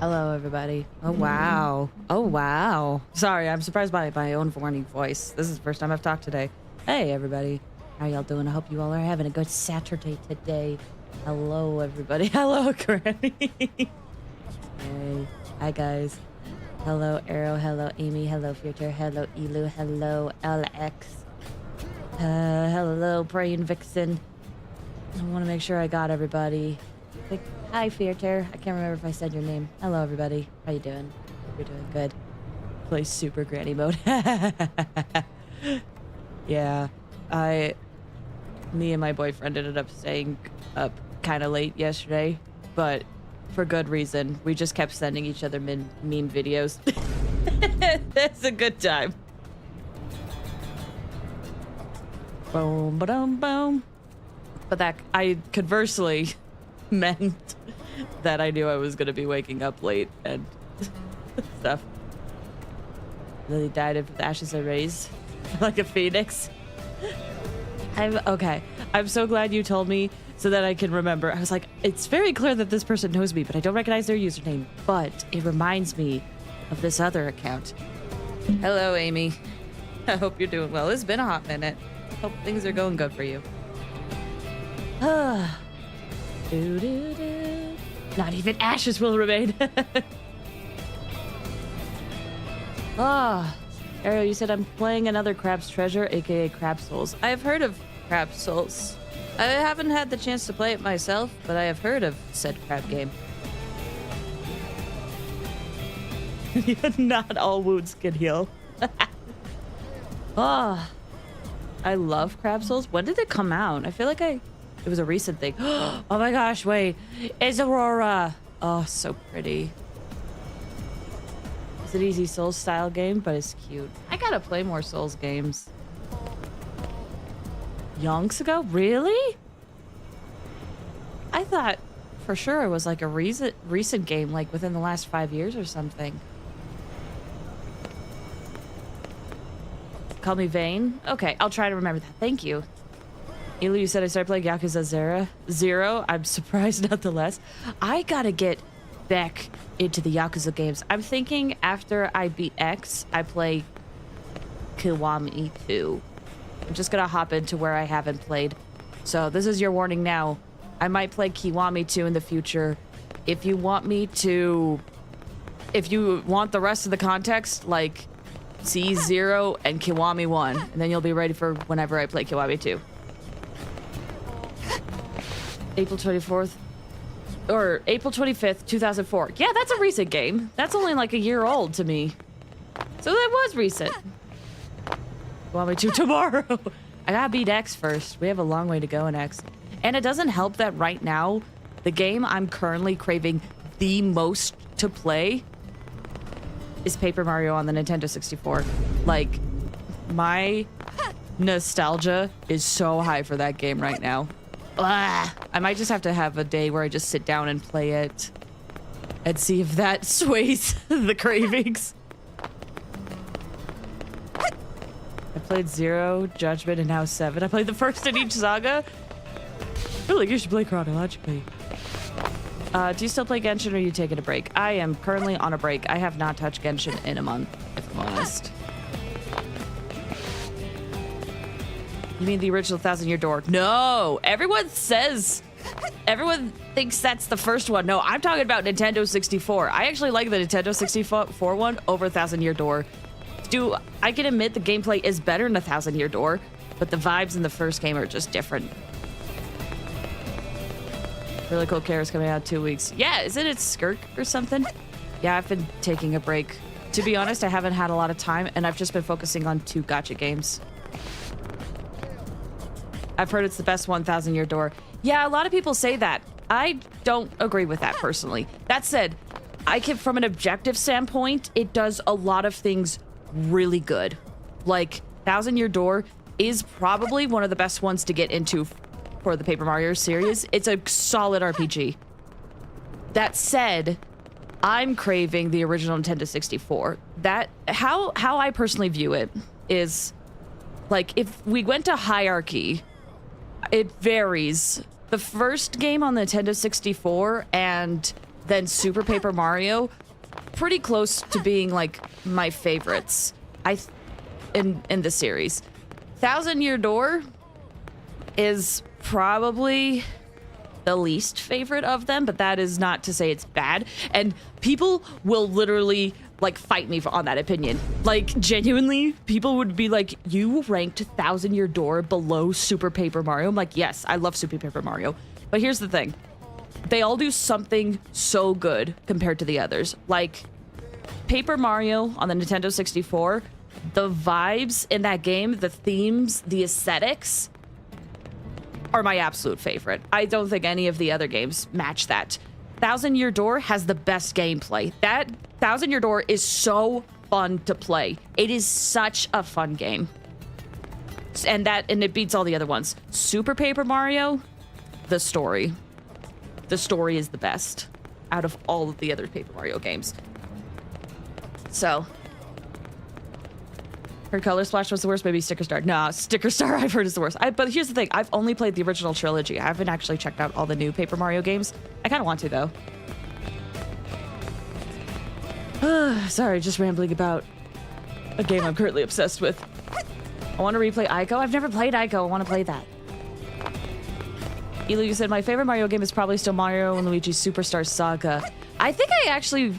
Hello, everybody. Oh, wow. Oh, wow. Sorry, I'm surprised by my own warning voice. This is the first time I've talked today. Hey, everybody. How y'all doing? I hope you all are having a good Saturday today. Hello, everybody. Hello, Granny. Hey. Hi, guys. Hello, Arrow. Hello, Amy. Hello, Future. Hello, Elu. Hello, LX. Hello, Praying Vixen. I want to make sure I got everybody. Hi, Future. I can't remember if I said your name. Hello, everybody. How you doing? Hope you're doing good. Play Super Granny mode. Yeah. Me and my boyfriend ended up staying up kind of late yesterday, but for good reason. We just kept sending each other meme videos. That's a good time. Boom, ba-dum, boom. But that, I conversely meant that I knew I was going to be waking up late and stuff. Lily died of the ashes I raised like a phoenix. Okay. I'm so glad you told me so that I can remember. I was like, it's very clear that this person knows me, but I don't recognize their username. But it reminds me of this other account. Hello, Amy. I hope you're doing well. It's been a hot minute. Hope things are going good for you. Not even ashes will remain. Ariel, you said I'm playing another Crab's Treasure, aka Crab Souls. I have heard of Crab Souls. I haven't had the chance to play it myself, but I have heard of said crab game. Not all wounds can heal. I love Crab Souls. When did it come out? I feel like it was a recent thing. Oh my gosh, wait. It's Aurora. Oh, so pretty. It's an easy Souls style game, but it's cute. I gotta play more Souls games. Yonks ago? Really? I thought for sure it was like a recent game, like within the last 5 years or something. Call me vain? Okay, I'll try to remember that. Thank you. Elu, you said I started playing Yakuza Zero. I'm surprised nonetheless. I gotta get back into the Yakuza games. I'm thinking after I beat X, I play Kiwami 2. I'm just gonna hop into where I haven't played. So this is your warning now. I might play Kiwami 2 in the future. If you want me to... If you want the rest of the context, like C0 and Kiwami 1, and then you'll be ready for whenever I play Kiwami 2. April 24th. Or April 25th, 2004. Yeah, that's a recent game. That's only like a year old to me. So that was recent. Kiwami 2 tomorrow. I gotta beat X first. We have a long way to go in X. And it doesn't help that right now, the game I'm currently craving the most to play is Paper Mario on the Nintendo 64. Like, my nostalgia is so high for that game right now. I might just have to have a day where I just sit down and play it and see if that sways the cravings. I played 0, Judgment, and now 7. I played the first in each saga. I feel like you should play chronologically. Do you still play Genshin or are you taking a break? I am currently on a break. I have not touched Genshin in a month, if I'm honest. You mean the original 1000-Year Door? No! Everyone thinks that's the first one. No, I'm talking about Nintendo 64. I actually like the Nintendo 64 one over 1000-Year Door. I can admit the gameplay is better in 1000-Year Door, but the vibes in the first game are just different. Really cool characters coming out in 2 weeks. Yeah, isn't it Skirk or something? Yeah, I've been taking a break. To be honest, I haven't had a lot of time, and I've just been focusing on 2 gacha games. I've heard it's the best 1000-Year Door. Yeah, a lot of people say that. I don't agree with that personally. That said, from an objective standpoint, it does a lot of things really good. Like, 1000-Year Door is probably one of the best ones to get into for the Paper Mario series. It's a solid RPG. That said, I'm craving the original Nintendo 64. How I personally view it is, like, if we went to hierarchy, it varies. The first game on the Nintendo 64 and then Super Paper Mario, pretty close to being like my favorites. In the series. Thousand Year Door is probably the least favorite of them, but that is not to say it's bad. And people will literally like fight me on that opinion. Like genuinely, people would be like, you ranked Thousand Year Door below Super Paper Mario? I'm like, yes, I love Super Paper Mario. But here's the thing. They all do something so good compared to the others. Like Paper Mario on the Nintendo 64, the vibes in that game, the themes, the aesthetics are my absolute favorite. I don't think any of the other games match that. Thousand Year Door has the best gameplay. That Thousand Year Door is so fun to play. It is such a fun game. And it beats all the other ones. Super Paper Mario, the story. The story is the best out of all of the other Paper Mario games. So, heard Color Splash was the worst, maybe Sticker Star. Nah, Sticker Star I've heard is the worst. But here's the thing, I've only played the original trilogy. I haven't actually checked out all the new Paper Mario games. I kind of want to, though. Sorry, just rambling about a game I'm currently obsessed with. I want to replay Ico. I've never played Ico. I want to play that. Elu, you said my favorite Mario game is probably still Mario and Luigi's Superstar Saga. I think I actually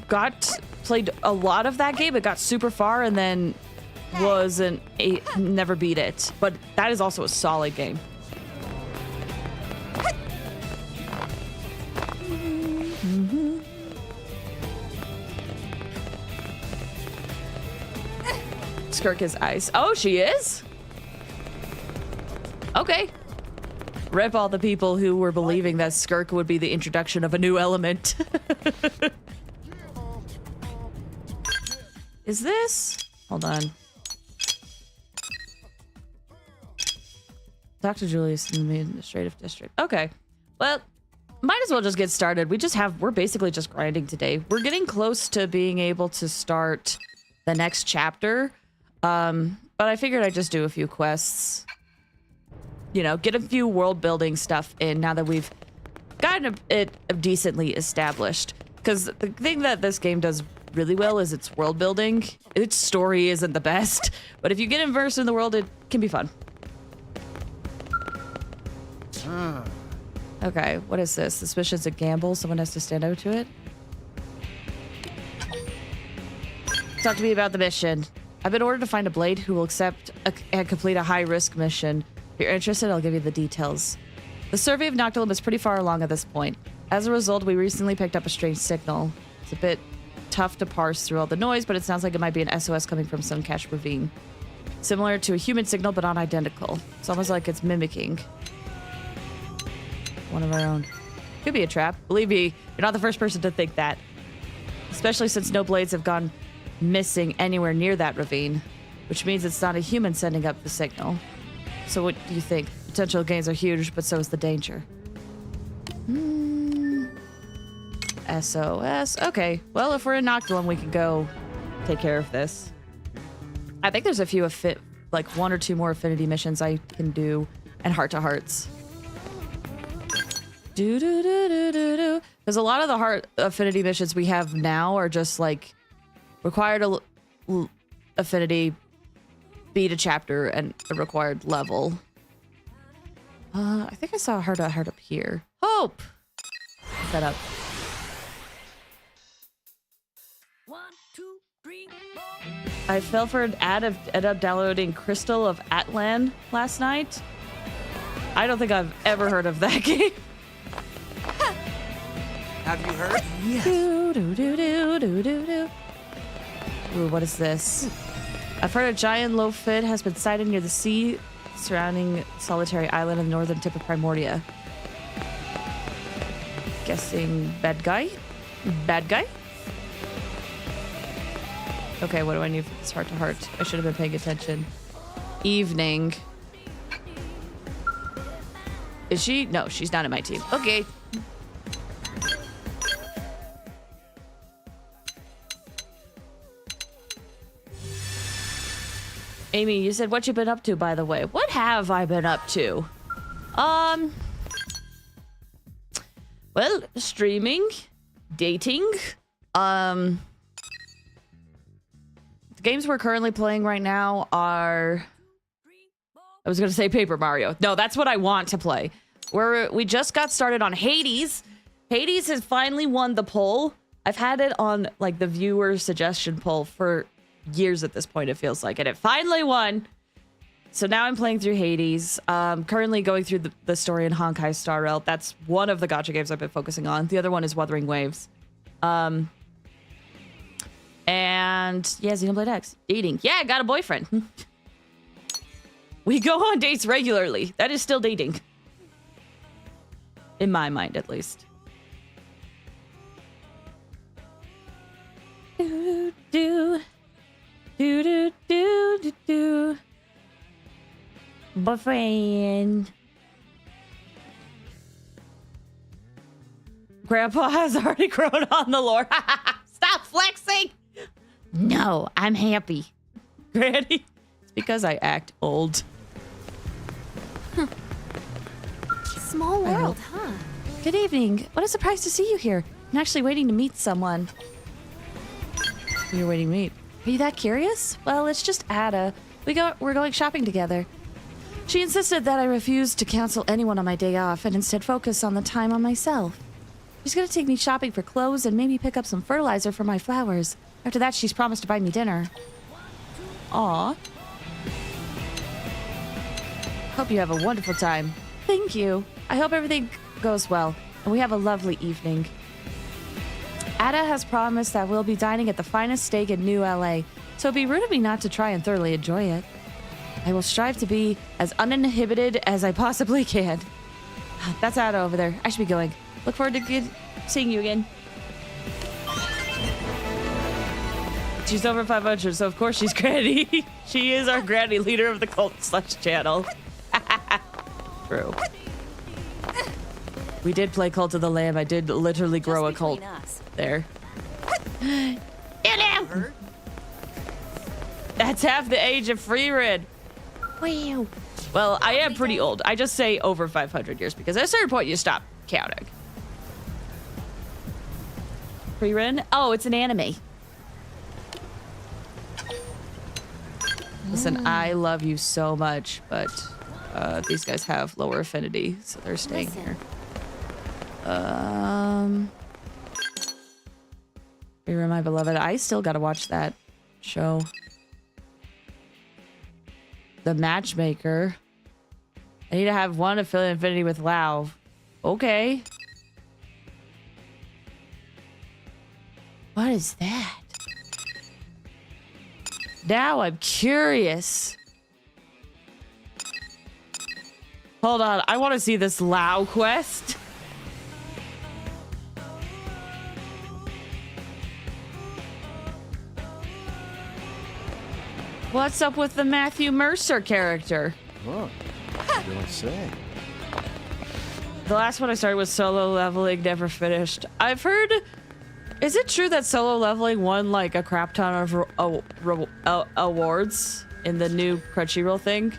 played a lot of that game. It got super far and then never beat it, but that is also a solid game. Skirk is ice. Oh, she is? Okay. Rip all the people who were believing that Skirk would be the introduction of a new element. Is this? Hold on. Dr. Julius in the administrative district. Okay. Well, might as well just get started. We're basically just grinding today. We're getting close to being able to start the next chapter. But I figured I'd just do a few quests. You know, get a few world building stuff in now that we've gotten it decently established. Because the thing that this game does really well is its world building. Its story isn't the best, but if you get immersed in the world, it can be fun. Okay, what is this? This mission's a gamble. Someone has to stand out to it. Talk to me about the mission. I've been ordered to find a blade who will accept and complete a high-risk mission. If you're interested, I'll give you the details. The survey of Noctilum is pretty far along at this point. As a result, we recently picked up a strange signal. It's a bit tough to parse through all the noise, but it sounds like it might be an SOS coming from Suncash Ravine. Similar to a human signal, but not identical. It's almost like it's mimicking one of our own. Could be a trap. Believe me, you're not the first person to think that. Especially since no blades have gone missing anywhere near that ravine, which means it's not a human sending up the signal. So what do you think? Potential gains are huge, but so is the danger. SOS. Okay, well, if we're in Noctilum, we can go take care of this. I think there's a few like one or two more affinity missions I can do, and heart-to-hearts. Because a lot of the heart affinity missions we have now are just like required affinity, beat a chapter, and a required level. I think I saw a heart-to-heart up here. Hope! Set up. 1, 2, 3, 4. I fell for an ad of ended up downloading Crystal of Atlan last night. I don't think I've ever heard of that game. Have you heard? Yes. Ooh, what is this? I've heard a giant low-fit has been sighted near the sea surrounding Solitary Island in the northern tip of Primordia. Guessing bad guy? Bad guy? Okay, what do I need for this heart-to-heart? I should have been paying attention. Evening. Is she? No, she's not in my team. Okay. Amy, you said what you been up to, by the way. What have I been up to? Well, streaming, dating. The games we're currently playing right now are... I was going to say Paper Mario. No, that's what I want to play. We just got started on Hades. Hades has finally won the poll. I've had it on like the viewer suggestion poll for years at this point, it feels like. And it finally won. So now I'm playing through Hades. Currently going through the story in Honkai Star Rail. That's one of the gacha games I've been focusing on. The other one is Wuthering Waves. And yeah, Xenoblade X. Dating. Yeah, I got a boyfriend. We go on dates regularly. That is still dating. In my mind, at least. Do do do do do do do. Boyfriend. Grandpa has already grown on the lore. Stop flexing. No, I'm happy. Granny, it's because I act old. Small world, huh? Good evening. What a surprise to see you here. I'm actually waiting to meet someone. Who you're waiting to meet? Are you that curious? Well, it's just Ada. We're going shopping together. She insisted that I refuse to cancel anyone on my day off and instead focus on the time on myself. She's gonna take me shopping for clothes and maybe pick up some fertilizer for my flowers. After that, she's promised to buy me dinner. Aw. Hope you have a wonderful time. Thank you. I hope everything goes well, and we have a lovely evening. Ada has promised that we'll be dining at the finest steak in New LA, so it'd be rude of me not to try and thoroughly enjoy it. I will strive to be as uninhibited as I possibly can. That's Ada over there. I should be going. Look forward to seeing you again. She's over 500, so of course she's Granny. She is our Granny, leader of the cult / channel. True. We did play Cult of the Lamb. I did literally grow a cult there. Get him! That's half the age of Freerid. Wow. Well, I am pretty old. I just say over 500 years because at a certain point you stop counting. Freerid? Oh, it's an anime. Listen, I love you so much, but these guys have lower affinity, so they're staying here. Freerid, my beloved. I still gotta watch that show. The Matchmaker. I need to have one affiliate affinity with Lao. Okay. What is that? Now I'm curious. Hold on, I want to see this Lao quest. What's up with the Matthew Mercer character? Oh, you don't say. The last one I started was solo leveling, never finished. I've heard... Is it true that solo leveling won like a crap ton of awards in the new Crunchyroll thing?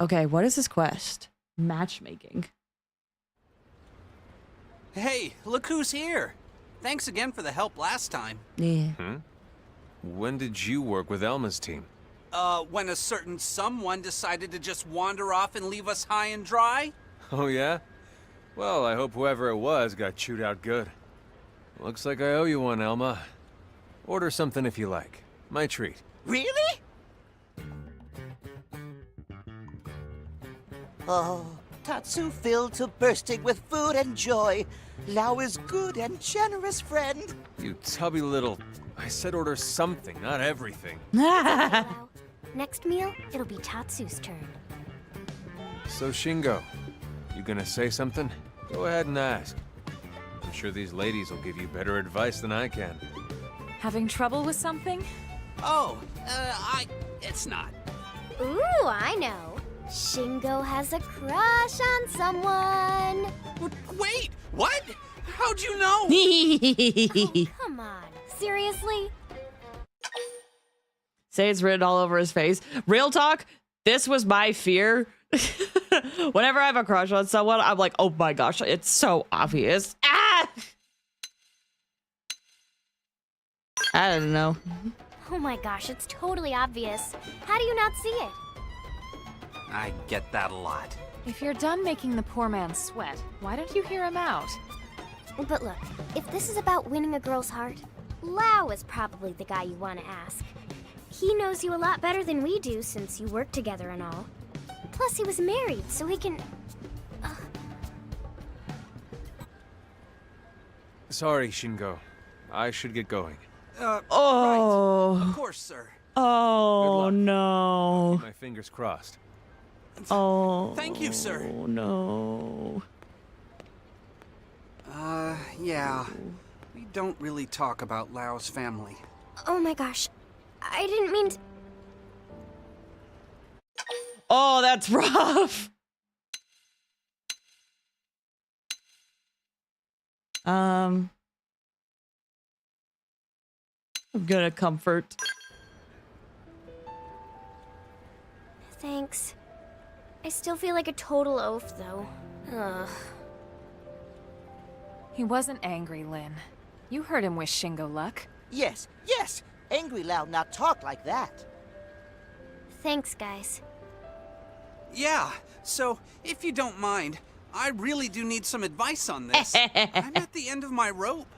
Okay, what is this quest? Matchmaking. Hey, look who's here. Thanks again for the help last time. Yeah. When did you work with Elma's team? When a certain someone decided to just wander off and leave us high and dry? Oh, yeah? Well, I hope whoever it was got chewed out good. Looks like I owe you one, Elma. Order something if you like. My treat. Really? Oh, Tatsu filled to bursting with food and joy. Lao is good and generous friend. You tubby little... I said order something, not everything. Wow. Next meal, it'll be Tatsu's turn. So, Shingo, you gonna say something? Go ahead and ask. I'm sure these ladies will give you better advice than I can. Having trouble with something? Oh, it's not. Ooh, I know. Shingo has a crush on someone. Wait, what? How'd you know? Oh, come on. Seriously? Say it's written all over his face. Real talk, this was my fear. Whenever I have a crush on someone, I'm like, oh my gosh, it's so obvious. Ah! I don't know. Oh my gosh, it's totally obvious. How do you not see it? I get that a lot. If you're done making the poor man sweat, why don't you hear him out? But look, if this is about winning a girl's heart, Lau is probably the guy you want to ask. He knows you a lot better than we do since you work together and all. Plus, he was married, so he can... Sorry, Shingo. I should get going. Right. Oh. Of course, sir. Oh, luck. no. Keep my fingers crossed. Oh. Thank you, sir. Oh, no. Yeah. We don't really talk about Lau's family. Oh my gosh, I didn't mean to... Oh, that's rough. I'm gonna comfort. Thanks. I still feel like a total oaf, though. Ugh. He wasn't angry, Lynn. You heard him wish Shingo luck. Yes, yes! Angry Lau not talk like that. Thanks, guys. Yeah, so if you don't mind, I really do need some advice on this. I'm at the end of my rope.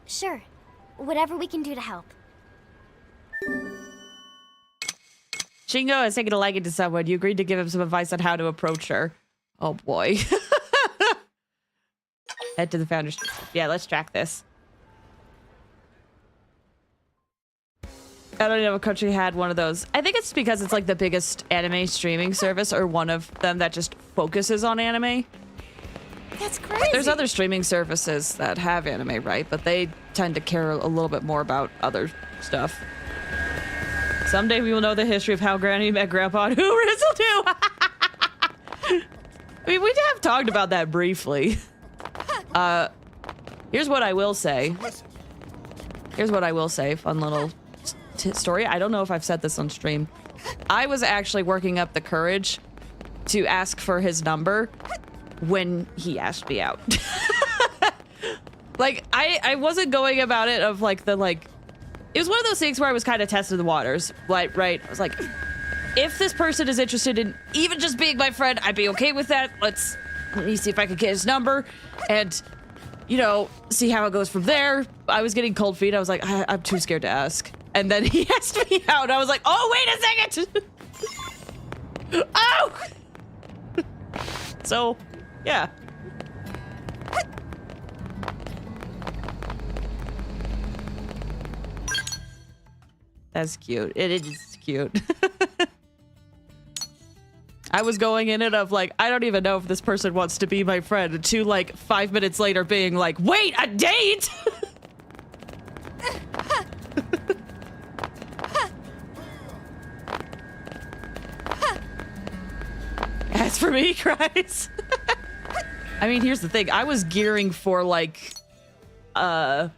Sure. Whatever we can do to help. Shingo has taken a liking to someone. You agreed to give him some advice on how to approach her. Oh boy. Head to the founder's. Yeah, let's track this. I don't know if a country had one of those. I think it's because it's like the biggest anime streaming service, or one of them that just focuses on anime. That's crazy. There's other streaming services that have anime, right? But they tend to care a little bit more about other stuff. Someday we will know the history of how Granny met Grandpa and who Rizzle do. I mean, we have talked about that briefly. Here's what I will say. Here's what I will say. Fun little story. I don't know if I've said this on stream. I was actually working up the courage to ask for his number when he asked me out. Like, I wasn't going about it of like the like... It was one of those things where I was kind of testing the waters. Like, right? I was like, if this person is interested in even just being my friend, I'd be okay with that. Let me see if I could get his number and, you know, see how it goes from there. I was getting cold feet. I was like, I'm too scared to ask. And then he asked me out. I was like, oh, wait a second. Oh! So, yeah. That's cute. It is cute. I was going in it of like, I don't even know if this person wants to be my friend, to like 5 minutes later being like, wait, a date? As for me, cries. I mean, here's the thing. I was gearing for like, you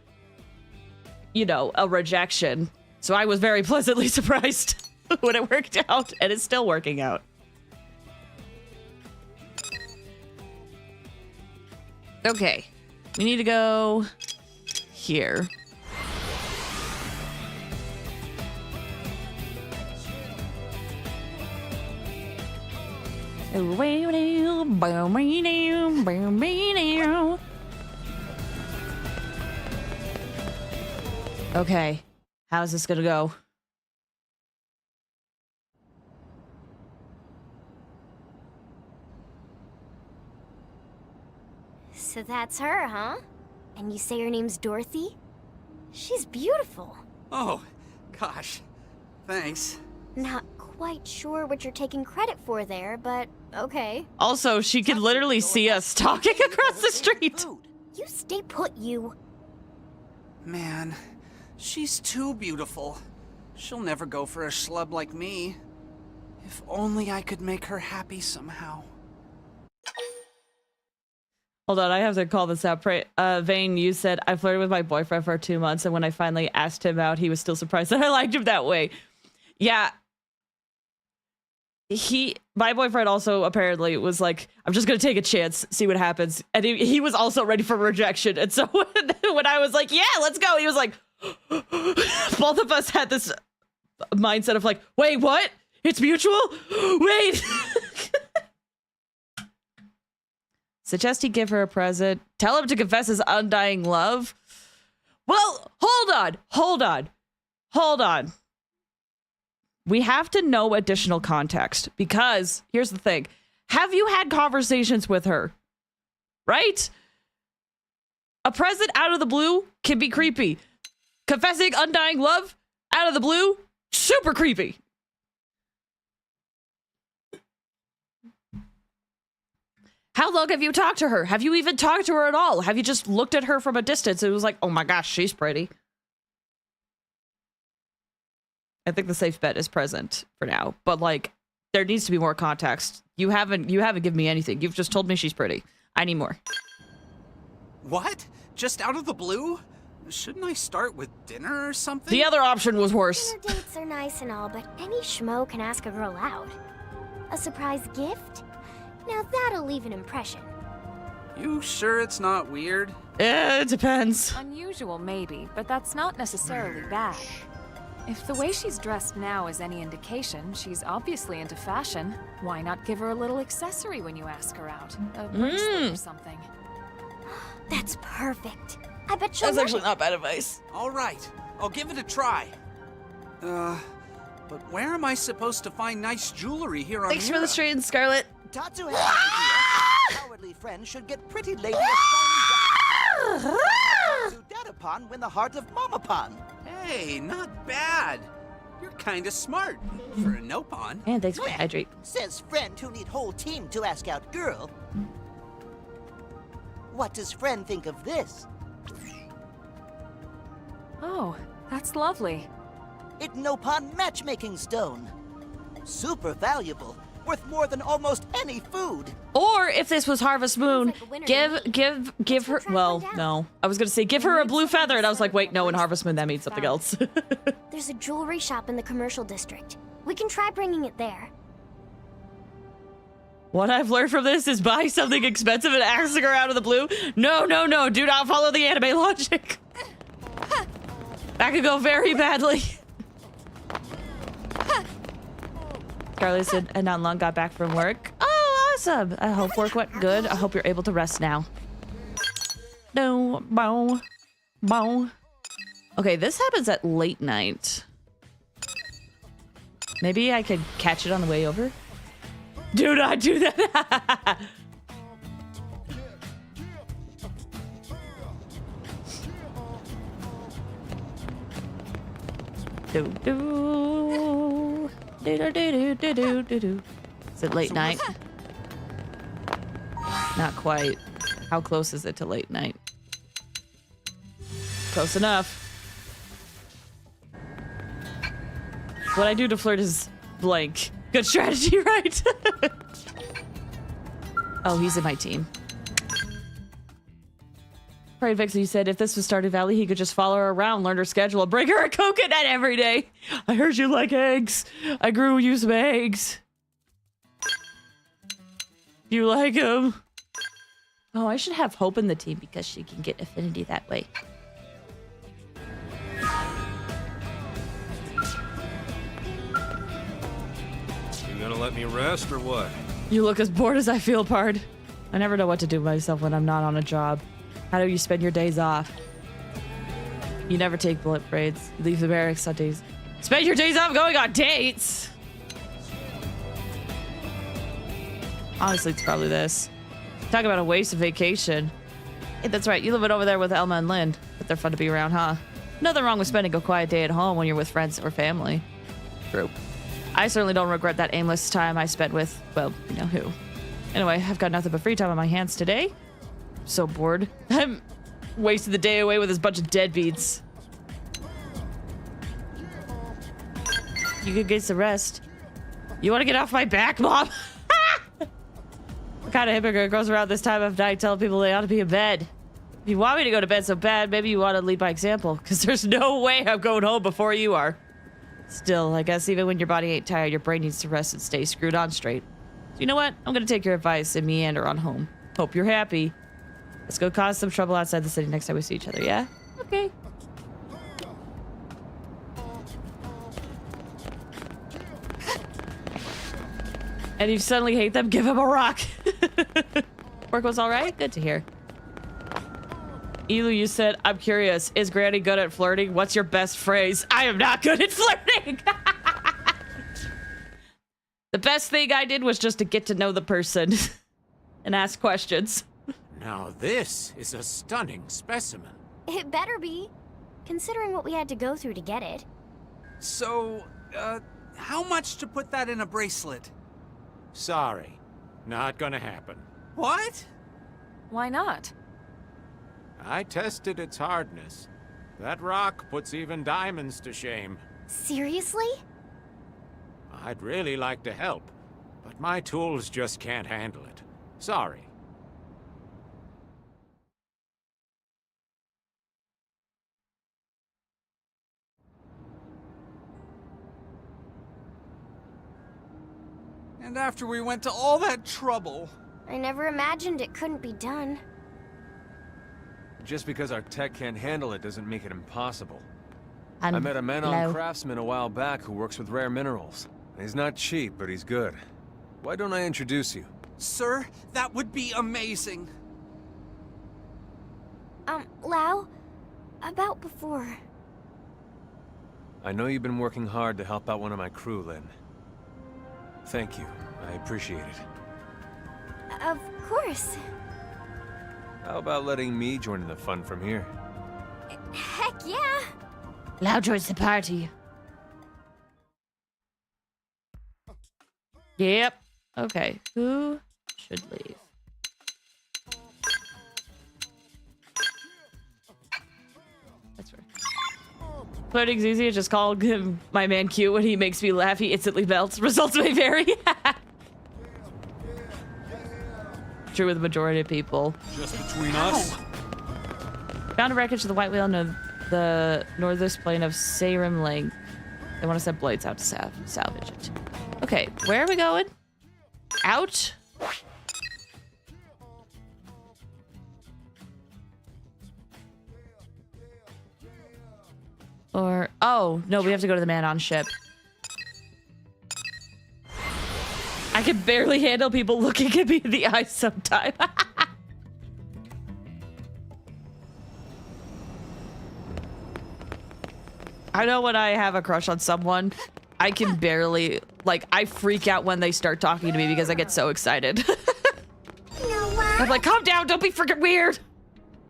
know, a rejection. So I was very pleasantly surprised when it worked out, and it's still working out. Okay, we need to go here. Okay, how's this gonna go? So that's her, huh? And you say her name's Dorothy? She's beautiful. Oh, gosh. Thanks. Not quite sure what you're taking credit for there, but okay. Also, she can literally see us talking across the street. You stay put, you. Man, she's too beautiful. She'll never go for a schlub like me. If only I could make her happy somehow. Hold on, I have to call this out. Vane, you said, I flirted with my boyfriend for 2 months, and when I finally asked him out, he was still surprised that I liked him that way. Yeah. my boyfriend also apparently was like, I'm just gonna take a chance, see what happens. And he was also ready for rejection. And so when I was like, yeah, let's go, he was like, both of us had this mindset of like, wait, what? It's mutual? Wait. Suggest he give her a present. Tell him to confess his undying love. Well, hold on. We have to know additional context because here's the thing. Have you had conversations with her? Right? A present out of the blue can be creepy. Confessing undying love out of the blue, super creepy. How long have you talked to her? Have you even talked to her at all? Have you just looked at her from a distance and it was like, oh my gosh, she's pretty? I think the safe bet is present for now, but like there needs to be more context. You haven't given me anything. You've just told me she's pretty. I need more. What? Just out of the blue? Shouldn't I start with dinner or something? The other option was worse. Dinner dates are nice and all, but any schmo can ask a girl out. A surprise gift? Now that'll leave an impression. You sure it's not weird? It depends. Unusual, maybe, but that's not necessarily bad. If the way she's dressed now is any indication, she's obviously into fashion. Why not give her a little accessory when you ask her out? A bracelet or something. That's perfect. I bet she'll That's love actually it. not bad advice. All right, I'll give it a try. But where am I supposed to find nice jewelry here on Thanks for the Mira? stream, Scarlet. Tatsu has an idea. Cowardly friend should get pretty lady a shiny to Dadapon win the heart of Mamapon. Hey, not bad. You're kind of smart for a Nopon. And thanks for the hydrate. Says friend who need whole team to ask out girl. What does friend think of this? Oh, that's lovely. It Nopon matchmaking stone. Super valuable. Worth more than almost any food. Or if this was Harvest Moon, like a winner to give her. track Well, one down. no, I was gonna say give her a blue feather, and I was like, wait, no, in Harvest Moon that means something else. There's a jewelry shop in the commercial district. We can try bringing it there. What I've learned from this is buy something expensive and asking her out of the blue. No, no, no, do not follow the anime logic. That could go very badly. Scarlett said, and not long got back from work. Oh, awesome. I hope work went good. I hope you're able to rest now. No, bow, bow. Okay, this happens at late night. Maybe I could catch it on the way over. Do not do that. Do do do do do do do do do. Is it late night? Not quite. How close is it to late night? Close enough. What I do to flirt is blank. Good strategy, right? Oh, he's in my team. Pride Vixen, you said if this was Stardew Valley, he could just follow her around, learn her schedule, bring her a coconut every day. I heard you like eggs. I grew you some eggs. You like them? Oh, I should have Hope in the team because she can get affinity that way. You gonna let me rest or what? You look as bored as I feel, Pard. I never know what to do with myself when I'm not on a job. How do you spend your days off? You never take bullet braids. You leave the barracks on days. Spend your days off going on dates! Honestly, it's probably this. Talk about a waste of vacation. Hey, that's right. You live it over there with Elma and Lynn. But they're fun to be around, huh? Nothing wrong with spending a quiet day at home when you're with friends or family. True. I certainly don't regret that aimless time I spent with, well, you know who. Anyway, I've got nothing but free time on my hands today. I'm so bored. I'm wasting the day away with this bunch of deadbeats. You could get some rest. You want to get off my back, Mom? What kind of hypocrite goes around this time of night telling people they ought to be in bed? If you want me to go to bed so bad, maybe you want to lead by example, because there's no way I'm going home before you are. Still, I guess even when your body ain't tired, your brain needs to rest and stay screwed on straight. So you know what? I'm gonna take your advice and meander on home. Hope you're happy. Let's go cause some trouble outside the city next time we see each other, yeah? Okay. And you suddenly hate them? Give him a rock. Work was all right? Good to hear. Elu, you said, I'm curious. Is Granny good at flirting? What's your best phrase? I am not good at flirting. The best thing I did was just to get to know the person and ask questions. Now this is a stunning specimen. It better be, considering what we had to go through to get it. So, how much to put that in a bracelet? Sorry, not gonna happen. What? Why not? I tested its hardness. That rock puts even diamonds to shame. Seriously? I'd really like to help, but my tools just can't handle it. Sorry. And after we went to all that trouble. I never imagined it couldn't be done. Just because our tech can't handle it doesn't make it impossible. I met a man-on craftsman a while back who works with rare minerals. He's not cheap, but he's good. Why don't I introduce you? Sir, that would be amazing. Lau, about before. I know you've been working hard to help out one of my crew, Lynn. Thank you. I appreciate it. Of course. How about letting me join in the fun from here? Heck yeah. Lau joins the party. Yep. Okay. Who should leave? That's right. Flirting's easy. Just call him my man cute. When he makes me laugh, he instantly melts. Results may vary. True with the majority of people. Just between us? Found a wreckage of the White Whale in the northwest plain of Sarim Lake. They want to send blades out to salvage it. Okay, where are we going? Out? Or, oh, no, we have to go to the man-on ship. I can barely handle people looking at me in the eyes sometimes. I know when I have a crush on someone, I can barely, like, I freak out when they start talking to me because I get so excited. You know what? I'm like, calm down, don't be freaking weird.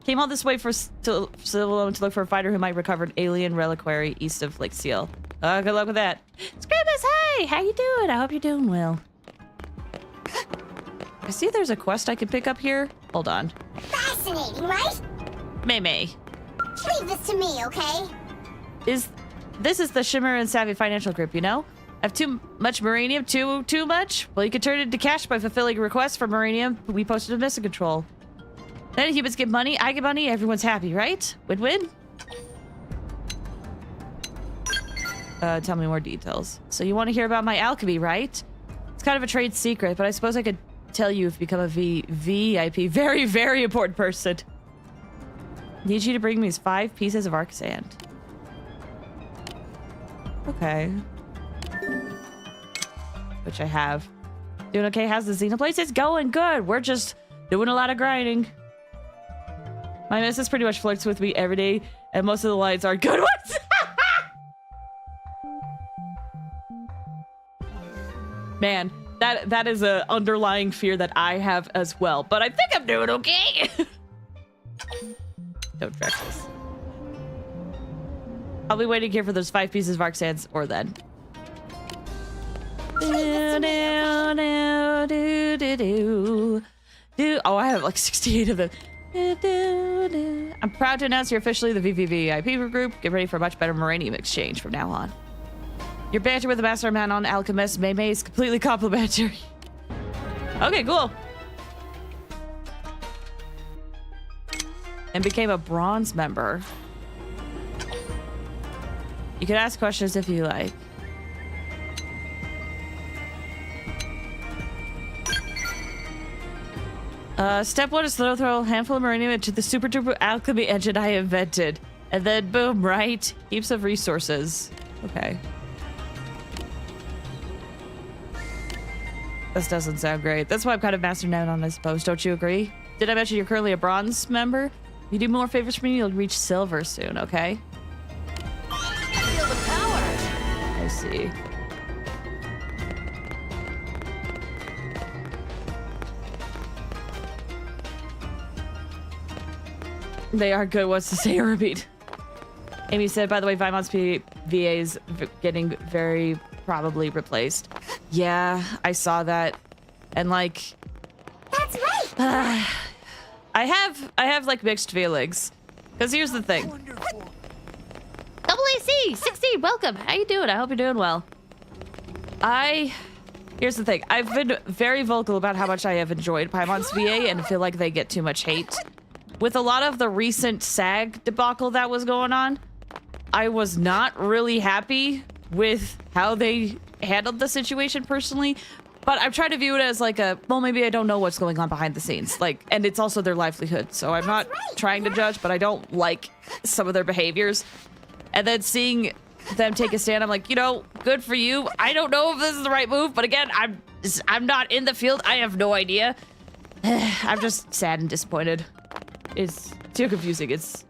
Came all this way to look for a fighter who might recover an alien reliquary east of Lake Seal. Good luck with that. Screamus, hey, how you doing? I hope you're doing well. I see there's a quest I can pick up here. Hold on. Fascinating, right? May. Leave this to me, okay? This is the Shimmer and Savvy Financial Group, you know? I have too much Marinium? Too much? Well, you can turn it into cash by fulfilling requests for Marinium. We posted a mission control. Then humans get money, I get money, everyone's happy, right? Win-win? Tell me more details. So you want to hear about my alchemy, right? It's kind of a trade secret, but I suppose I could tell you if you become a VIP. Very, very important person. Need you to bring me these 5 pieces of arc sand. Okay. Which I have. Doing okay? How's the Xenoblade? It's going good. We're just doing a lot of grinding. My missus pretty much flirts with me every day, and most of the lines are good ones. Man, that is a underlying fear that I have as well. But I think I'm doing okay. Don't track this. I'll be waiting here for those 5 pieces of arc sands or then. Oh, I have like 68 of them. I'm proud to announce you're officially the VVVIP group. Get ready for a much better Marinium exchange from now on. Your banter with the Master Man on Alchemist May is completely complimentary. Okay, cool. And became a bronze member. You can ask questions if you like. Step 1 is throw a handful of marinium into the super duper alchemy engine I invented. And then boom, right? Heaps of resources. Okay. This doesn't sound great. That's why I'm kind of mastering out on, I suppose. Don't you agree? Did I mention you're currently a bronze member? If you do more favors for me, you'll reach silver soon, okay? Feel the power. I see. They are good ones to say or repeat. Amy said, by the way, Vimon's VA is getting very probably replaced. Yeah, I saw that. And like... That's right! I have like mixed feelings. Because here's the thing. AAC 16, welcome. How you doing? I hope you're doing well. Here's the thing. I've been very vocal about how much I have enjoyed Paimon's VA and feel like they get too much hate. With a lot of the recent SAG debacle that was going on, I was not really happy with how they handled the situation personally. But I'm trying to view it as like well, maybe I don't know what's going on behind the scenes. Like, and it's also their livelihood. So I'm not trying to judge, but I don't like some of their behaviors. And then seeing them take a stand, I'm like, you know, good for you. I don't know if this is the right move, but again, I'm not in the field. I have no idea. I'm just sad and disappointed. It's too confusing. It's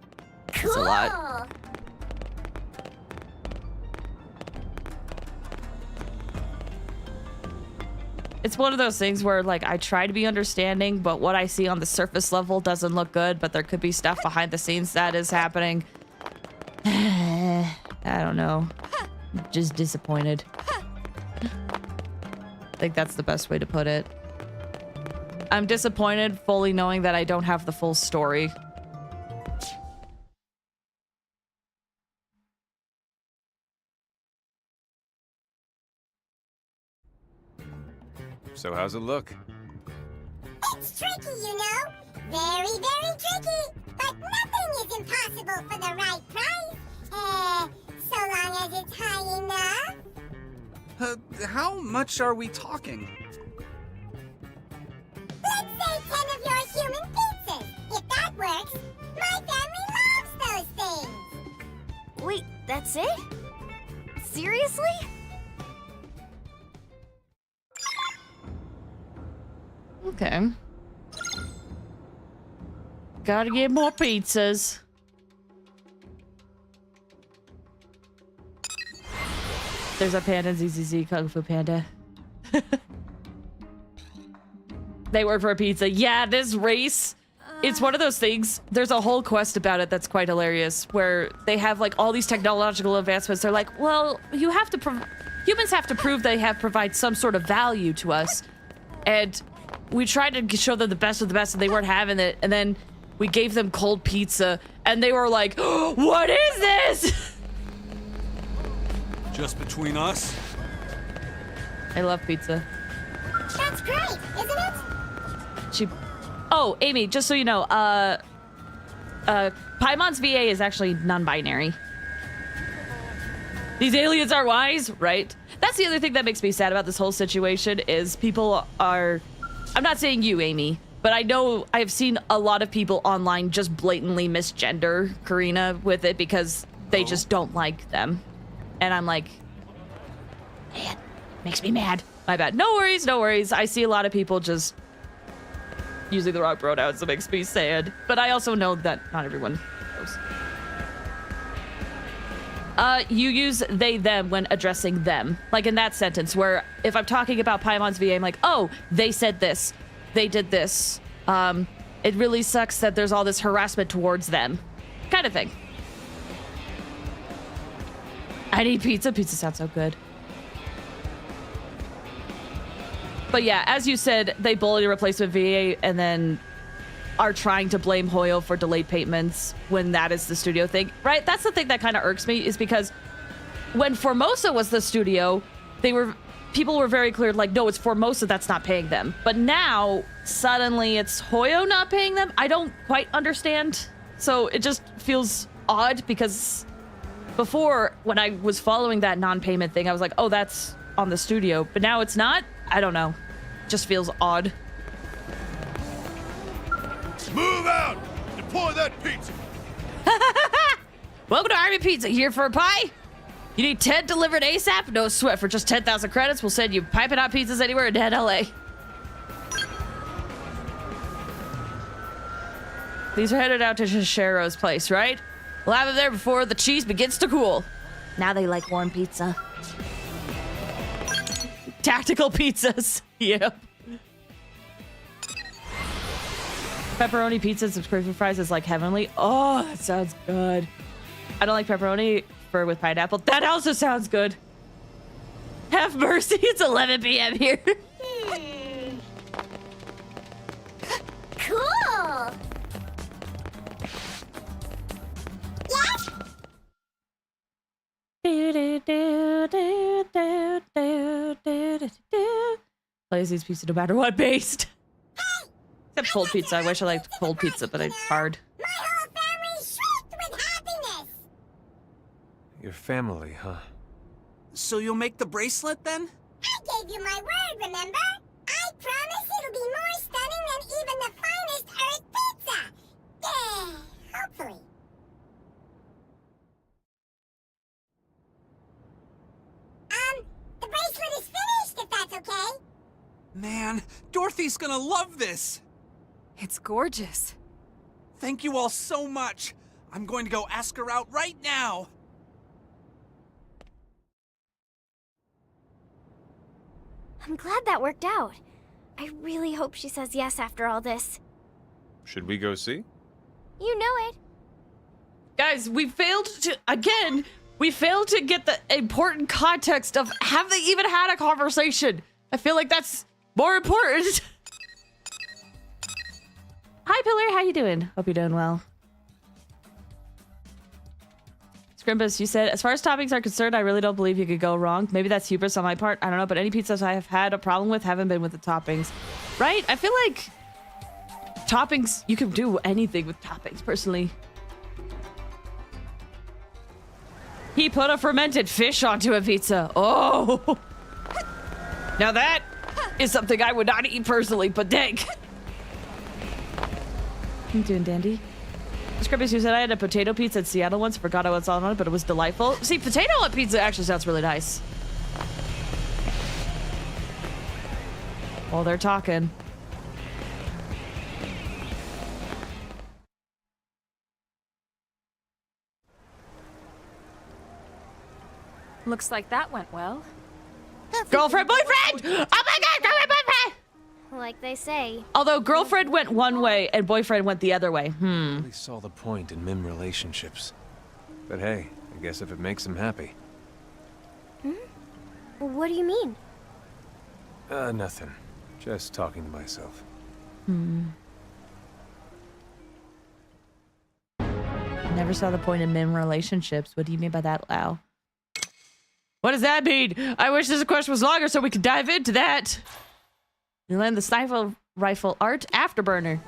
a lot. It's one of those things where, like, I try to be understanding, but what I see on the surface level doesn't look good, but there could be stuff behind the scenes that is happening. I don't know. Just disappointed. I think that's the best way to put it. I'm disappointed fully knowing that I don't have the full story. So how's it look? It's tricky, you know. Very, very tricky. But nothing is impossible for the right price. So long as it's high enough. How much are we talking? Let's say 10 of your human pizzas. If that works, my family loves those things. Wait, that's it? Seriously? Okay. Gotta get more pizzas. There's a Panda and ZZZ Kung Fu Panda. They work for a pizza. Yeah, this race, it's one of those things. There's a whole quest about it that's quite hilarious, where they have like all these technological advancements. They're like, well, you have to humans have to prove they have provide some sort of value to us. And we tried to show them the best of the best, and they weren't having it. And then we gave them cold pizza, and they were like, oh, what is this? Just between us? I love pizza. That's great, isn't it? Oh, Amy, just so you know, Paimon's VA is actually non-binary. These aliens are wise, right? That's the other thing that makes me sad about this whole situation is people are... I'm not saying you, Amy, but I know I've seen a lot of people online just blatantly misgender Karina with it because they just don't like them. And I'm like, man, makes me mad. My bad. No worries, no worries. I see a lot of people just using the wrong pronouns. It makes me sad. But I also know that not everyone knows. You use they, them when addressing them. Like in that sentence where if I'm talking about Paimon's VA, I'm like, oh, they said this. They did this. It really sucks that there's all this harassment towards them. Kind of thing. I need pizza. Pizza sounds so good. But yeah, as you said, they bully a replacement VA and then are trying to blame Hoyo for delayed payments when that is the studio thing, right? That's the thing that kind of irks me is because when Formosa was the studio, people were very clear, like, no, it's Formosa that's not paying them. But now, suddenly, it's Hoyo not paying them? I don't quite understand. So it just feels odd because before, when I was following that non-payment thing, I was like, oh, that's on the studio. But now it's not? I don't know. Just feels odd. Move out! Deploy that pizza! Welcome to Army Pizza. Here for a pie? You need 10 delivered ASAP? No sweat. For just 10,000 credits, we'll send you piping hot pizzas anywhere in dead LA. These are headed out to Shishiro's place, right? We'll have them there before the cheese begins to cool. Now they like warm pizza. Tactical pizzas. Yep. Pepperoni pizza and subscription fries is like heavenly. Oh, that sounds good. I don't like pepperoni with pineapple. That also sounds good. Have mercy. It's 11 p.m. here. Cool! Yes? Plays these pizza no matter what based. Except cold pizza. I wish I liked cold pizza, but it's hard. My whole family shrieked with happiness! Your family, huh? So you'll make the bracelet then? I gave you my word, remember? I promise it'll be more stunning than even the finest Earth pizza! Yeah, hopefully. The bracelet is finished, if that's okay. Man, Dorothy's gonna love this! It's gorgeous. Thank you all so much. I'm going to go ask her out right now. I'm glad that worked out. I really hope she says yes after all this. Should we go see? You know it. Guys, we failed to, again, we failed to get the important context of have they even had a conversation? I feel like that's more important. Hi, Pillar. How you doing? Hope you're doing well. Scrimbus, you said, as far as toppings are concerned, I really don't believe you could go wrong. Maybe that's hubris on my part. I don't know, but any pizzas I have had a problem with haven't been with the toppings. Right? I feel like toppings, you can do anything with toppings, personally. He put a fermented fish onto a pizza. Oh! Now that is something I would not eat personally, but dang. How you doing, Dandy? Scribbers, you said I had a potato pizza in Seattle once. Forgot I was on it, but it was delightful. See, potato on pizza actually sounds really nice. While they're talking. Looks like that went well. Girlfriend, boyfriend! Oh my god, girlfriend, boyfriend! Like they say. Although girlfriend went one way and boyfriend went the other way. I really saw the point in MIM relationships. But hey, I guess if it makes him happy. What do you mean? Nothing. Just talking to myself. Never saw the point in MIM relationships. What do you mean by that, Lau? What does that mean? I wish this question was longer so we could dive into that. You learn the sniper rifle art afterburner.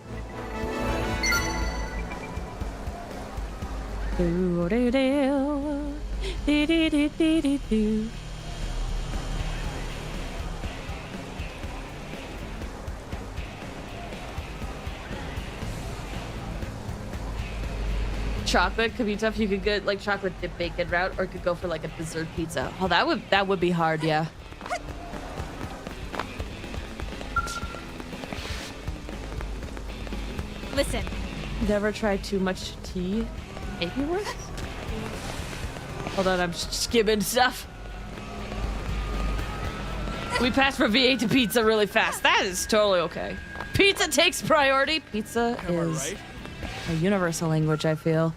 Chocolate could be tough. You could get like chocolate dip bacon route, or could go for like a dessert pizza. Oh, that would be hard, yeah. Listen. Never tried too much tea. Maybe worse? Hold on, I'm skimming stuff. We passed from V8 to pizza really fast. That is totally okay. Pizza takes priority. Pizza is a universal language, I feel.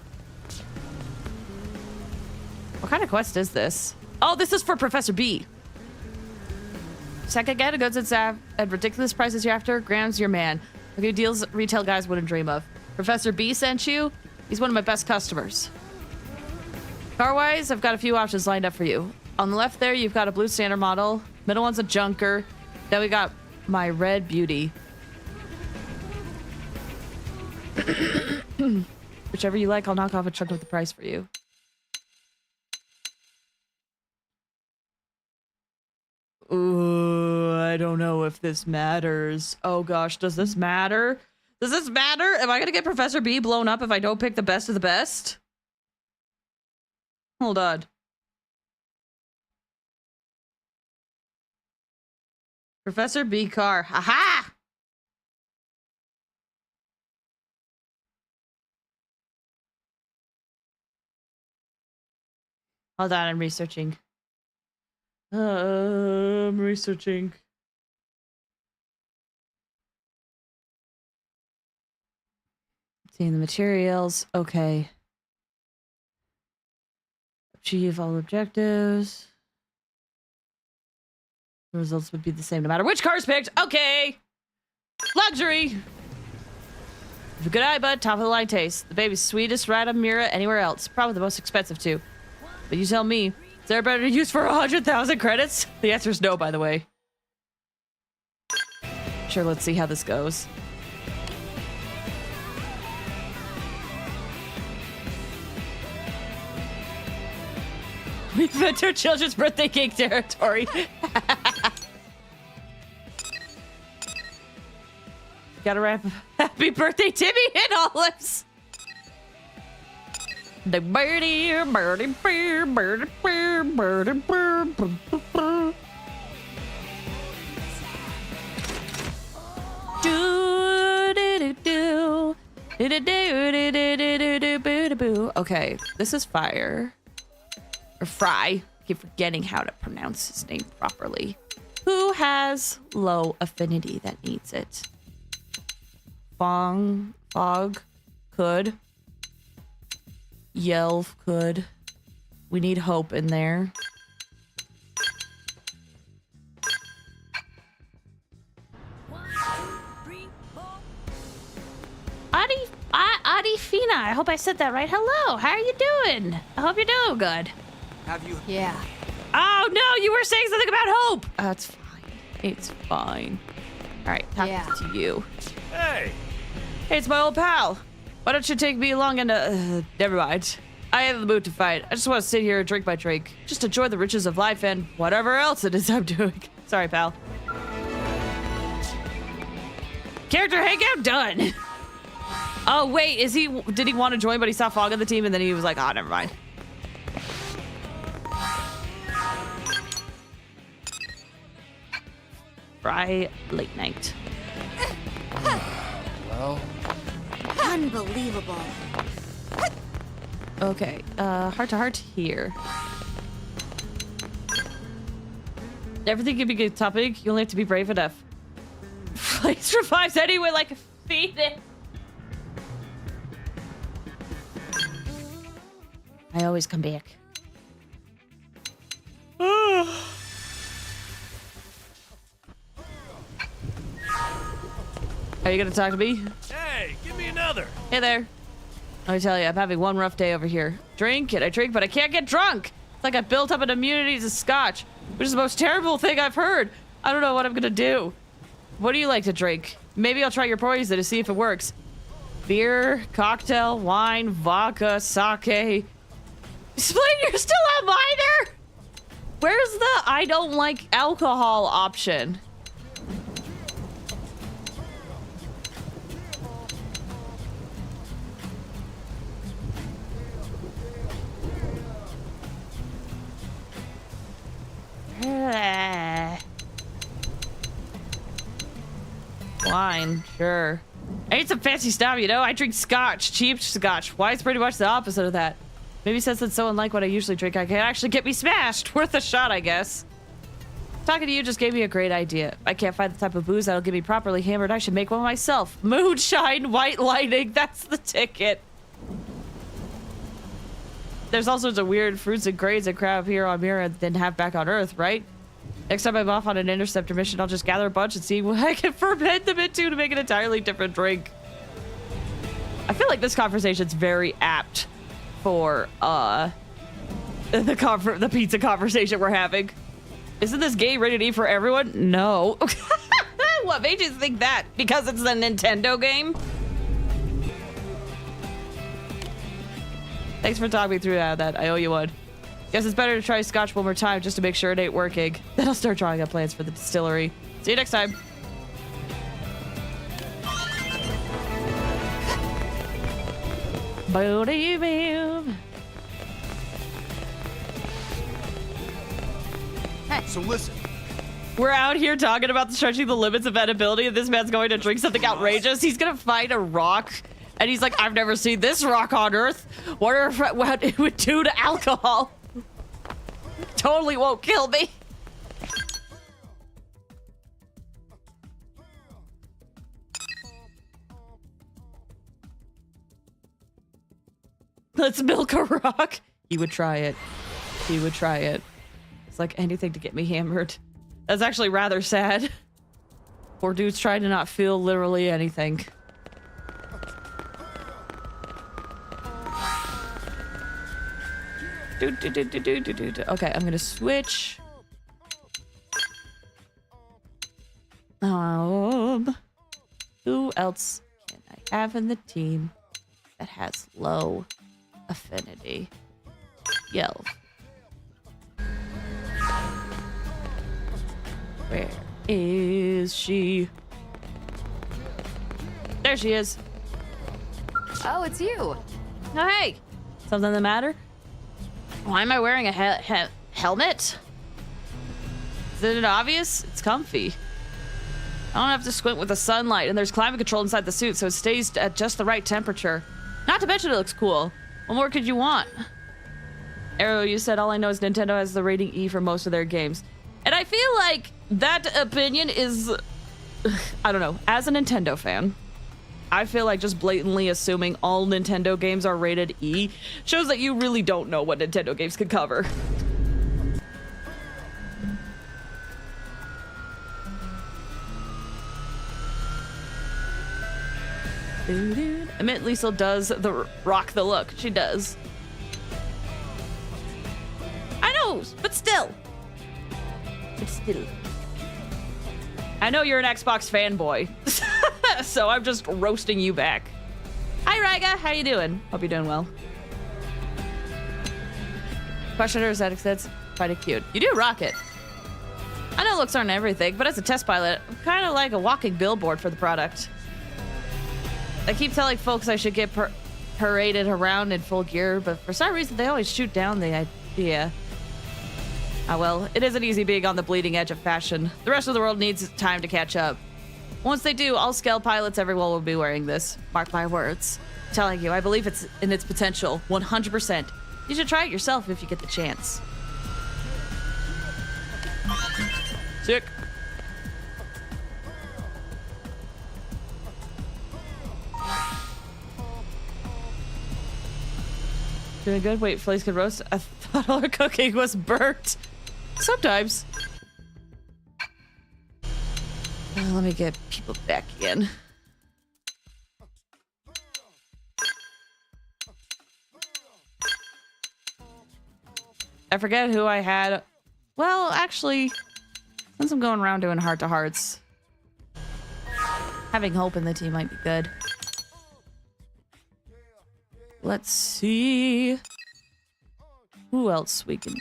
What kind of quest is this? Oh, this is for Professor B. Second get a goods and staff at ridiculous prices you're after. Graham's your man. Okay, deals retail guys wouldn't dream of. Professor B sent you? He's one of my best customers. Car-wise, I've got a few options lined up for you. On the left there, you've got a blue standard model. Middle one's a junker. Then we got my red beauty. Whichever you like, I'll knock off a chunk of the price for you. Ooh, I don't know if this matters. Oh gosh, does this matter? Does this matter? Am I gonna get Professor B blown up if I don't pick the best of the best? Hold on. Professor B car. Aha! Hold on, I'm researching. I'm researching. Seeing the materials. Okay. Achieve all objectives. The results would be the same no matter which car's picked. Okay. Luxury. Have a good eye, bud. Top of the line taste. The baby's sweetest ride on Mira anywhere else. Probably the most expensive too. But you tell me, is there better to use for 100,000 credits? The answer is no, by the way. Sure, let's see how this goes. We've entered children's birthday cake territory. Gotta wrap happy birthday, Timmy and Olives. The birdie, birdie, birdie, birdie, birdie, birdie. Okay, this is fire. Or Fry. I keep forgetting how to pronounce his name properly. Who has low affinity that needs it? Fog could. Yelv could. We need Hope in there. Adifina, I hope I said that right. Hello, how are you doing? I hope you're doing good. Have you? Yeah. Oh no, you were saying something about Hope. It's fine. It's fine. All right, talk to you. Hey! Hey, it's my old pal. Why don't you take me along and never mind. I am in the mood to fight. I just want to sit here and drink my drink. Just enjoy the riches of life and whatever else it is I'm doing. Sorry, pal. Character hangout done. Oh wait, did he want to join but he saw Fog on the team and then he was like, oh, never mind. Fry late night. Well, Unbelievable. Okay, heart to heart here. Everything can be a good topic. You only have to be brave enough. Blaze revives anyway like a phoenix. I always come back. Are you gonna talk to me? hey, give me another. Hey there. Let me tell you, I'm having one rough day over here. Drink and I drink, but I can't get drunk. It's like I built up an immunity to scotch, which is the most terrible thing I've heard. I don't know what I'm gonna do. What do you like to drink? Maybe I'll try your poison to see if it works. Beer, cocktail, wine, vodka, sake. Explain, you're still a minor? Where's the I don't like alcohol option? Wine, sure. I need some fancy stuff, you know? I drink scotch, cheap scotch. Wine's pretty much the opposite of that. Maybe since it's so unlike what I usually drink, I can actually get me smashed. Worth a shot, I guess. Talking to you just gave me a great idea. I can't find the type of booze that'll get me properly hammered. I should make one myself. Moonshine, white lightning, that's the ticket. There's all sorts of weird fruits and grains that crab here on Mira than have back on Earth, right? Next time I'm off on an interceptor mission, I'll just gather a bunch and see what I can ferment them into to make an entirely different drink. I feel like this conversation's very apt for the pizza conversation we're having. Isn't this game ready to eat for everyone? No. What made you think that? Because it's a Nintendo game? Thanks for talking me through that. I owe you one. Guess it's better to try scotch one more time just to make sure it ain't working. Then I'll start drawing up plans for the distillery. See you next time. Booty move. So listen, We're out here talking about stretching the limits of edibility, and this man's going to drink something outrageous. He's gonna find a rock, and he's like, I've never seen this rock on Earth. Wonder what it would do to alcohol. Totally won't kill me. Let's milk a rock. He would try it. He would try it. It's like anything to get me hammered. That's actually rather sad. Poor dude's trying to not feel literally anything. Okay, I'm gonna switch. Who else can I have in the team that has low affinity? Yell. Where is she? There she is. Oh, it's you. Oh, hey. Something the matter? Why am I wearing a helmet? Isn't it obvious? It's comfy. I don't have to squint with the sunlight, and there's climate control inside the suit, so it stays at just the right temperature. Not to mention it looks cool. What more could you want? Arrow, you said all I know is Nintendo has the rating E for most of their games. And I feel like that opinion is... I don't know. As a Nintendo fan, I feel like just blatantly assuming all Nintendo games are rated E shows that you really don't know what Nintendo games could cover. Admit Liesel does rock the look. She does. I know, but still. I know you're an Xbox fanboy, so I'm just roasting you back. Hi, Ryga. How you doing? Hope you're doing well. Questioner Aesthetic says, quite cute. You do rock it. I know looks aren't everything, but as a test pilot, I'm kind of like a walking billboard for the product. I keep telling folks I should get paraded around in full gear, but for some reason they always shoot down the idea. Ah well, it isn't easy being on the bleeding edge of fashion. The rest of the world needs time to catch up. Once they do, all scale pilots everyone will be wearing this. Mark my words. I'm telling you, I believe it's in its potential, 100%. You should try it yourself if you get the chance. Sick. Doing good? Wait, Flaze could roast? I thought all our cooking was burnt. Sometimes. Let me get people back in. I forget who I had. Well, actually, since I'm going around doing heart-to-hearts, having hope in the team might be good. Let's see who else we can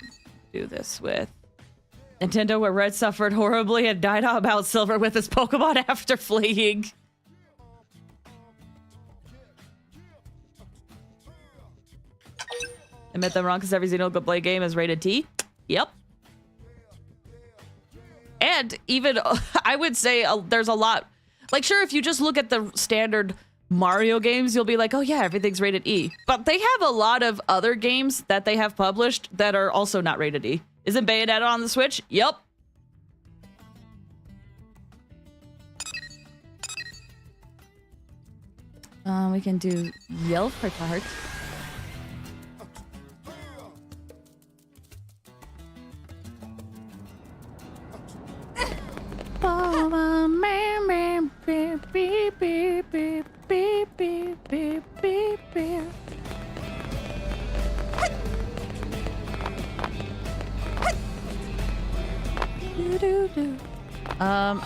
do this with. Nintendo, where Red suffered horribly and died out about Silver with his Pokemon after fleeing. Admit them wrong because every Xenoblade game is rated T. Yep. And even, I would say there's a lot. Like, sure, if you just look at the standard Mario games, you'll be like, oh yeah, everything's rated E. But they have a lot of other games that they have published that are also not rated E. Isn't Bayonetta on the Switch? Yep. We can do Yell for Heart.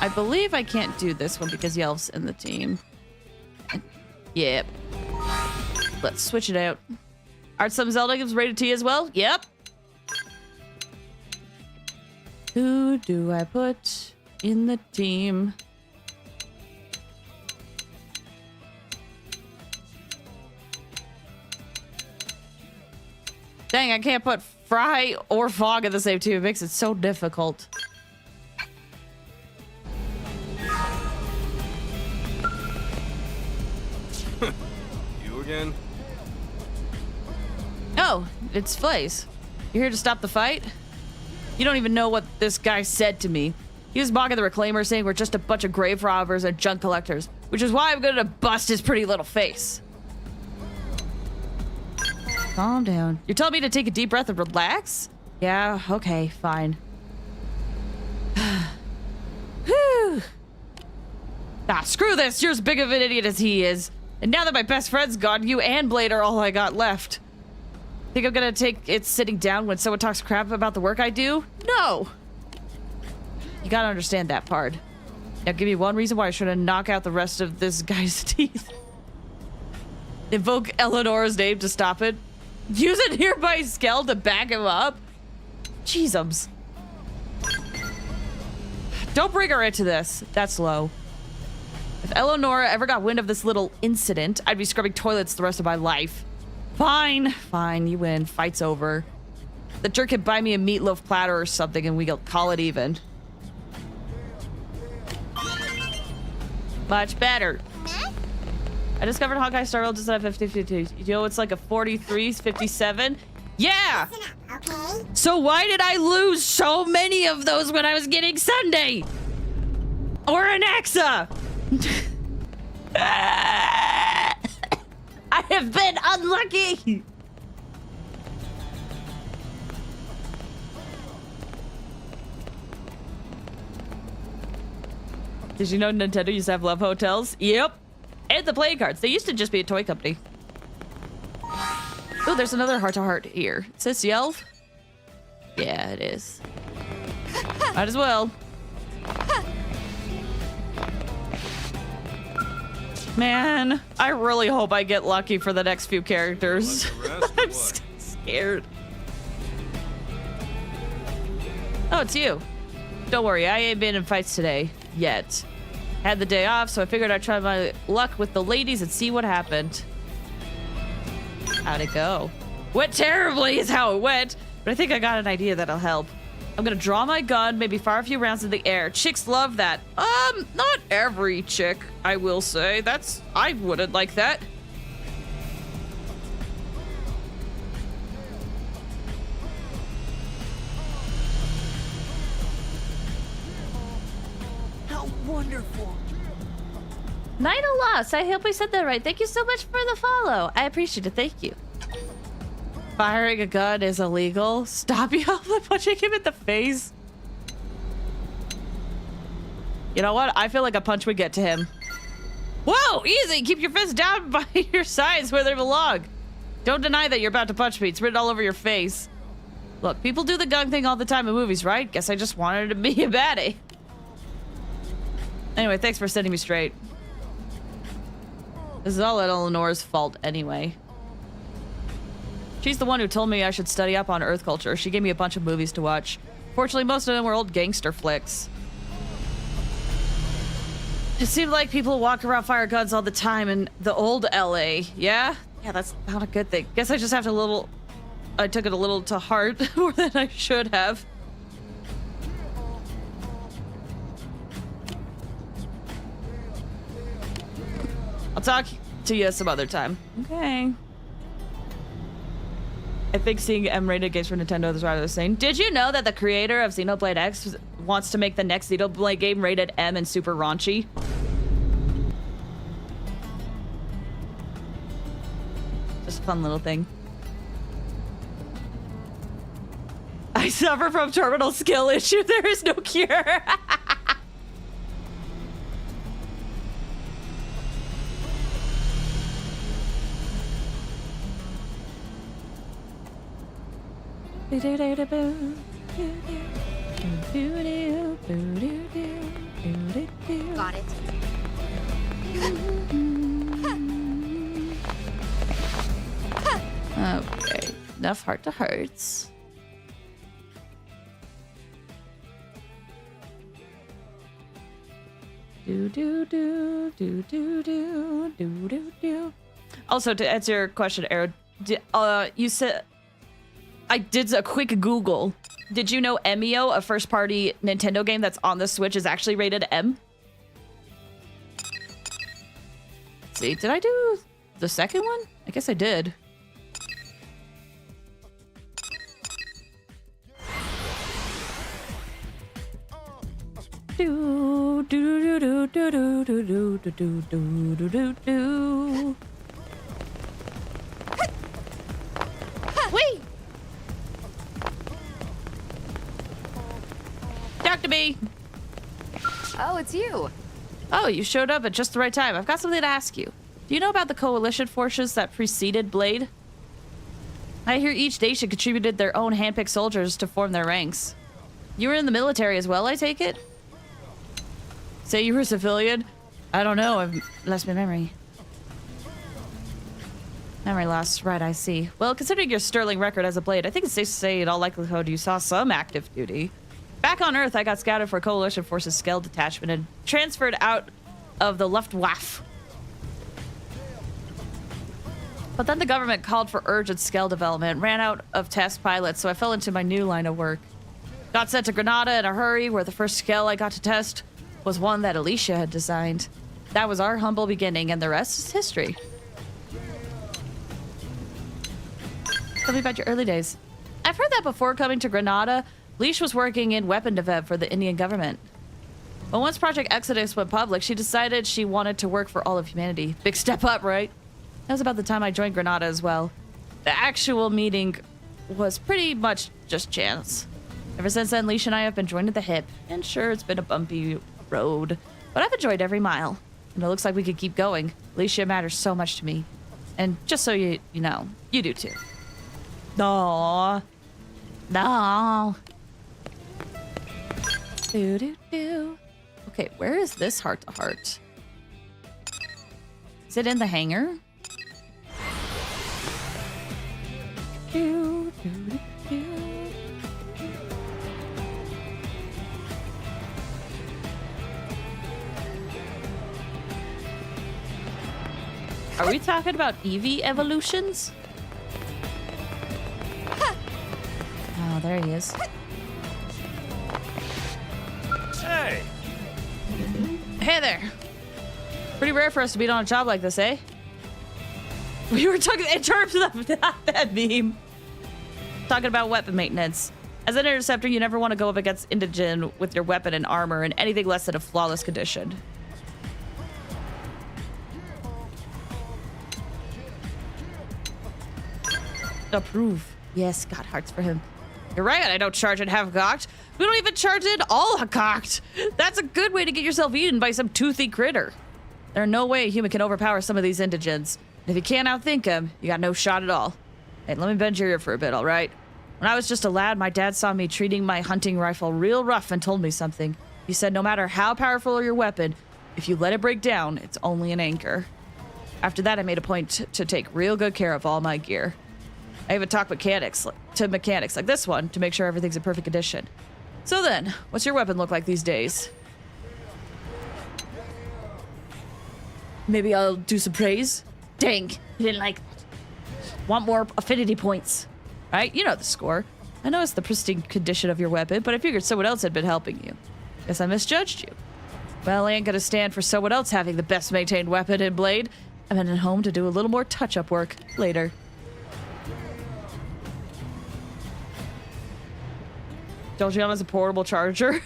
I believe I can't do this one because Yelf's in the team. Yep. Let's switch it out. Aren't some Zelda games rated T as well? Yep. Who do I put in the team? Dang, I can't put Fry or Fog in the same team. It makes it so difficult. You again? Oh, it's Flaze. You're here to stop the fight? You don't even know what this guy said to me. He was mocking the Reclaimer, saying we're just a bunch of grave robbers and junk collectors, which is why I'm gonna bust his pretty little face. Calm down. You're telling me to take a deep breath and relax? Yeah, okay, fine. Whew. Ah, screw this. You're as big of an idiot as he is. And now that my best friend's gone, you and Blade are all I got left. Think I'm gonna take it sitting down when someone talks crap about the work I do? No! You gotta understand that part. Now give me one reason why I shouldn't knock out the rest of this guy's teeth. Invoke Eleanor's name to stop it. Use a nearby skell to back him up. Jeezums. Don't bring her into this. That's low. If Eleanor ever got wind of this little incident, I'd be scrubbing toilets the rest of my life. Fine, fine, you win. Fight's over. The jerk can buy me a meatloaf platter or something and we'll call it even. Much better. I discovered Hawkeye Star Rail just at 50-52. You know it's like a 43-57? Yeah! Okay. So why did I lose so many of those when I was getting Sunday? Or an Axa? I have been unlucky! Did you know Nintendo used to have love hotels? Yep. And the playing cards. They used to just be a toy company. Oh, there's another heart-to-heart here. Is this Yelv? Yeah, it is. Might as well. Man, I really hope I get lucky for the next few characters. I'm scared. Oh, it's you. Don't worry, I ain't been in fights today. Yet. Had the day off, so I figured I'd try my luck with the ladies and see what happened. How'd it go? Went terribly is how it went, but I think I got an idea that'll help. I'm gonna draw my gun, maybe fire a few rounds in the air. Chicks love that. Not every chick, I will say. I wouldn't like that. How wonderful. Night of Loss, I hope I said that right. Thank you so much for the follow. I appreciate it, thank you. Firing a gun is illegal. Stop you by punching him in the face. You know what? I feel like a punch would get to him. Whoa, easy. Keep your fists down by your sides where they belong. Don't deny that you're about to punch me. It's written all over your face. Look, people do the gun thing all the time in movies, right? Guess I just wanted to be a baddie. Anyway, thanks for setting me straight. This is all Eleanor's fault anyway. She's the one who told me I should study up on Earth culture. She gave me a bunch of movies to watch. Fortunately, most of them were old gangster flicks. It seemed like people walk around fire guns all the time in the old LA. Yeah? Yeah, that's not a good thing. Guess I just have to I took it a little to heart more than I should have. I'll talk to you some other time. Okay. I think seeing M-rated games for Nintendo is rather insane. Did you know that the creator of Xenoblade X wants to make the next Xenoblade game rated M and super raunchy? Just a fun little thing. I suffer from terminal skill issue. There is no cure. Got it. Okay, enough heart to hearts. Also, to answer your question, Arrow, you said I did a quick Google. Did you know Emio, a first-party Nintendo game that's on the Switch, is actually rated M? Let's see, did I do the second one? I guess I did. Do do do do do do do do do do do do do. Wait. Talk to me. Oh, it's you. Oh, you showed up at just the right time. I've got something to ask you. Do you know about the coalition forces that preceded Blade? I hear each nation contributed their own handpicked soldiers to form their ranks. You were in the military as well, I take it? Say you were a civilian? I don't know. I've lost my memory. Memory loss. Right, I see. Well, considering your sterling record as a Blade, I think it's safe to say in all likelihood you saw some active duty. Back on Earth, I got scouted for Coalition Forces Skell Detachment and transferred out of the Luftwaffe. But then the government called for urgent Skell development, ran out of test pilots, so I fell into my new line of work. Got sent to Granada in a hurry, where the first Skell I got to test was one that Alicia had designed. That was our humble beginning, and the rest is history. Tell me about your early days. I've heard that before coming to Granada, Leash was working in weapon dev for the Indian government. But once Project Exodus went public, she decided she wanted to work for all of humanity. Big step up, right? That was about the time I joined Granada as well. The actual meeting was pretty much just chance. Ever since then, Leash and I have been joined at the hip. And sure, it's been a bumpy road, but I've enjoyed every mile. And it looks like we could keep going. Alicia matters so much to me. And just so you know, you do too. No. No. Do do do. Okay, where is this heart to heart? Is it in the hangar? Do do do do. Are we talking about Eevee evolutions? Oh, there he is. Hey! Hey there. Pretty rare for us to be on a job like this, eh? We were talking in terms of that meme. Talking about weapon maintenance. As an interceptor, you never want to go up against Indigen with your weapon and armor in anything less than a flawless condition. Approve. Yes, got hearts for him. You're right, I don't charge it half-cocked. We don't even charge it all-cocked. That's a good way to get yourself eaten by some toothy critter. There's no way a human can overpower some of these indigens. And if you can't outthink them, you got no shot at all. Hey, let me bend your ear for a bit, all right? When I was just a lad, my dad saw me treating my hunting rifle real rough and told me something. He said no matter how powerful your weapon, if you let it break down, it's only an anchor. After that, I made a point to take real good care of all my gear. I even talk mechanics like this one to make sure everything's in perfect condition. So then, what's your weapon look like these days? Maybe I'll do some praise? Dang, you didn't like that. Want more affinity points. Right? You know the score. I know it's the pristine condition of your weapon, but I figured someone else had been helping you. Guess I misjudged you. Well, I ain't gonna stand for someone else having the best maintained weapon and blade. I'm heading home to do a little more touch-up work later. Dolgiana's a portable charger.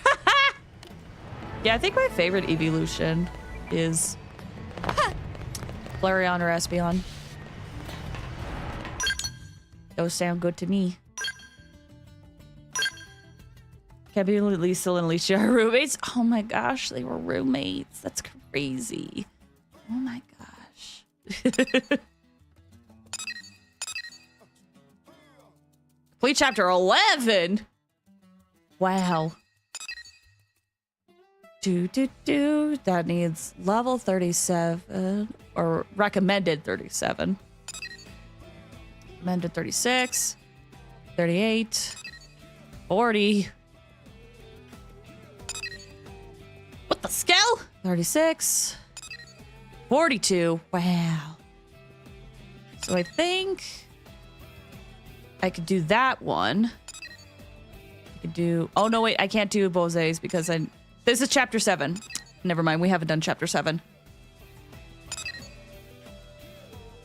Yeah, I think my favorite evolution is Flareon or Espeon. Those sound good to me. Can't be Lisa and Alicia are roommates. Oh my gosh, they were roommates. That's crazy. Oh my gosh. Complete chapter 11. Wow. That needs level 37 or recommended 37. Recommended 36, 38, 40. What the scale? 36, 42. Wow. So I think I could do that one. I could do... Oh, no, wait. I can't do Bose's because this is chapter 7. Never mind. We haven't done chapter 7.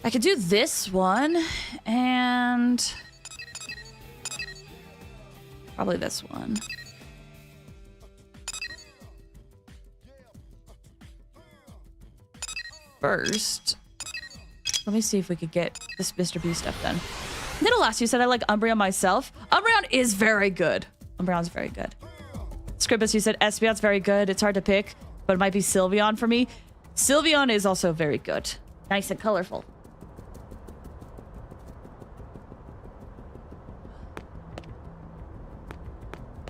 I could do this one and... probably this one. First, let me see if we could get this Mr. B stuff done. Nidalas, you said I like Umbreon myself. Umbreon is very good. Umbreon's very good. Scribus, you said Espeon's very good. It's hard to pick, but it might be Sylveon for me. Sylveon is also very good. Nice and colorful.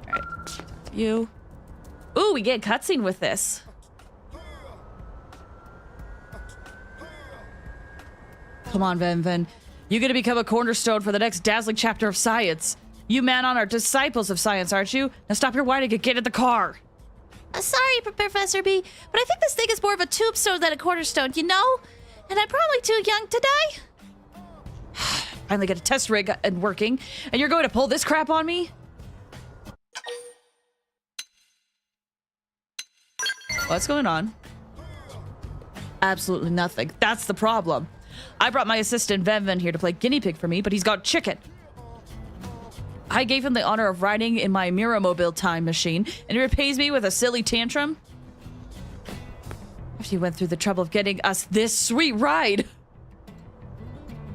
Alright. You. Ooh, we get a cutscene with this. Come on, Ven. You're gonna become a cornerstone for the next dazzling chapter of science. You Manon are disciples of science, aren't you? Now stop your whining and get in the car. Sorry, Professor B, but I think this thing is more of a tombstone than a cornerstone, you know? And I'm probably too young to die. Finally get a test rig and working, and you're going to pull this crap on me? What's going on? Absolutely nothing. That's the problem. I brought my assistant Ven here to play guinea pig for me, but he's got chicken. I gave him the honor of riding in my Mirrormobile time machine, and he repays me with a silly tantrum? After you went through the trouble of getting us this sweet ride.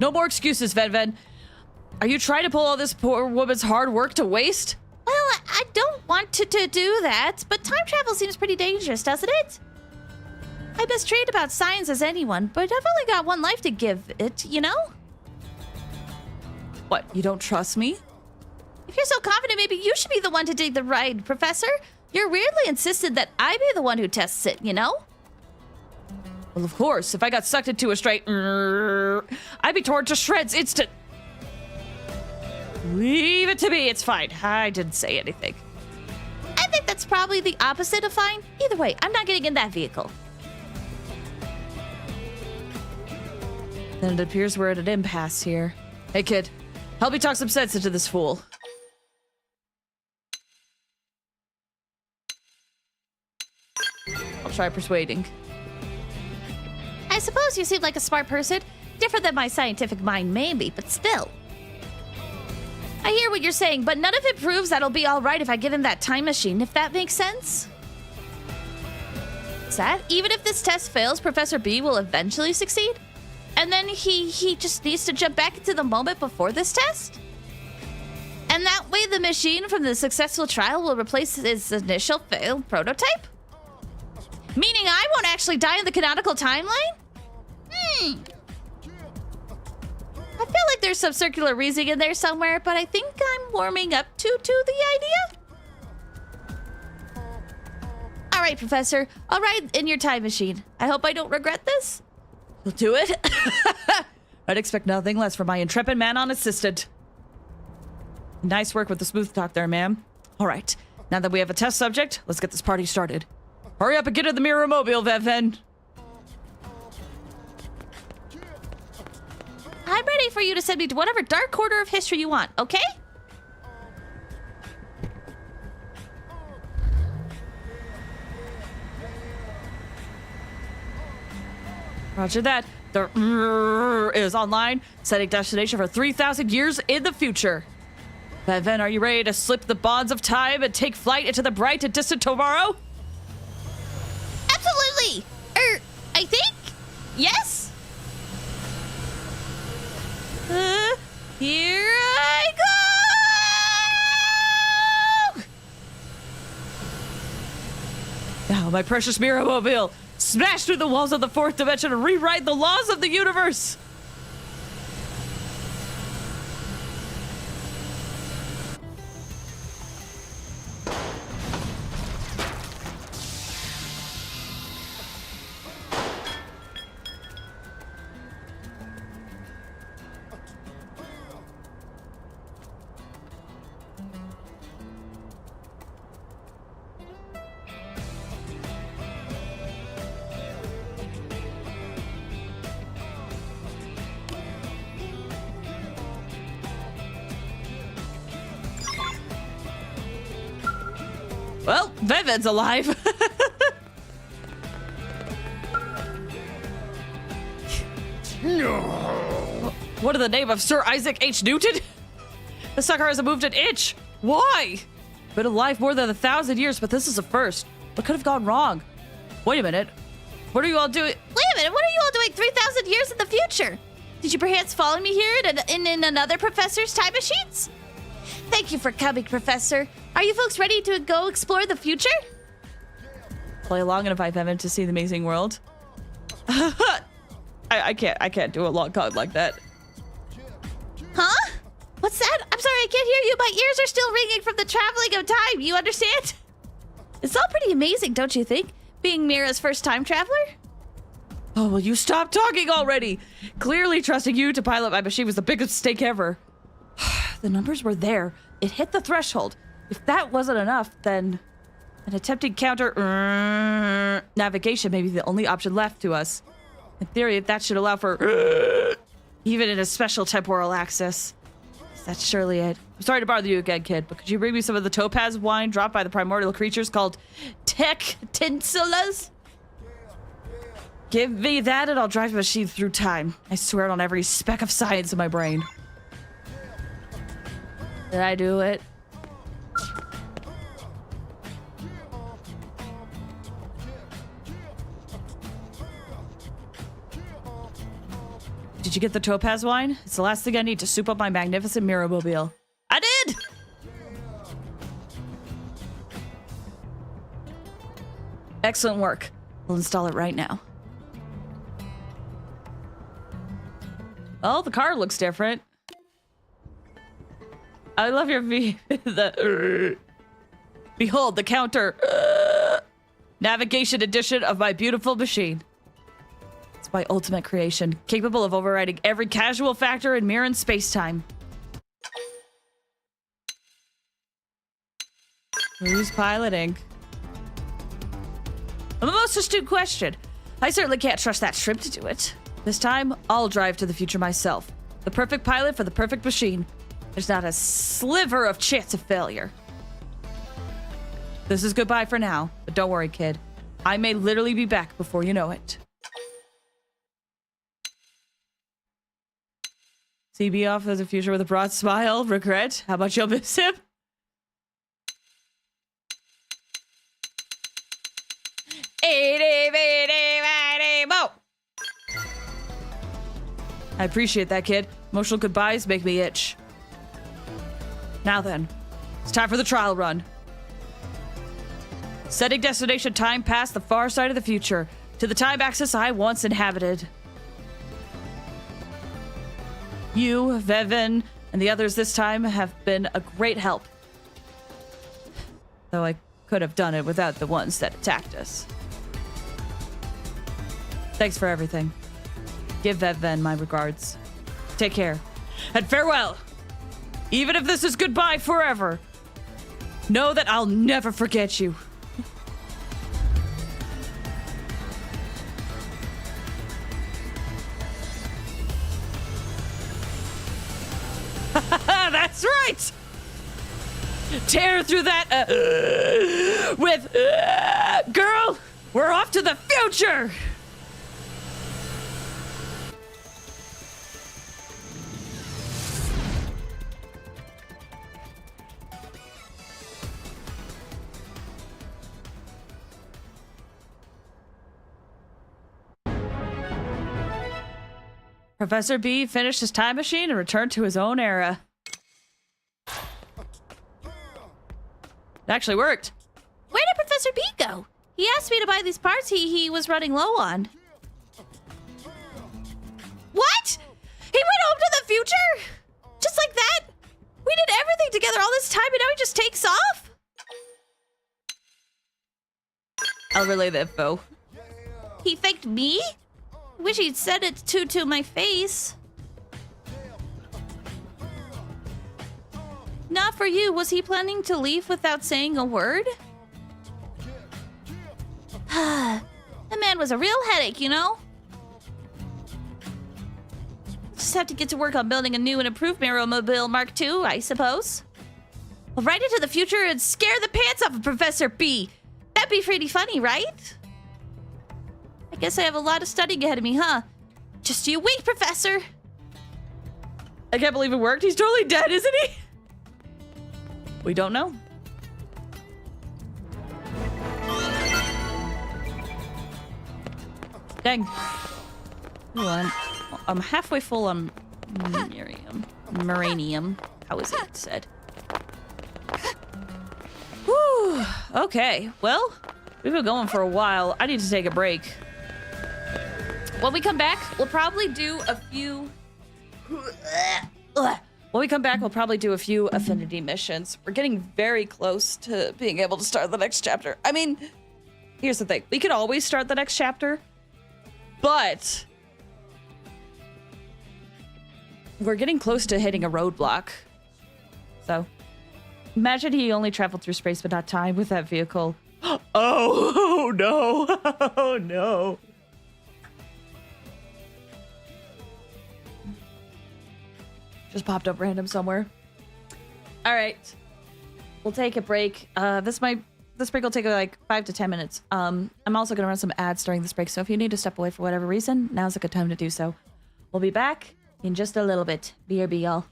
No more excuses, Ven. Are you trying to pull all this poor woman's hard work to waste? Well, I don't want to do that, but time travel seems pretty dangerous, doesn't it? I'm as trained about science as anyone, but I've only got one life to give it, you know? What, you don't trust me? If you're so confident, maybe you should be the one to dig the ride, Professor. You're weirdly insistent that I be the one who tests it, you know? Well, of course. If I got sucked into a straight... I'd be torn to shreds instant... Leave it to me. It's fine. I didn't say anything. I think that's probably the opposite of fine. Either way, I'm not getting in that vehicle. Then it appears we're at an impasse here. Hey, kid. Help me talk some sense into this fool. I'll try persuading. I suppose you seem like a smart person. Different than my scientific mind, maybe, but still. I hear what you're saying, but none of it proves that it'll be all right if I give him that time machine, if that makes sense. Is that? Even if this test fails, Professor B will eventually succeed? And then he just needs to jump back into the moment before this test? And that way the machine from the successful trial will replace his initial failed prototype? Meaning I won't actually die in the canonical timeline? I feel like there's some circular reasoning in there somewhere, but I think I'm warming up to the idea. All right, Professor. I'll ride in your time machine. I hope I don't regret this. You'll do it? I'd expect nothing less from my intrepid Manon assistant. Nice work with the smooth talk there, ma'am. All right, now that we have a test subject, let's get this party started. Hurry up and get in the Mirrormobile, Ven. I'm ready for you to send me to whatever dark corner of history you want, okay? Roger that. The is online, setting destination for 3,000 years in the future. Ven, are you ready to slip the bonds of time and take flight into the bright and distant tomorrow? Absolutely! I think? Yes? Here I go! Now, my precious Mirrormobile, smash through the walls of the fourth dimension and rewrite the laws of the universe! Well, Veven's alive. What in the name of Sir Isaac H. Newton? The sucker hasn't moved an inch. Why? Been alive more than 1,000 years, but this is a first. What could have gone wrong? Wait a minute. What are you all doing? Wait a minute, what are you all doing 3,000 years in the future? Did you perhaps follow me here in another professor's time machines? Thank you for coming, Professor. Are you folks ready to go explore the future? Play along and invite Veven to see the amazing world. I can't do a long con like that. Huh? What's that? I'm sorry, I can't hear you. My ears are still ringing from the traveling of time. You understand? It's all pretty amazing, don't you think? Being Mira's first time traveler? Oh, will you stop talking already? Clearly trusting you to pilot my machine was the biggest mistake ever. The numbers were there. It hit the threshold. If that wasn't enough, then an attempted counter navigation may be the only option left to us. In theory, that should allow for even in a special temporal axis. That's surely it. I'm sorry to bother you again, kid, but could you bring me some of the topaz wine dropped by the primordial creatures called Tinsulas? Give me that and I'll drive the machine through time. I swear it on every speck of science in my brain. Did I do it? Did you get the topaz wine? It's the last thing I need to soup up my magnificent Mirror-mobile. I did! Excellent work. We'll install it right now. Oh, the car looks different. I love your behold the counter navigation edition of my beautiful machine. It's my ultimate creation, capable of overriding every casual factor in Mirren space-time. Who's piloting? A most astute question. I certainly can't trust that shrimp to do it. This time, I'll drive to the future myself. The perfect pilot for the perfect machine. There's not a sliver of chance of failure. This is goodbye for now, but don't worry, kid. I may literally be back before you know it. CB off as a future with a broad smile. Regret how much you'll miss him. I appreciate that, kid. Emotional goodbyes make me itch. Now then, it's time for the trial run. Setting destination time past the far side of the future, to the time axis I once inhabited. You, Veven, and the others this time have been a great help. Though I could have done it without the ones that attacked us. Thanks for everything. Give Veven my regards. Take care. And farewell! Even if this is goodbye forever, know that I'll never forget you. That's right! Tear through that, girl, we're off to the future! Professor B finished his time machine and returned to his own era. It actually worked. Where did Professor B go? He asked me to buy these parts he was running low on. What? He went home to the future? Just like that? We did everything together all this time and now he just takes off? I'll relay the info. He thanked me? Wish he'd said it to my face. Not for you. Was he planning to leave without saying a word? The man was a real headache, you know? Just have to get to work on building a new and improved Mirror-mobile Mark II, I suppose. Well, right into the future and scare the pants off of Professor B. That'd be pretty funny, right? I guess I have a lot of studying ahead of me, huh? Just you wait, Professor. I can't believe it worked. He's totally dead, isn't he? We don't know. Dang. Ooh, I'm halfway full on Muranium. How is it said? Whew. Okay. Well, we've been going for a while. I need to take a break. When we come back, we'll probably do a few... When we come back, we'll probably do a few Affinity missions. We're getting very close to being able to start the next chapter. I mean, here's the thing. We could always start the next chapter, but we're getting close to hitting a roadblock. So, imagine he only traveled through space but not time with that vehicle. Oh no. Oh no. Just popped up random somewhere. All right. We'll take a break. This break will take like 5 to 10 minutes. I'm also going to run some ads during this break, so if you need to step away for whatever reason, now's a good time to do so. We'll be back in just a little bit. BRB, y'all.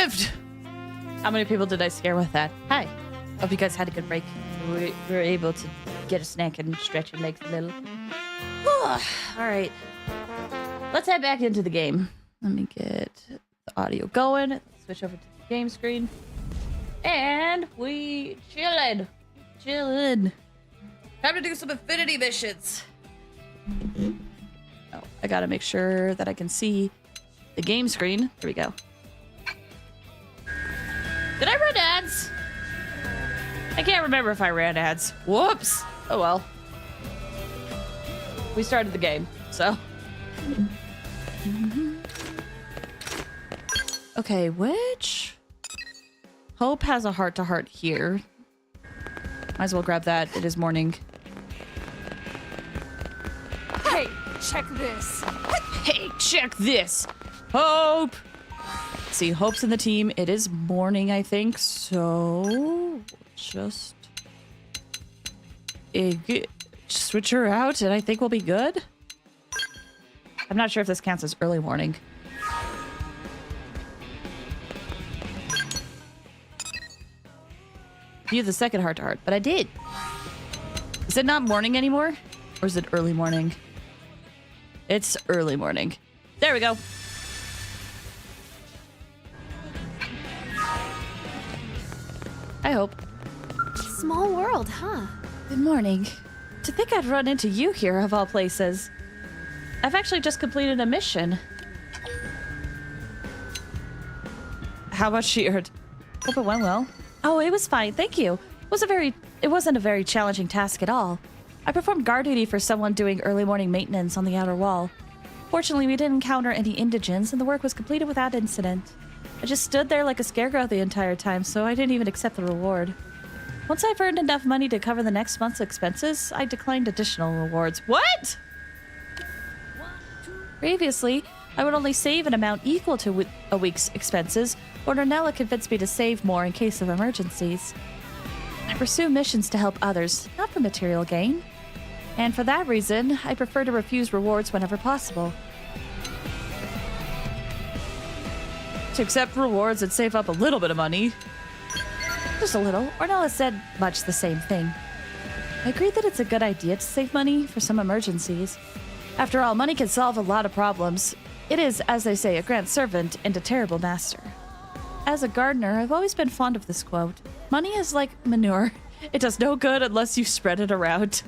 lived! How many people did I scare with that? Hi. Hope you guys had a good break. We were able to get a snack and stretch your legs a little. All right. Let's head back into the game. Let me get the audio going. Switch over to the game screen. And we chillin'. Time to do some Affinity Missions. Oh, I gotta make sure that I can see the game screen. Here we go. Did I run ads? I can't remember if I ran ads. Whoops. Oh well. We started the game, so. Okay, which? Hope has a heart-to-heart here. Might as well grab that. It is morning. Hey, check this. Hey, check this. Hope. See, Hope's in the team. It is morning, I think. So just switch her out, and I think we'll be good. I'm not sure if this counts as early morning. You have the second heart-to-heart, but I did. Is it not morning anymore? Or is it early morning? It's early morning. There we go. I hope. Small world, huh? Good morning. To think I'd run into you here, of all places. I've actually just completed a mission. How about cheered? Hope it went well. Oh, it was fine, thank you. It wasn't a very challenging task at all. I performed guard duty for someone doing early morning maintenance on the outer wall. Fortunately, we didn't encounter any indigents, and the work was completed without incident. I just stood there like a scarecrow the entire time, so I didn't even accept the reward. Once I've earned enough money to cover the next month's expenses, I declined additional rewards. What? Previously, I would only save an amount equal to a week's expenses, but Ornella convinced me to save more in case of emergencies. I pursue missions to help others, not for material gain. And for that reason, I prefer to refuse rewards whenever possible. To accept rewards and save up a little bit of money. Just a little. Ornella said much the same thing. I agreed that it's a good idea to save money for some emergencies. After all, money can solve a lot of problems. It is, as they say, a grand servant and a terrible master. As a gardener, I've always been fond of this quote. Money is like manure. It does no good unless you spread it around.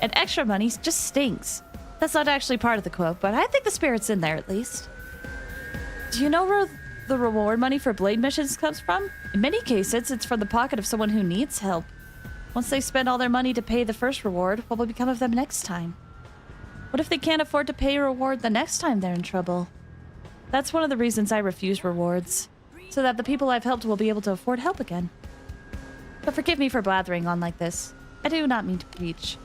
And extra money just stinks. That's not actually part of the quote, but I think the spirit's in there at least. Do you know where the reward money for blade missions comes from? In many cases, it's from the pocket of someone who needs help. Once they spend all their money to pay the first reward, what will become of them next time? What if they can't afford to pay a reward the next time they're in trouble? That's one of the reasons I refuse rewards, so that the people I've helped will be able to afford help again. But forgive me for blathering on like this. I do not mean to preach.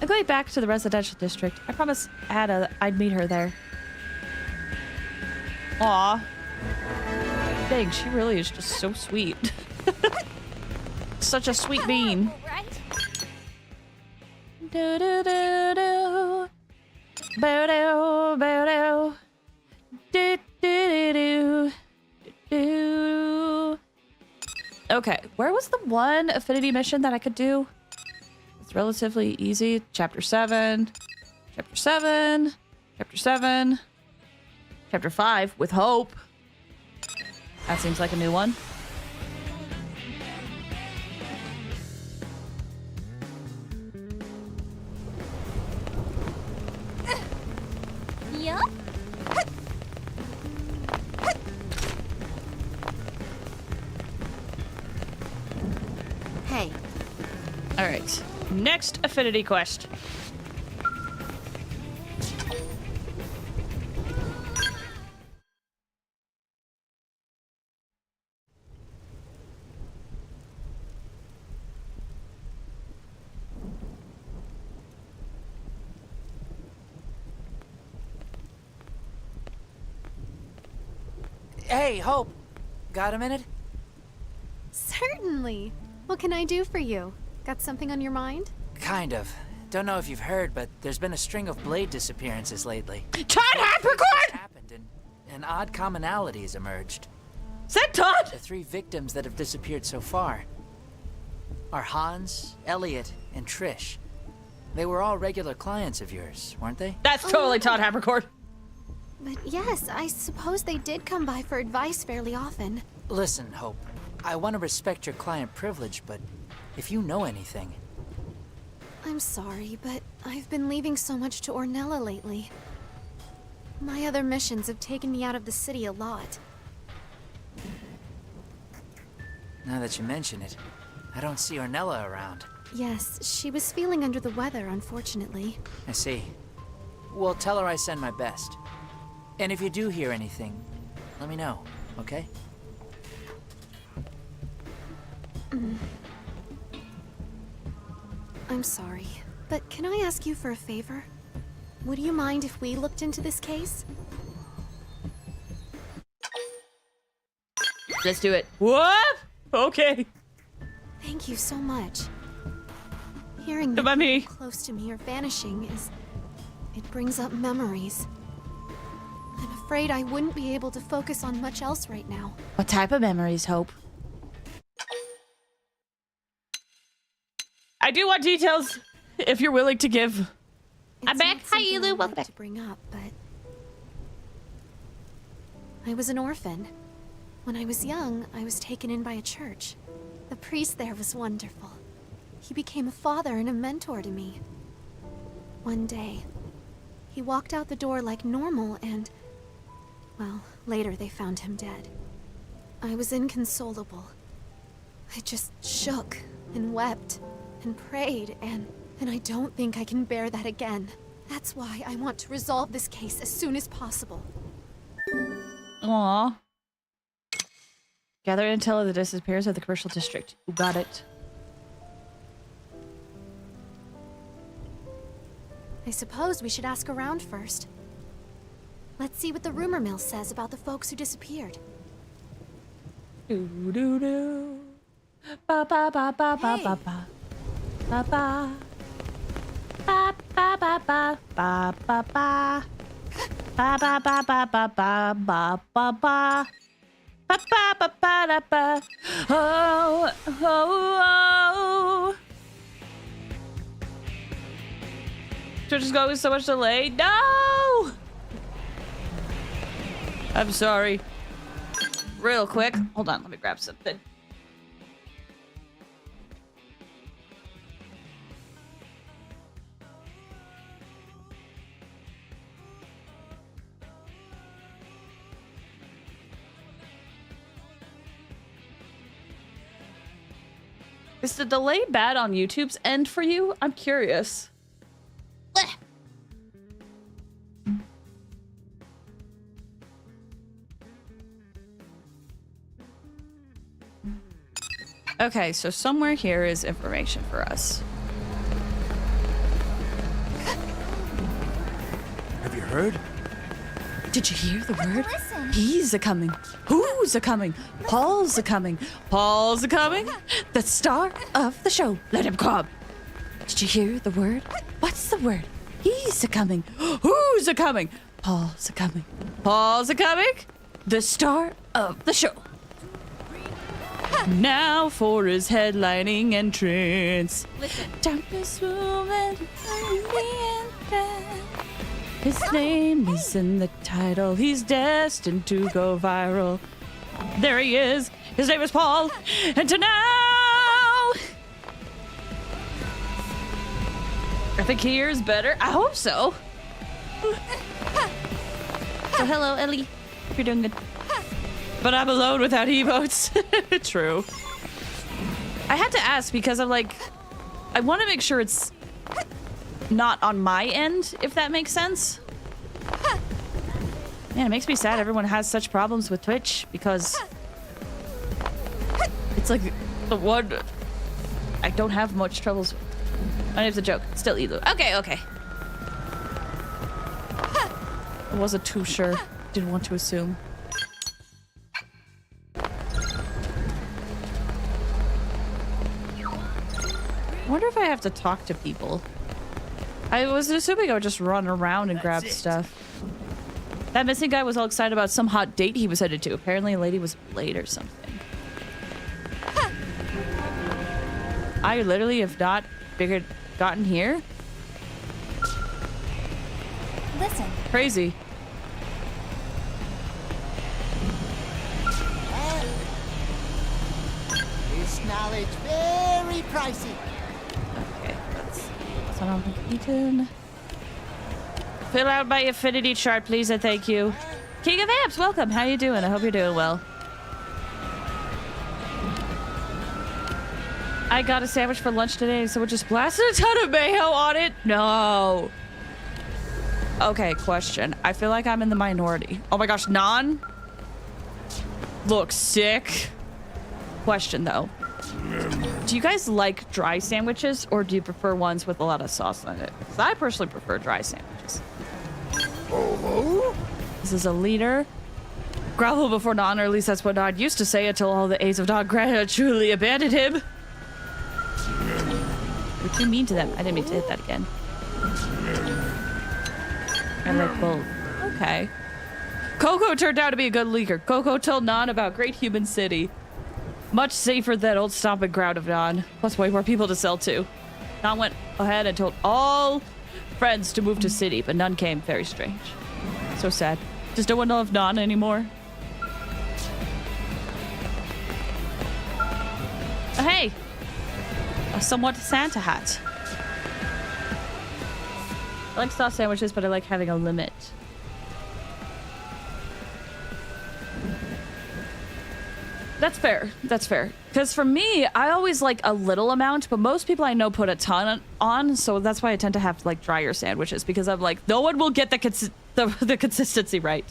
I'm going back to the residential district. I promised Ada I'd meet her there. Aw. Dang, she really is just so sweet. Such a sweet bean. Do do do do. Bow dow, bow dow. Do do do do. Okay, where was the one affinity mission that I could do? It's relatively easy. Chapter 7. Chapter 7. Chapter 7. Chapter 5 with Hope. That seems like a new one. Yup. Hey. All right. Next affinity quest. Hey, Hope. Got a minute? Certainly. What can I do for you? Got something on your mind? Kind of. Don't know if you've heard, but there's been a string of blade disappearances lately. Todd Hapricorn! Happened and an odd commonality has emerged. Is that Todd? The 3 victims that have disappeared so far are Hans, Elliot, and Trish. They were all regular clients of yours, weren't they? That's totally Todd Havercourt. But yes, I suppose they did come by for advice fairly often. Listen, Hope. I want to respect your client privilege, but if you know anything... I'm sorry, but I've been leaving so much to Ornella lately. My other missions have taken me out of the city a lot. Now that you mention it, I don't see Ornella around. Yes, she was feeling under the weather, unfortunately. I see. Well, tell her I send my best. And if you do hear anything, let me know, okay? I'm sorry, but can I ask you for a favor? Would you mind if we looked into this case? Let's do it. What? Okay. Thank you so much. Hearing About me. close to me or vanishing it brings up memories. I'm afraid I wouldn't be able to focus on much else right now. What type of memories, Hope? I do want details, if you're willing to give. I'm It's back. not Hi, something Elu. I Welcome like back. to bring up, but I was an orphan. When I was young, I was taken in by a church. The priest there was wonderful. He became a father and a mentor to me. One day, he walked out the door like normal and, well, later they found him dead. I was inconsolable. I just shook and wept and prayed and I don't think I can bear that again. That's why I want to resolve this case as soon as possible. Aww. Gather intel of the disappearance of the commercial district. You got it. I suppose we should ask around first. Let's see what the rumor mill says about the folks who disappeared. Do do do. Ba ba ba ba ba ba ba. Ba ba. Ba ba ba ba ba ba ba. Ba ba ba ba ba ba ba ba ba. Ba ba ba ba da ba. Oh oh oh. Twitch is going with so much delay. No! I'm sorry. Real quick. Hold on, let me grab something. Is the delay bad on YouTube's end for you? I'm curious. Blech. Okay, so somewhere here is information for us. Have you heard? Did you hear the word? Listen. He's a coming. Who's a coming? Paul's a coming. Paul's a coming. The star of the show. Let him come. Did you hear the word? What's the word? He's a coming. Who's a coming? Paul's a coming. Paul's a coming. The star of the show. Now for his headlining entrance. Listen. Darkness woman. His name is in the title. He's destined to go viral. There he is. His name is Paul. And to now, I think he hears better. I hope so. So hello, Ellie. You're doing good. But I'm alone without emotes. True. I had to ask because I'm like, I want to make sure it's not on my end, if that makes sense. Man, it makes me sad everyone has such problems with Twitch because it's like the one I don't have much troubles with. I mean, it's a joke. It's still Elu. Okay, okay. I wasn't too sure. Didn't want to assume. I wonder if I have to talk to people. I was assuming I would just run around and grab stuff. That missing guy was all excited about some hot date he was headed to. Apparently a lady was late or something. I literally have not gotten here. Listen. Crazy. This knowledge very pricey. Okay, that's what I'm eating. Fill out my affinity chart, please, and thank you. King of Amps, welcome. How you doing? I hope you're doing well. I got a sandwich for lunch today, and someone just blasted a ton of mayo on it. No. Okay, question. I feel like I'm in the minority. Oh my gosh, naan looks sick. Question though. Do you guys like dry sandwiches, or do you prefer ones with a lot of sauce on it? 'Cause I personally prefer dry sandwiches. This is a leader. Grovel before naan, or at least that's what Nod used to say until all the A's of Nod truly abandoned him. You're too mean to them. I didn't mean to hit that again. I like both. Okay. Coco turned out to be a good leaker. Coco told Nan about Great Human City. Much safer than old stomping ground of Nan. Plus way more people to sell to. Nan went ahead and told all friends to move to city, but none came. Very strange. So sad. Just no one loved Nan anymore. Hey! A somewhat Santa hat. I like sauce sandwiches, but I like having a limit. That's fair. That's fair. Because for me, I always like a little amount, but most people I know put a ton on, so that's why I tend to have like drier sandwiches, because I'm like, no one will get the consistency right.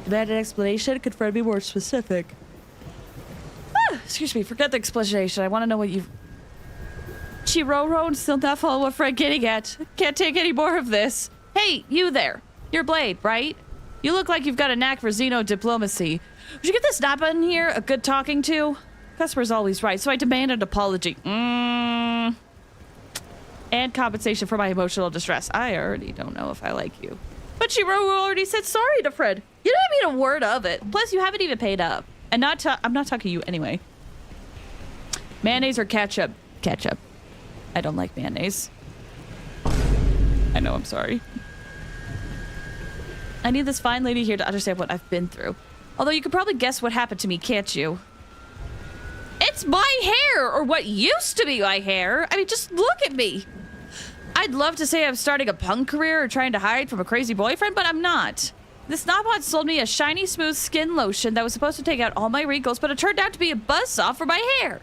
Demand an explanation? Could be more specific? Excuse me, forget the explanation. I want to know what you've... Chiroro, still not following what Fred getting at. Can't take any more of this. Hey, you there. You're Blade, right? You look like you've got a knack for Xeno diplomacy. Would you get this Nappa in here a good talking to? Customer's always right, so I demand an apology. And compensation for my emotional distress. I already don't know if I like you. But Chiroro already said sorry to Fred. You didn't mean a word of it. Plus, you haven't even paid up. And I'm not talking to you anyway. Mayonnaise or ketchup? Ketchup. I don't like mayonnaise. I know, I'm sorry. I need this fine lady here to understand what I've been through. Although you could probably guess what happened to me, can't you? It's my hair! Or what used to be my hair! I mean, just look at me! I'd love to say I'm starting a punk career or trying to hide from a crazy boyfriend, but I'm not. This knobot sold me a shiny, smooth skin lotion that was supposed to take out all my wrinkles, but it turned out to be a buzzsaw for my hair.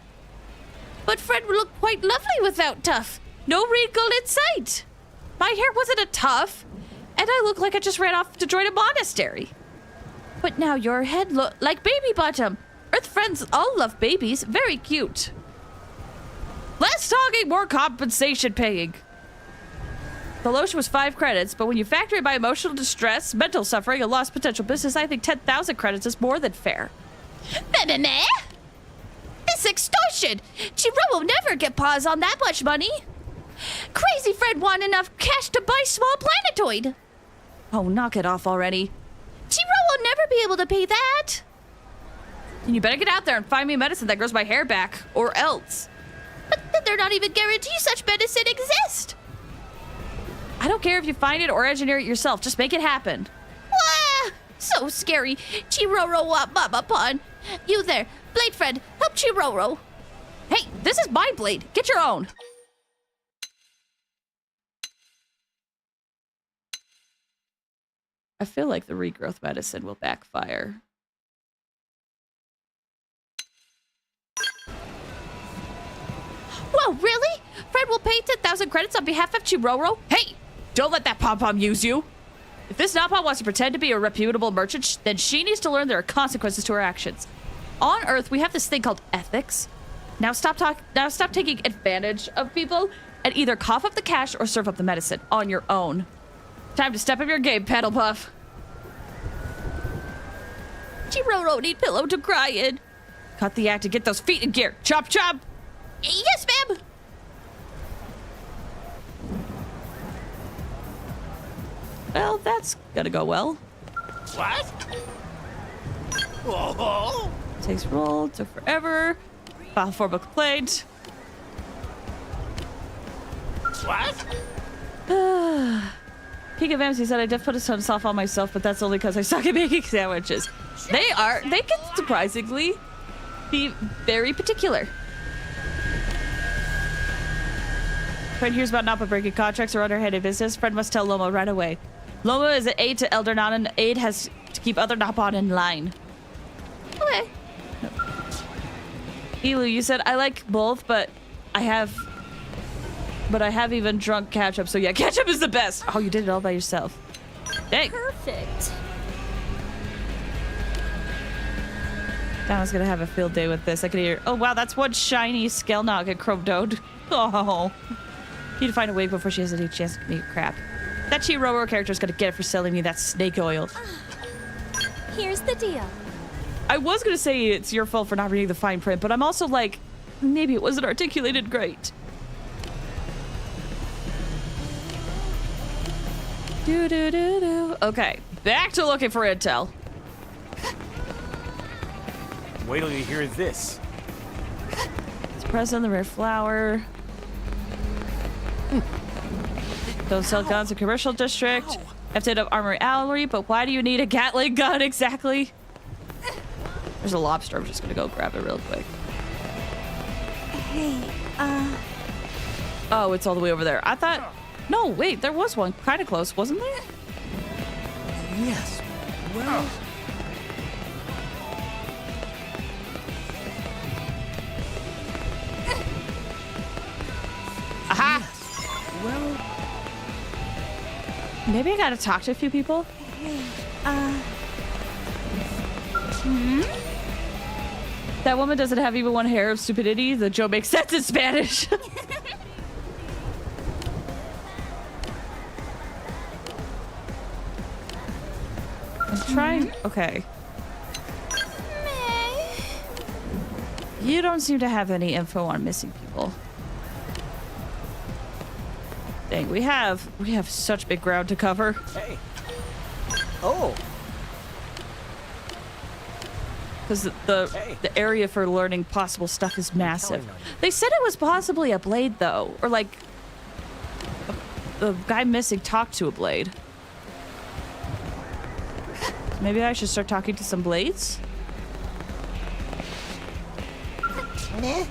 But Fred would look quite lovely without Tuff. No wrinkle in sight. My hair wasn't a tuff, and I look like I just ran off to join a monastery. But now your head look like Baby Bottom. Earth friends all love babies. Very cute. Less talking, more compensation paying. The lotion was 5 credits, but when you factor in my emotional distress, mental suffering, and lost potential business, I think 10,000 credits is more than fair. Meh? This extortion! Chiro will never get paws on that much money. Crazy Fred want enough cash to buy small planetoid. Oh, knock it off already. Chiro will never be able to pay that. And you better get out there and find me medicine that grows my hair back, or else. But then they're not even guaranteed such medicine exist. I don't care if you find it or engineer it yourself. Just make it happen. Wah! So scary. Chiroro wa Mama Pun. You there. Blade friend, help Chiroro. Hey, this is my blade. Get your own. I feel like the regrowth medicine will backfire. Whoa, really? Fred will pay 10,000 credits on behalf of Chiroro? Hey! Don't let that pom-pom use you! If this Nappa wants to pretend to be a reputable merchant, then she needs to learn there are consequences to her actions. On Earth, we have this thing called ethics. Now stop taking advantage of people and either cough up the cash or serve up the medicine on your own. Time to step up your game, Paddle Puff. Chiroro need pillow to cry in. Cut the act and get those feet in gear. Chop, chop! Yes, ma'am! Well, that's gonna go well. What? Whoa. Takes roll, took forever. File for book complaint. What? King of M's, he said I did put a ton of soft on myself, but that's only because I suck at making sandwiches. They can surprisingly be very particular. Friend hears about not breaking contracts or underhanded business. Friend must tell Loma right away. Loma is an aide to Elder Nan, and aide has to keep other Napon in line. Okay. Elu, you said I like both, but I have even drunk ketchup, so yeah, ketchup is the best. Oh, you did it all by yourself. Dang. Perfect. Donna's gonna have a field day with this. I can hear. Oh wow, that's one shiny Skelnog and Chromedode. Oh. Need to find a wig before she has any chance to make crap. That Chiroro character is gonna get it for selling me that snake oil. Here's the deal. I was gonna say it's your fault for not reading the fine print, but I'm also like, maybe it wasn't articulated great. Okay, back to looking for intel. Wait till you hear this. It's present the rare flower. Don't sell guns in commercial district. Have to hit up Armory Allery, but why do you need a Gatling gun exactly? There's a lobster. I'm just gonna go grab it real quick. Hey, Oh, it's all the way over there. I thought... No, wait, there was one. Kind of close, wasn't there? Yes. Well, Aha! well, Maybe I gotta talk to a few people. That woman doesn't have even one hair of stupidity. The joke makes sense in Spanish. I'm trying. Okay. You don't seem to have any info on missing people. Dang, we have such big ground to cover. hey. Oh, Because the area for learning possible stuff is massive. telling on you. They said it was possibly a blade, though. Or, like, the guy missing talked to a blade. Maybe I should start talking to some blades? Meh.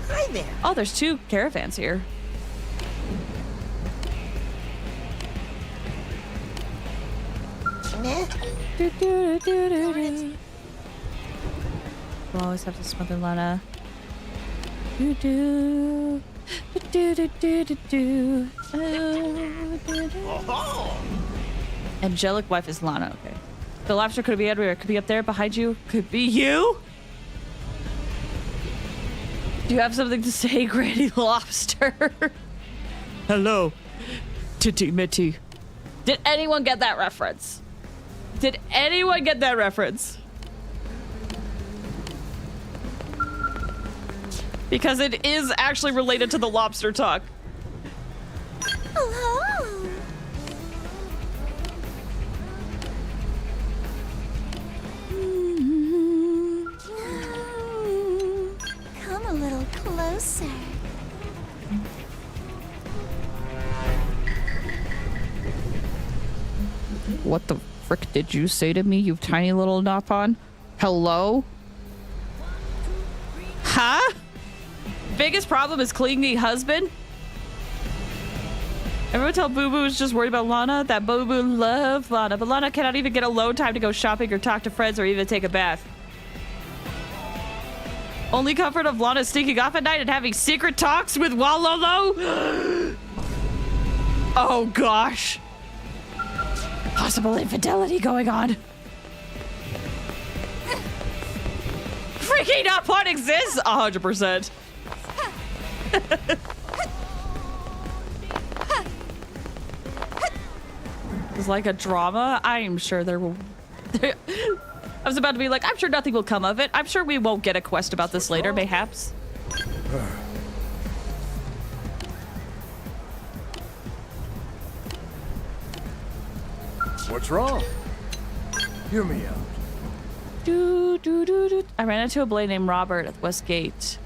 Hi there. Oh, there's 2 caravans here. Meh. We'll always have to smother Lana. Angelic wife is Lana. Okay. The lobster could be everywhere. It could be up there behind you. Could be you. Do you have something to say, Granny Lobster? Hello, Titty Mitty. Did anyone get that reference? Did anyone get that reference? Because it is actually related to the lobster talk. hello. Come a little closer. What the frick did you say to me, you tiny little Napon? Hello? Huh? Biggest problem is clingy husband? Everyone tell Boo Boo is just worried about Lana. That Boo Boo loves Lana, but Lana cannot even get alone time to go shopping or talk to friends or even take a bath. Only comfort of Lana sneaking off at night and having secret talks with Walolo? Oh gosh. Possible infidelity going on. Freaking Napon exists? 100%. It's like a drama. I'm sure there will... I was about to be like, I'm sure nothing will come of it. I'm sure we won't get a quest about this later, mayhaps. What's wrong? Hear me out. I ran into a boy named Robert at Westgate.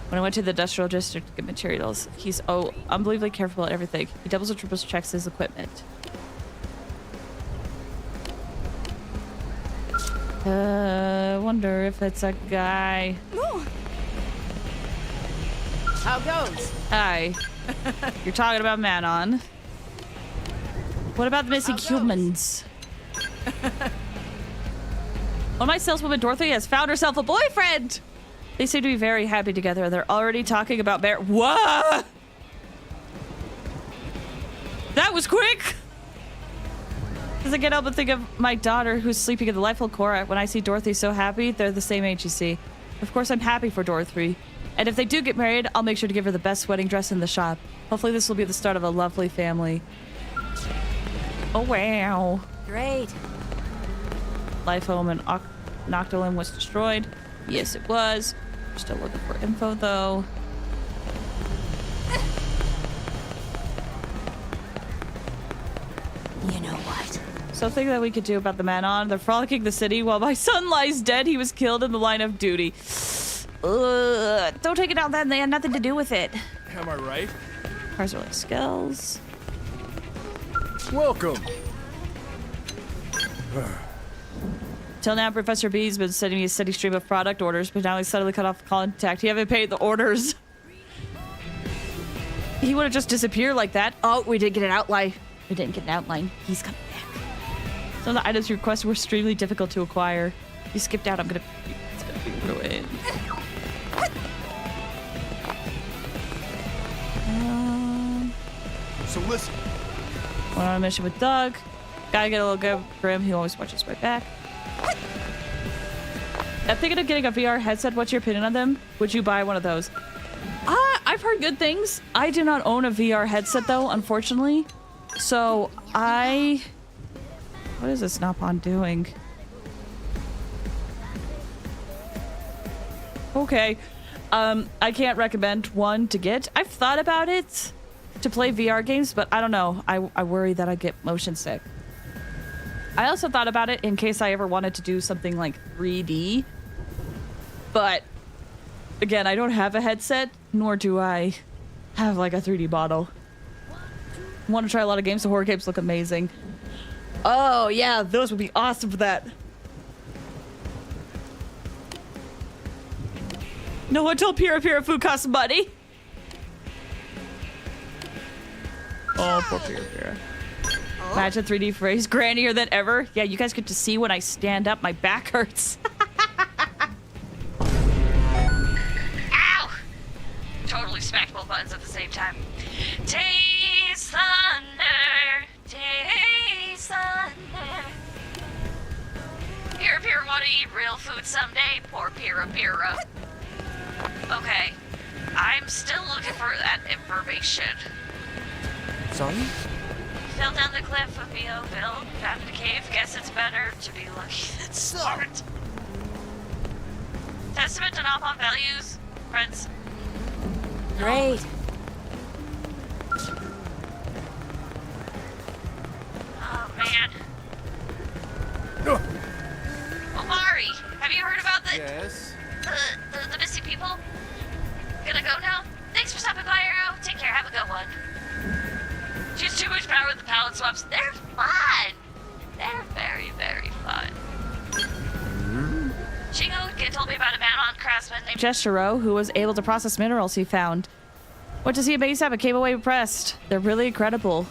When I went to the industrial district to get materials, he's unbelievably careful at everything. He doubles and triples checks his equipment. Wonder if it's a guy. How goes? Hi. You're talking about Manon. What about the missing humans? Well, my saleswoman Dorothy has found herself a boyfriend. They seem to be very happy together. They're already talking about What? That was quick. Because I can't help but think of my daughter who's sleeping in the Lifeful Cora. When I see Dorothy so happy, they're the same age, you see. Of course, I'm happy for Dorothy. And if they do get married, I'll make sure to give her the best wedding dress in the shop. Hopefully this will be the start of a lovely family. Oh, wow. Great. Life home in Noctolim was destroyed. Yes, it was. We're still looking for info, though. You know what? Something that we could do about the Manon. They're frolicking the city while my son lies dead. He was killed in the line of duty. Don't take it out then. They had nothing to do with it. Am I right? Cars are like skulls. Welcome. Till now, Professor B's been sending me a steady stream of product orders, but now he's suddenly cut off contact. He haven't paid the orders. He would have just disappeared like that. Oh, we did get an outline. We didn't get an outline. He's coming back. Some of the items you requested were extremely difficult to acquire. If you skipped out, it's gonna be ruined. So listen. Went on a mission with Doug. Gotta get a little good for him. He always watches my back. I'm thinking of getting a VR headset. What's your opinion on them? Would you buy one of those? I've heard good things. I do not own a VR headset though, unfortunately. So what is this Snap-on doing? Okay. I can't recommend one to get. I've thought about it to play VR games, but I don't know. I worry that I get motion sick. I also thought about it in case I ever wanted to do something like 3D. But again, I don't have a headset, nor do I have like a 3D bottle. I want to try a lot of games. The horror games look amazing. Oh yeah, those would be awesome for that. No one told Pira food costs money. Oh, poor Pira. Imagine 3D phrase, grandier than ever. Yeah, you guys get to see when I stand up, my back hurts. Ow! Totally smacked both buttons at the same time. Taste thunder, taste thunder. Pira want to eat real food someday? Poor Pira. Okay, I'm still looking for that information. Sorry? Fell down the cliff of Bioville, found a cave. Guess it's better to be lucky than smart. Testament to Nalpon values, friends. Great. Oh man. Omari, have you heard about the the missing people? Gonna go now? Thanks for stopping by, Arrow. Take care. Have a good one. She has too much power with the palette swaps. They're fun. They're very, very fun. Shingo told me about a Manon craftsman named Gesturo, who was able to process minerals he found. What does he amaze him? I came away impressed. They're really incredible.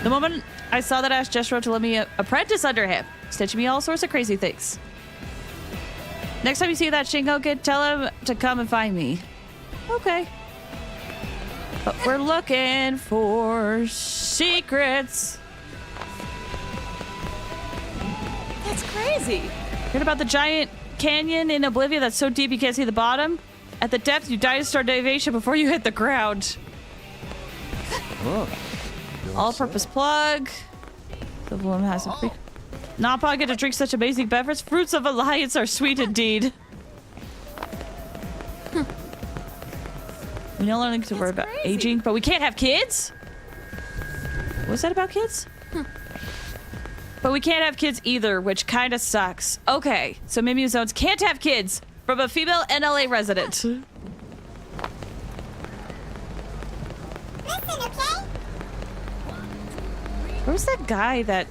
The moment I saw that, I asked Gesturo to let me apprentice under him, teaching me all sorts of crazy things. Next time you see that Shingo kid, tell him to come and find me. Okay. But we're looking for secrets. That's crazy. Heard about the giant canyon in Oblivion that's so deep you can't see the bottom? At the depth, you die to starvation before you hit the ground. Oh. All-purpose plug. The woman has a freak. Not get to drink such amazing beverages. Fruits of alliance are sweet indeed. We no longer need to worry about aging, but we can't have kids? What was that about kids? But we can't have kids either, which kind of sucks. Okay, so Mimeo Zones can't have kids from a female NLA resident. Listen, okay? Where's that guy that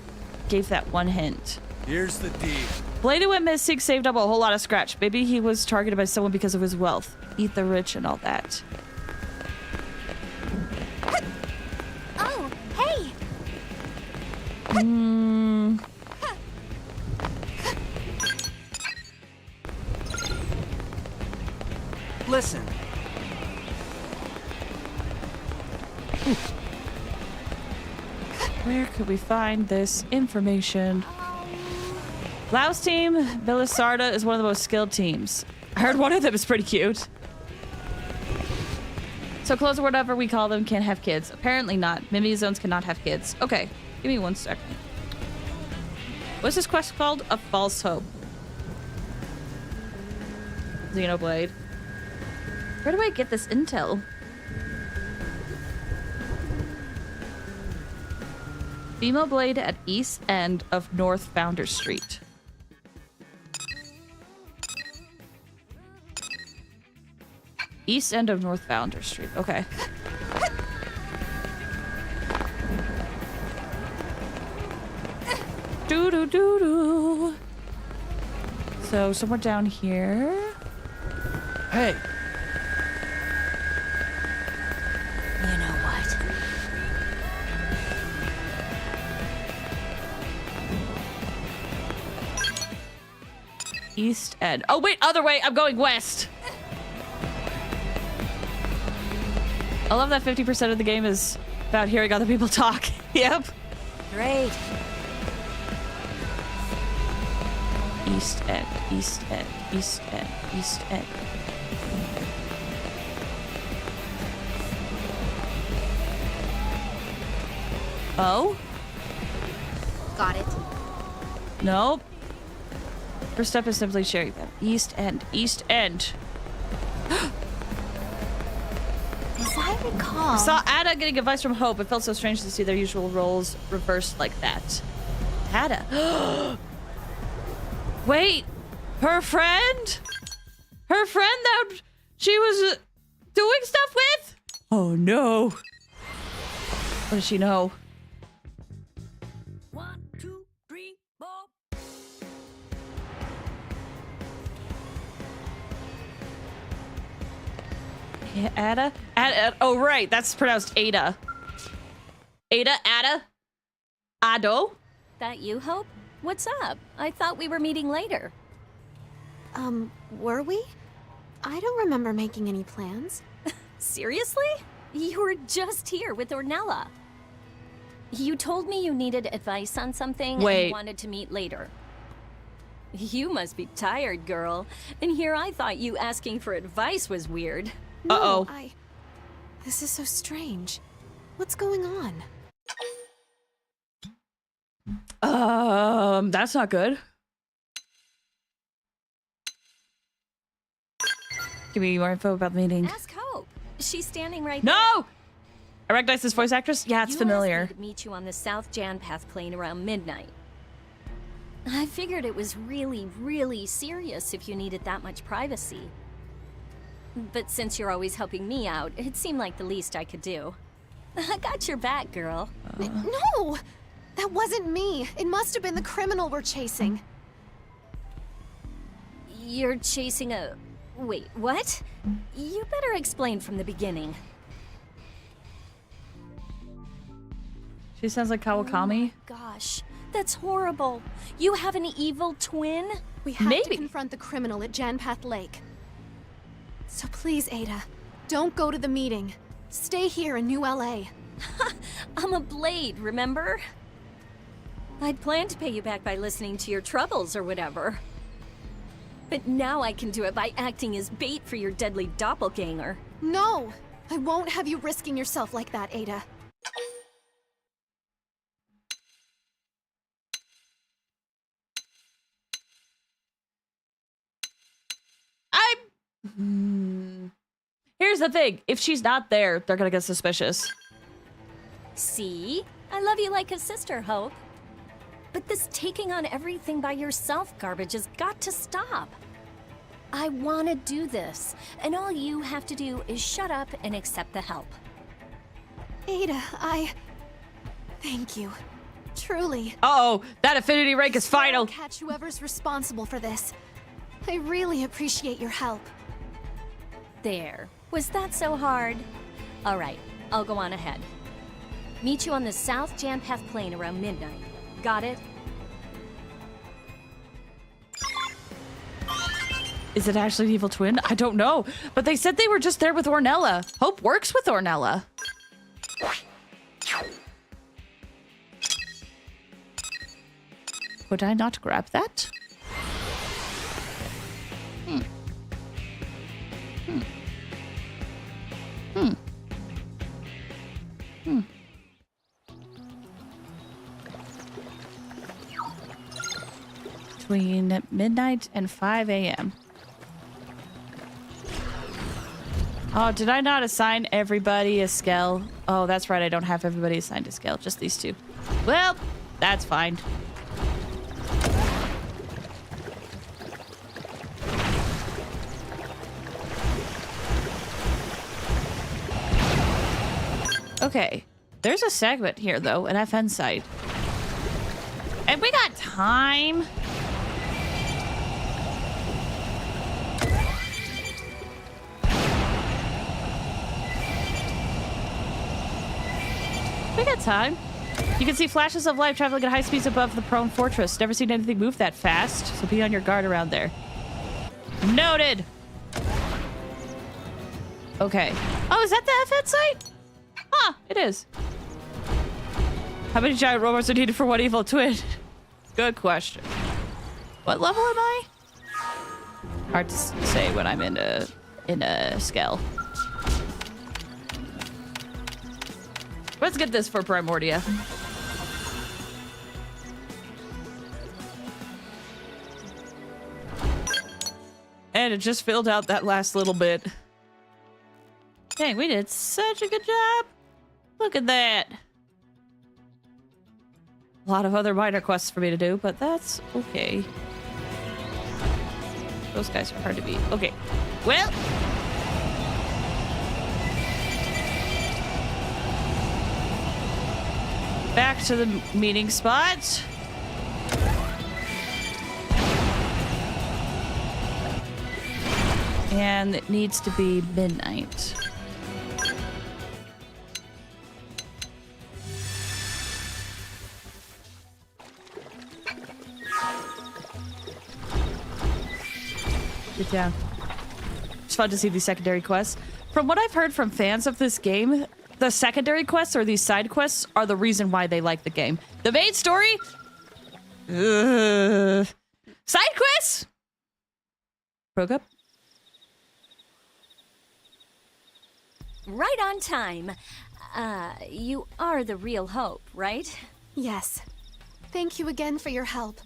gave that one hint? Here's the deal. Bladed went missing, saved up a whole lot of scratch. Maybe he was targeted by someone because of his wealth. Eat the rich and all that. Oh, hey! Listen, Where could we find this information? Laos team, Belisarda is one of the most skilled teams. I heard one of them is pretty cute. So clothes or whatever we call them can't have kids. Apparently not. Mimeo Zones cannot have kids. Okay, give me 1 second. What's this quest called? A False Hope. Xenoblade. Where do I get this intel? Female Blade at east end of North Founder Street. East end of North Founder Street. Okay. Doo doo doo doo. So somewhere down here. Hey, You know what? East end. Oh wait, other way. I'm going west. I love that 50% of the game is about hearing other people talk. Yep. Great. East end, east end, east end, east end. Oh? Got it. Nope. First step is simply sharing them. East end, east end. As I recall... I saw Ada getting advice from Hope. It felt so strange to see their usual roles reversed like that. Ada. Wait. Her friend? Her friend that she was doing stuff with? Oh no. What does she know? 1, 2, 3, 4. Yeah, Ada? Ada? Oh, right. That's pronounced Ada. Ada? Ada? Ado? That you, Hope? What's up? I thought we were meeting later. Were we? I don't remember making any plans. Seriously? You were just here with Ornella. You told me you needed advice on something and wanted to meet later. You must be tired, girl. And here I thought you asking for advice was weird. No, This is so strange. What's going on? That's not good. Give me more info about the meeting. Ask Hope. She's standing right No! there. I recognize this voice actress? Yeah, it's familiar. You asked me to meet you on the South Janpath plane around midnight. I figured it was really, really serious if you needed that much privacy. But since you're always helping me out, it seemed like the least I could do. I got your back, girl. No! That wasn't me. It must have been the criminal we're chasing. You're chasing a... Wait, what? You better explain from the beginning. She sounds like Kawakami. Gosh, that's horrible. You have an evil twin? We have to confront the criminal at Janpath Lake. So please, Ada, don't go to the meeting. Stay here in New LA. I'm a blade, remember? I'd planned to pay you back by listening to your troubles or whatever. But now I can do it by acting as bait for your deadly doppelganger. No! I won't have you risking yourself like that, Ada. Here's the thing. If she's not there, they're gonna get suspicious. See? I I love you like a sister, Hope. But this taking on everything by yourself garbage has got to stop. I want to do this, and all you have to do is shut up and accept the help. Ada, thank you. Truly. Uh-oh, that affinity rank is final. Catch whoever's responsible for this. I really appreciate your help. There. Was that so hard? All right, I'll go on ahead. Meet you on the South Janpath Plain around midnight. Got it? Is it actually an evil twin? I don't know. But they said they were just there with Ornella. Hope works with Ornella. Could I not grab that? Between midnight and 5 a.m. Oh, did I not assign everybody a Skell? Oh, that's right. I don't have everybody assigned a Skell. Just these two. Well, that's fine. Okay. There's a segment here, though, an FN site. And we got time. We got time. You can see flashes of light traveling at high speeds above the prone fortress. Never seen anything move that fast, so be on your guard around there. Noted. Okay. Oh, is that the FN site? Huh, it is. How many giant robots are needed for one evil twin? Good question. What level am I? Hard to say when I'm in a Skell. Let's get this for Primordia. And it just filled out that last little bit. Dang, we did such a good job. Look at that. A lot of other minor quests for me to do, but that's okay. Those guys are hard to beat. Okay. Well. Back to the meeting spot. And it needs to be midnight. Get down. It's fun to see these secondary quests. From what I've heard from fans of this game, the secondary quests or these side quests are the reason why they like the game. The main story? Side quests? Broke up? Right on time. You are the real Hope, right? Yes. Thank you again for your help.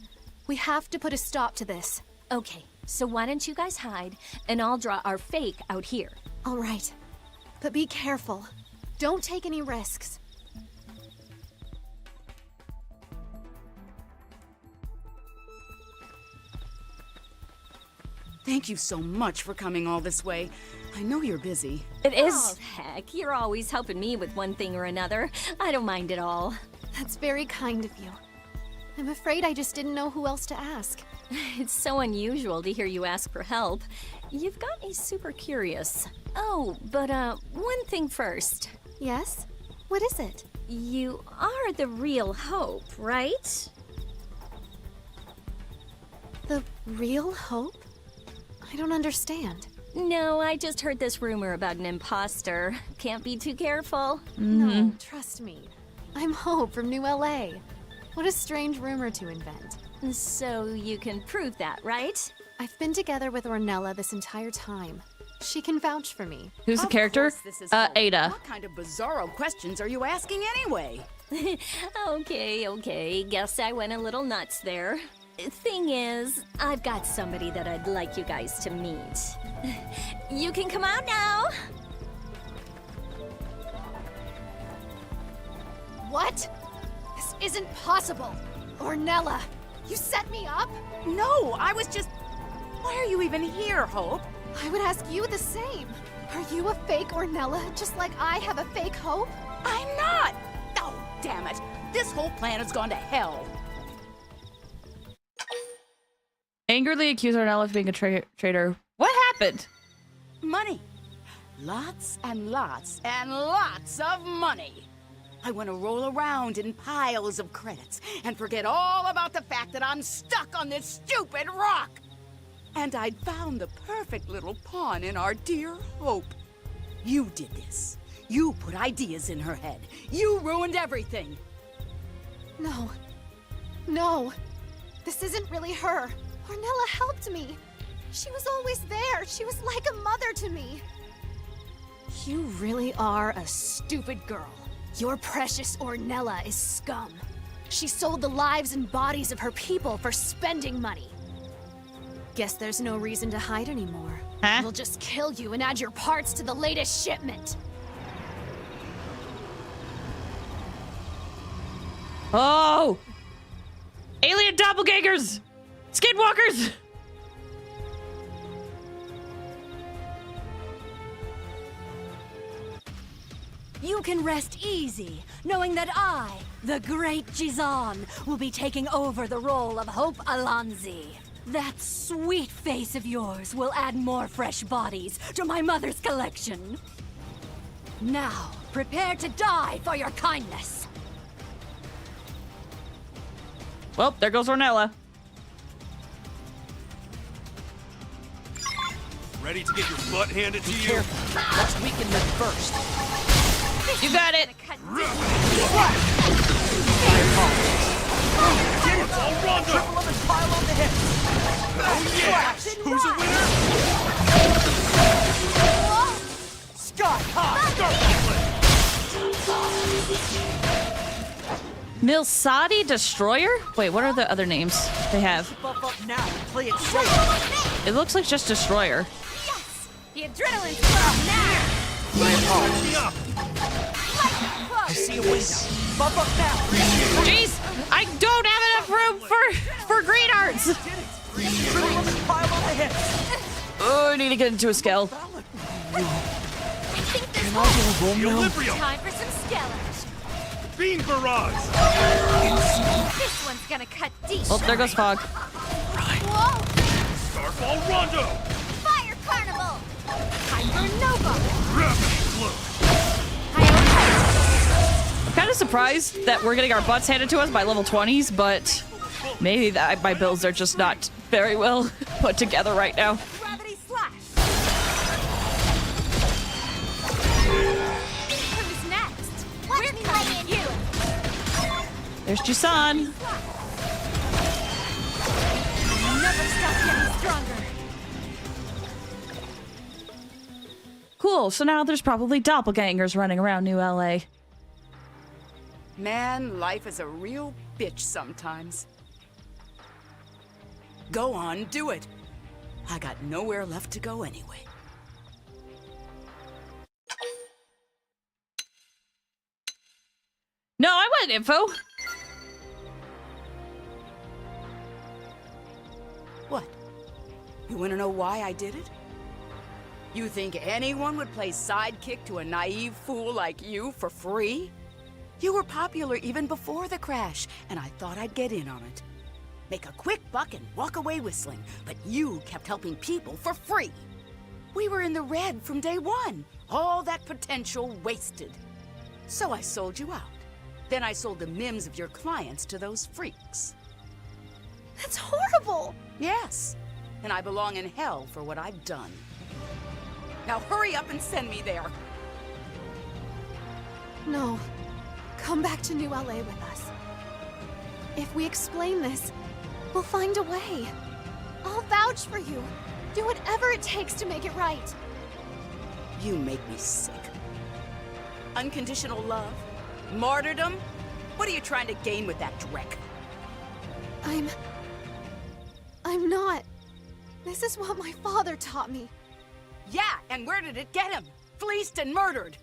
We have to put a stop to this. Okay, so why don't you guys hide, and I'll draw our fake out here. All right. But be careful. Don't take any risks. Thank you so much for coming all this way. I know you're busy. It is. Oh, heck, you're always helping me with one thing or another. I don't mind at all. That's very kind of you. I'm afraid I just didn't know who else to ask. It's so unusual to hear you ask for help. You've got me super curious. Oh, but one thing first. Yes? What is it? You are the real Hope, right? The real Hope? I don't understand. No, I just heard this rumor about an imposter. Can't be too careful. No, trust me. I'm Hope from New LA. What a strange rumor to invent. So you can prove that, right? I've been together with Ornella this entire time. She can vouch for me. Who's the character? Ada. What kind of bizarro questions are you asking anyway? Okay. Guess I went a little nuts there. Thing is, I've got somebody that I'd like you guys to meet. You can come out now. What? This isn't possible. Ornella, you set me up? No, I was just... Why are you even here, Hope? I would ask you the same. Are you a fake Ornella, just like I have a fake Hope? I'm not! Oh, damn it. This whole plan has gone to hell. Angrily accuse Ornella of being a traitor. What happened? Money. Lots and lots and lots of money. I want to roll around in piles of credits and forget all about the fact that I'm stuck on this stupid rock. And I'd found the perfect little pawn in our dear Hope. You did this. You put ideas in her head. You ruined everything. No. No. This isn't really her. Ornella helped me. She was always there. She was like a mother to me. You really are a stupid girl. Your precious Ornella is scum. She sold the lives and bodies of her people for spending money. Guess there's no reason to hide anymore. Huh? We'll just kill you and add your parts to the latest shipment. Oh! Alien doppelgangers! Skinwalkers! You can rest easy, knowing that I, the great Jizan, will be taking over the role of Hope Alonzi. That sweet face of yours will add more fresh bodies to my mother's collection. Now, prepare to die for your kindness. Well, there goes Ornella. Ready to get your butt handed to you? Careful. Let's weaken them first. You got it. Get it! All Rondo! Triple them and pile on the hits. Oh yes! Who's a winner? Sky high! Milsadi Destroyer? Wait, what are the other names they have? Buff up now and play it safe. It looks like just Destroyer. Yes! The adrenaline's flowing now! My apologies. I see a window. Buff up now. Jeez, I don't have enough room for green arts. Triple them and pile on the hits. Oh, I need to get into a scale. I think this Equilibrium! time for some skellers. Beam barrage! This one's gonna cut deep. Oh, there goes Fog. Whoa! Starfall Rondo! Fire Carnival! Hyper Nova! Gravity flow! I'm kind of surprised that we're getting our butts handed to us by level 20s, but maybe my builds are just not very well put together right now. Gravity Slash! Who's next? We're coming you! There's Jisan. Never stop getting stronger! Cool, so now there's probably doppelgangers running around New LA. Man, life is a real bitch sometimes. Go on, do it. I got nowhere left to go anyway. No, I want info. What? You want to know why I did it? You think anyone would play sidekick to a naive fool like you for free? You were popular even before the crash, and I thought I'd get in on it. Make a quick buck and walk away whistling, but you kept helping people for free. We were in the red from day one. All that potential wasted. So I sold you out. Then I sold the MIMs of your clients to those freaks. That's horrible! Yes, and I belong in hell for what I've done. Now hurry up and send me there. No. Come back to New LA with us. If we explain this, we'll find a way. I'll vouch for you. Do whatever it takes to make it right. You make me sick. Unconditional love? Martyrdom? What are you trying to gain with that dreck? I'm not. This is what my father taught me. Yeah, and where did it get him? Fleeced and murdered.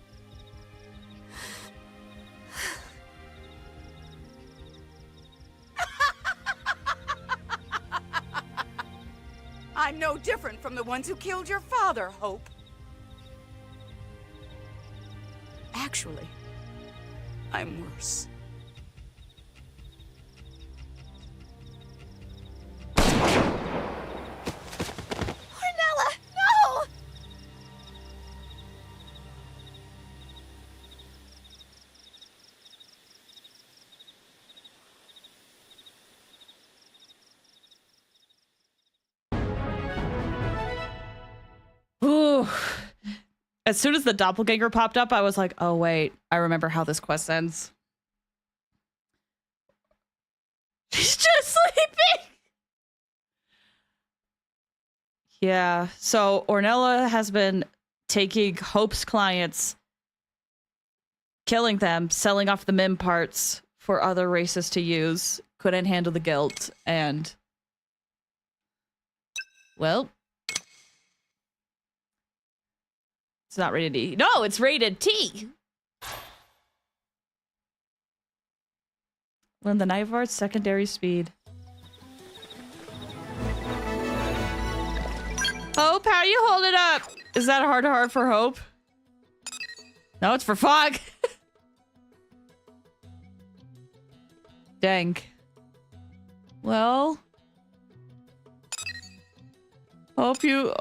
no different from the ones who killed your father, Hope. Actually, I'm worse. Ornella, no! Ooh. As soon as the doppelganger popped up, I was like, oh, wait. I remember how this quest ends. She's just sleeping! Yeah, so Ornella has been taking Hope's clients, killing them, selling off the MIM parts for other races to use, couldn't handle the guilt, and... well... it's not rated E. No, it's rated T! Learn the knife arts, secondary speed. Hope, how you hold it up? Is that hard for Hope? No, it's for Fog. Dang. Well. Hope you...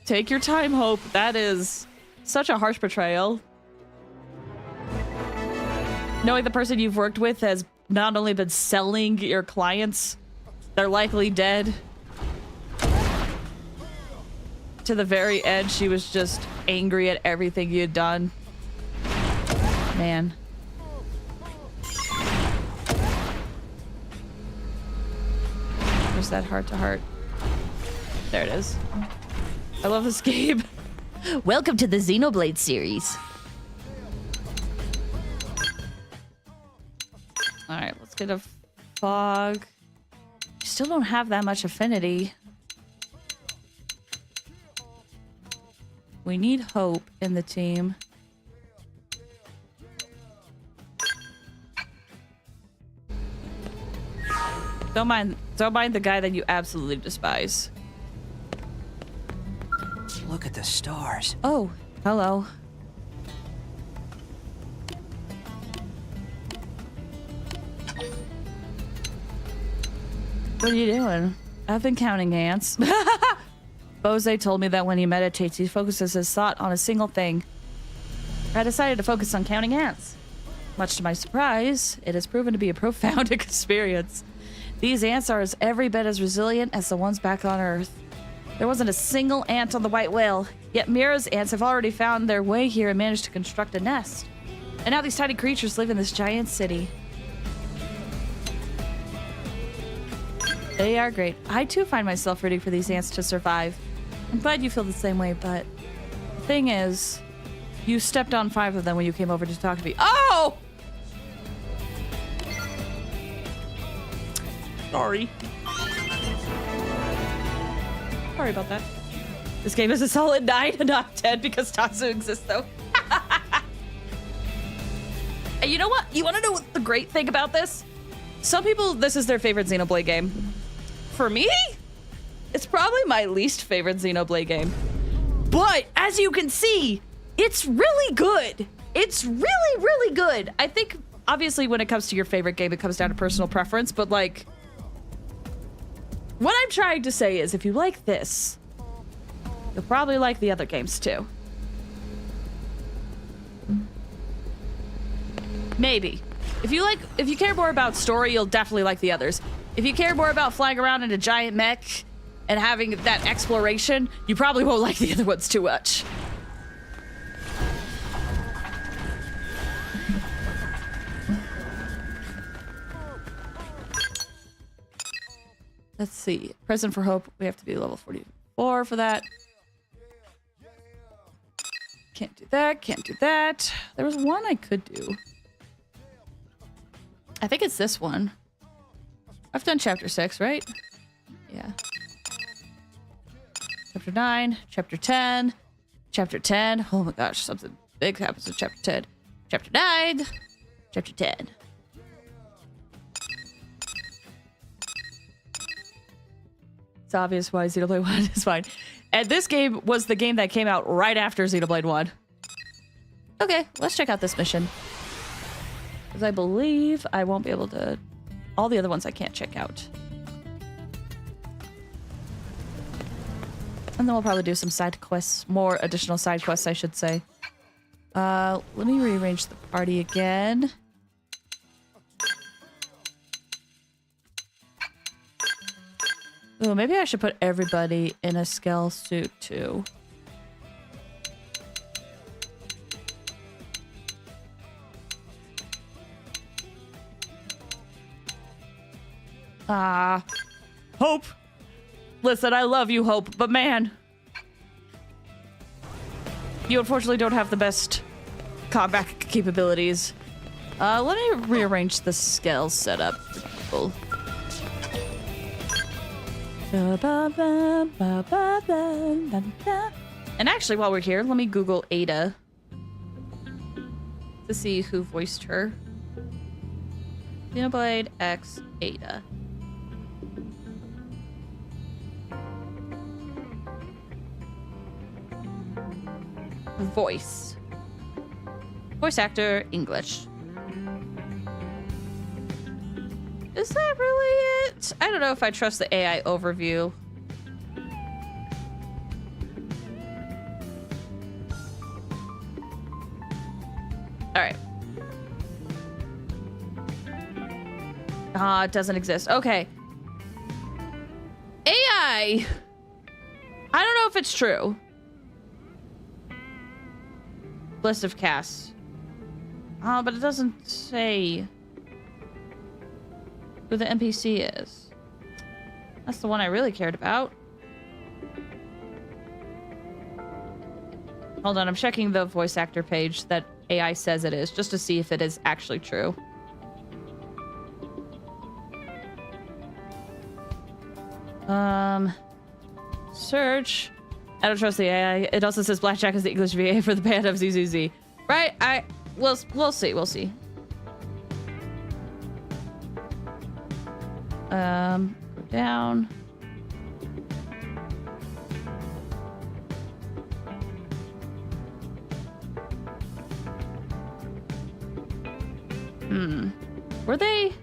take your time, Hope. That is such a harsh portrayal. Knowing the person you've worked with has not only been selling your clients, they're likely dead. To the very end, she was just angry at everything you had done. Man. Where's that heart-to-heart? There it is. I love this game. Welcome to the Xenoblade series. Alright, let's get a Fog. You still don't have that much affinity. We need Hope in the team. Don't mind the guy that you absolutely despise. Look at the stars. Oh, hello. What are you doing? I've been counting ants. Bose told me that when he meditates, he focuses his thought on a single thing. I decided to focus on counting ants. Much to my surprise, it has proven to be a profound experience. These ants are every bit as resilient as the ones back on Earth. There wasn't a single ant on the white whale, yet Mira's ants have already found their way here and managed to construct a nest. And now these tiny creatures live in this giant city. They are great. I too find myself rooting for these ants to survive. I'm glad you feel the same way, but the thing is, you stepped on 5 of them when you came over to talk to me. Oh! Sorry. Sorry about that. This game is a solid 9 and not 10 because Tatsu exists, though. And you know what? You want to know what the great thing about this? Some people, this is their favorite Xenoblade game. For me, it's probably my least favorite Xenoblade game. But, as you can see, it's really good. It's really, really good. I think, obviously, when it comes to your favorite game, it comes down to personal preference, but, like... what I'm trying to say is, if you like this, you'll probably like the other games, too. Maybe. If you care more about story, you'll definitely like the others. If you care more about flying around in a giant mech and having that exploration, you probably won't like the other ones too much. Let's see. Present for Hope. We have to be level 44 for that. Can't do that. Can't do that. There was one I could do. I think it's this one. I've done chapter 6, right? Yeah. Chapter 9, chapter 10, chapter 10. Oh my gosh, something big happens in chapter 10. Chapter 9, chapter 10. It's obvious why Xenoblade 1 is fine. And this game was the game that came out right after Xenoblade 1. Okay, let's check out this mission. Because I believe I won't be able to... All the other ones I can't check out. And then we'll probably do some side quests. More additional side quests, I should say. Let me rearrange the party again. Oh, maybe I should put everybody in a Skell suit too. Hope. Listen, I love you, Hope, but man, you unfortunately don't have the best combat capabilities. Let me rearrange the Skell setup for people. And actually, while we're here, let me Google Ada to see who voiced her. Xenoblade X Ada. Voice. Voice actor, English. Is that really it? I don't know if I trust the AI overview. All right. It doesn't exist. Okay. AI. I don't know if it's true. List of casts. But it doesn't say who the NPC is. That's the one I really cared about. Hold on, I'm checking the voice actor page that AI says it is, just to see if it is actually true. Search. I don't trust the AI. It also says Blackjack is the English VA for the band of ZZZ. Right? We'll see. We'll see. Go down. Were they?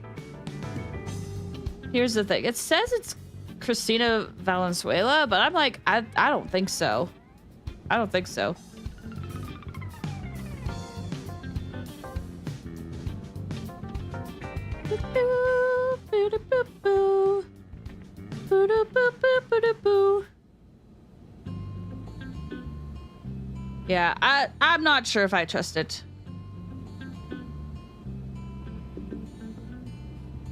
Here's the thing. It says it's Cristina Valenzuela, but I'm like, I don't think so. I don't think so. Yeah, I'm not sure if I trust it.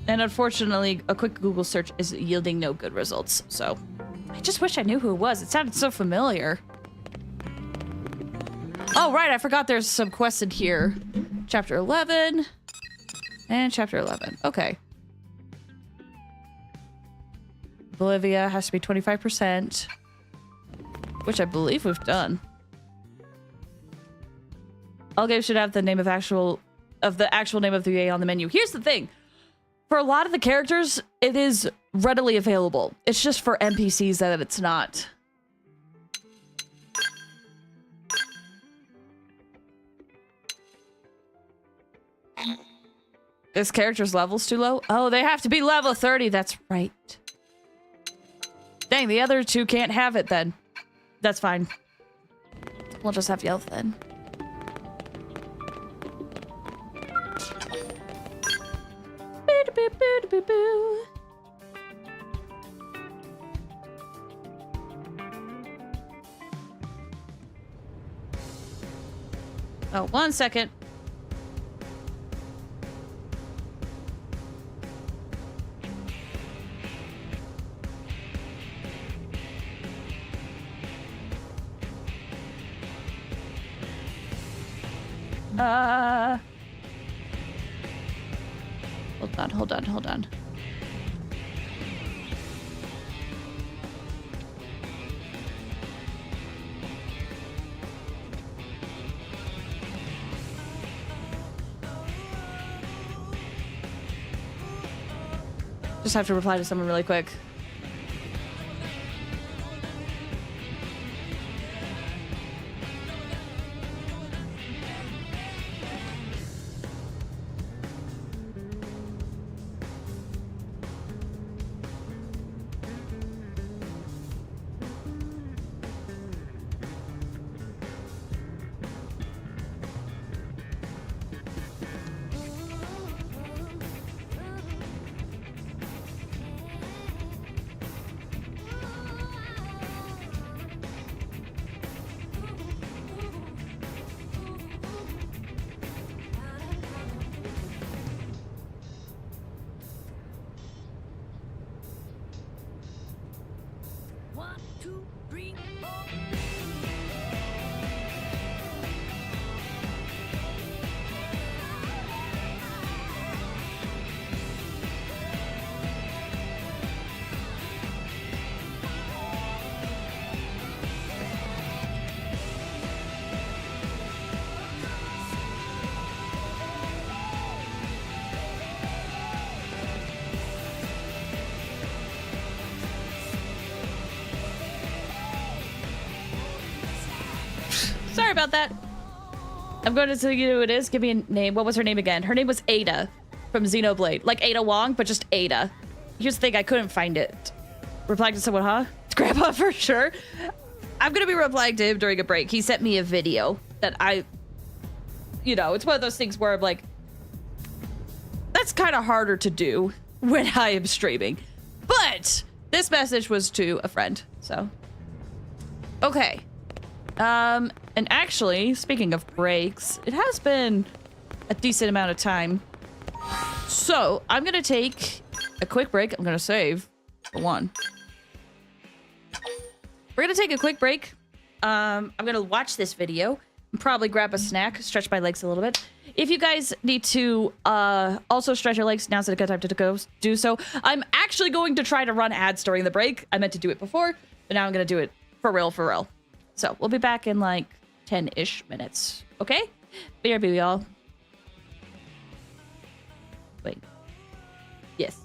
And unfortunately, a quick Google search is yielding no good results, so I just wish I knew who it was. It sounded so familiar. Oh, right, I forgot there's some quests in here. Chapter 11 and Chapter 11. Okay. Bolivia has to be 25%, which I believe we've done. All games should have the name of the actual name of the VA on the menu. Here's the thing. For a lot of the characters, it is readily available. It's just for NPCs that it's not. This character's level's too low? Oh, they have to be level 30. That's right. Dang, the other two can't have it then. That's fine. We'll just have Yelth then. Oh, 1 second. Hold on. Just have to reply to someone really quick. 2, 3, 4. Sorry about that. I'm going to tell you who it is. Give me a name. What was her name again? Her name was Ada from Xenoblade. Like Ada Wong, but just Ada. Here's the thing, I couldn't find it. Replying to someone, huh? It's Grandpa for sure. I'm going to be replying to him during a break. He sent me a video that you know, it's one of those things where I'm like, that's kind of harder to do when I am streaming. But this message was to a friend, so. Okay. And actually, speaking of breaks, it has been a decent amount of time. So, I'm gonna take a quick break. I'm gonna save for one. We're gonna take a quick break. I'm gonna watch this video and probably grab a snack, stretch my legs a little bit. If you guys need to also stretch your legs, now's a good time to go do so. I'm actually going to try to run ads during the break. I meant to do it before, but now I'm gonna do it for real, for real. So we'll be back in like 10-ish minutes. Okay? BRB, y'all. Wait. Yes.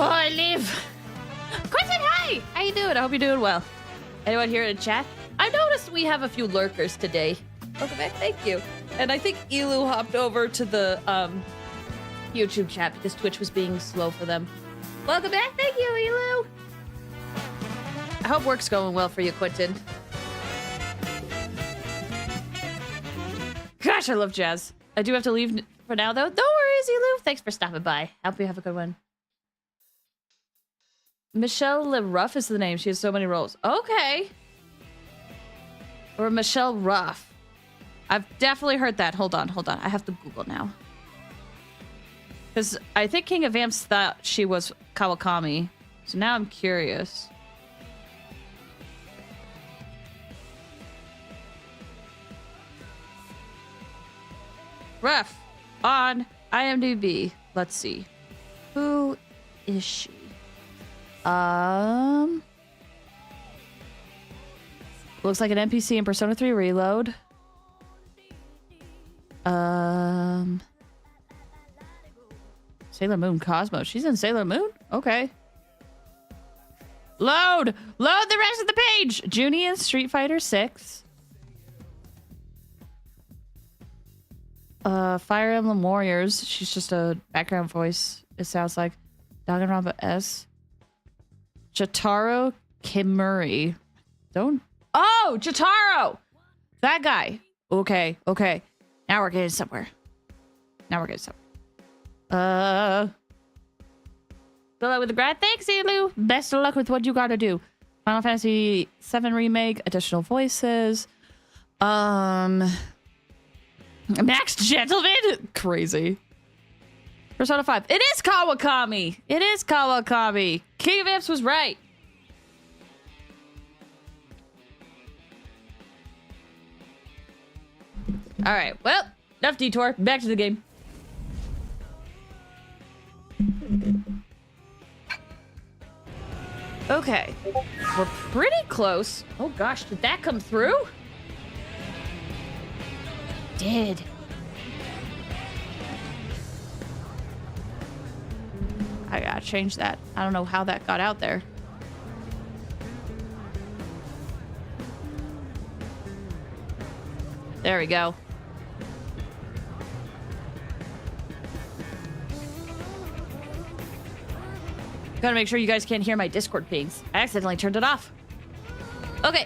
Oh, I live. Quentin, hi! How you doing? I hope you're doing well. Anyone here in chat? I noticed we have a few lurkers today. Welcome back, thank you. And I think Elu hopped over to the YouTube chat because Twitch was being slow for them. Welcome back, thank you, Elu. I hope work's going well for you, Quentin. Gosh, I love jazz. I do have to leave for now, though. No worries, Elu. Thanks for stopping by. Hope you have a good one. Michelle LeRuff is the name. She has so many roles. Okay. Or Michelle Ruff. I've definitely heard that. Hold on. I have to Google now. Because I think King of Vamps thought she was Kawakami. So now I'm curious. Ruff on IMDb. Let's see. Who is she? Looks like an NPC in Persona 3 Reload. Sailor Moon Cosmo. She's in Sailor Moon? Okay. Load the rest of the page. Junie in Street Fighter 6. Fire Emblem Warriors. She's just a background voice. It sounds like Danganronpa S. Jotaro Kimuri. Oh, Jotaro! That guy. Okay. Now we're getting somewhere. Good luck with the grad. Thanks, Elu. Best of luck with what you gotta do. Final Fantasy VII Remake. Additional voices. Max Gentleman. Crazy. Persona 5. It is Kawakami. King of Imps was right. All right. Well, enough detour. Back to the game. Okay. We're pretty close. Oh gosh, did that come through? Did. I gotta change that. I don't know how that got out there. There we go. Gotta make sure you guys can't hear my Discord pings. I accidentally turned it off. Okay,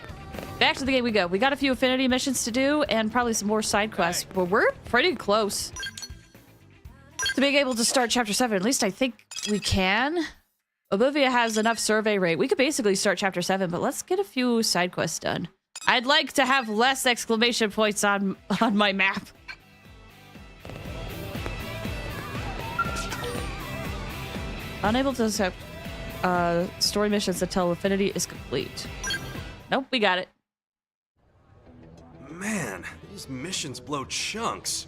back to the game we go. We got a few Affinity missions to do and probably some more side quests, but we're pretty close to being able to start Chapter 7. At least I think we can. Olivia has enough survey rate. We could basically start Chapter 7, but let's get a few side quests done. I'd like to have less exclamation points on my map. Unable to accept story missions until Affinity is complete. Nope, we got it. Man, these missions blow chunks.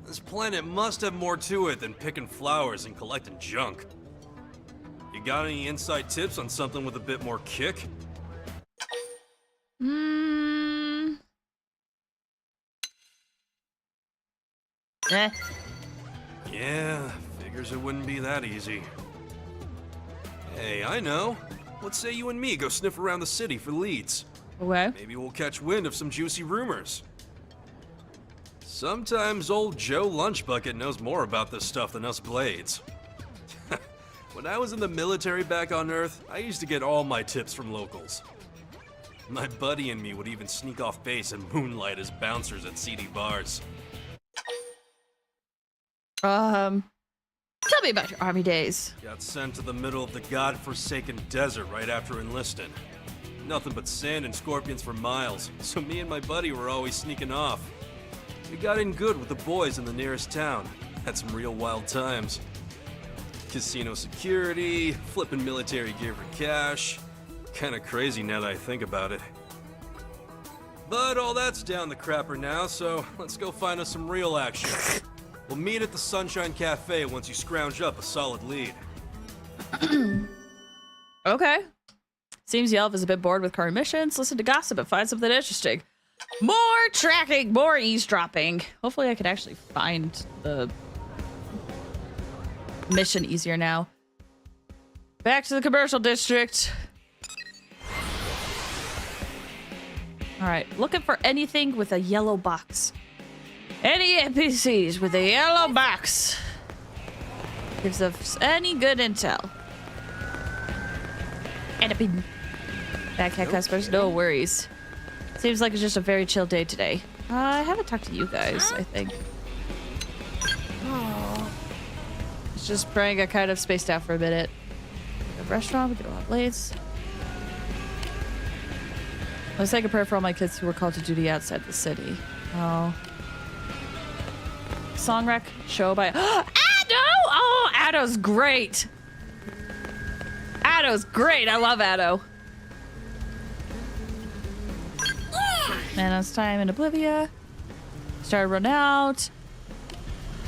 This planet must have more to it than picking flowers and collecting junk. You got any inside tips on something with a bit more kick? Yeah, figures it wouldn't be that easy. Hey, I know. Let's say you and me go sniff around the city for leads. Okay. Maybe we'll catch wind of some juicy rumors. Sometimes old Joe Lunchbucket knows more about this stuff than us Blades. When I was in the military back on Earth, I used to get all my tips from locals. My buddy and me would even sneak off base and moonlight as bouncers at seedy bars. Tell me about your army days. Got sent to the middle of the godforsaken desert right after enlisting. Nothing but sand and scorpions for miles, so me and my buddy were always sneaking off. We got in good with the boys in the nearest town. Had some real wild times. Casino security, flipping military gear for cash. Kinda crazy now that I think about it. But all that's down the crapper now, so let's go find us some real action. We'll meet at the Sunshine Cafe once you scrounge up a solid lead. Okay. Seems Yelv is a bit bored with current missions. Listen to gossip and find something interesting. More tracking, more eavesdropping. Hopefully I can actually find the mission easier now. Back to the commercial district. Alright, looking for anything with a yellow box. Any NPCs with a yellow box. Gives us any good intel. And a bin. Backpack customers, no worries. Seems like it's just a very chill day today. I haven't talked to you guys, I think. Oh. It's just praying I kind of spaced out for a minute. The restaurant, we get a lot of blades. I was saying a prayer for all my kids who were called to duty outside the city. Oh. Song rec show by Addo! Oh, Addo's great. Addo's great. I love Addo. And it's time in Oblivia. Started to run out.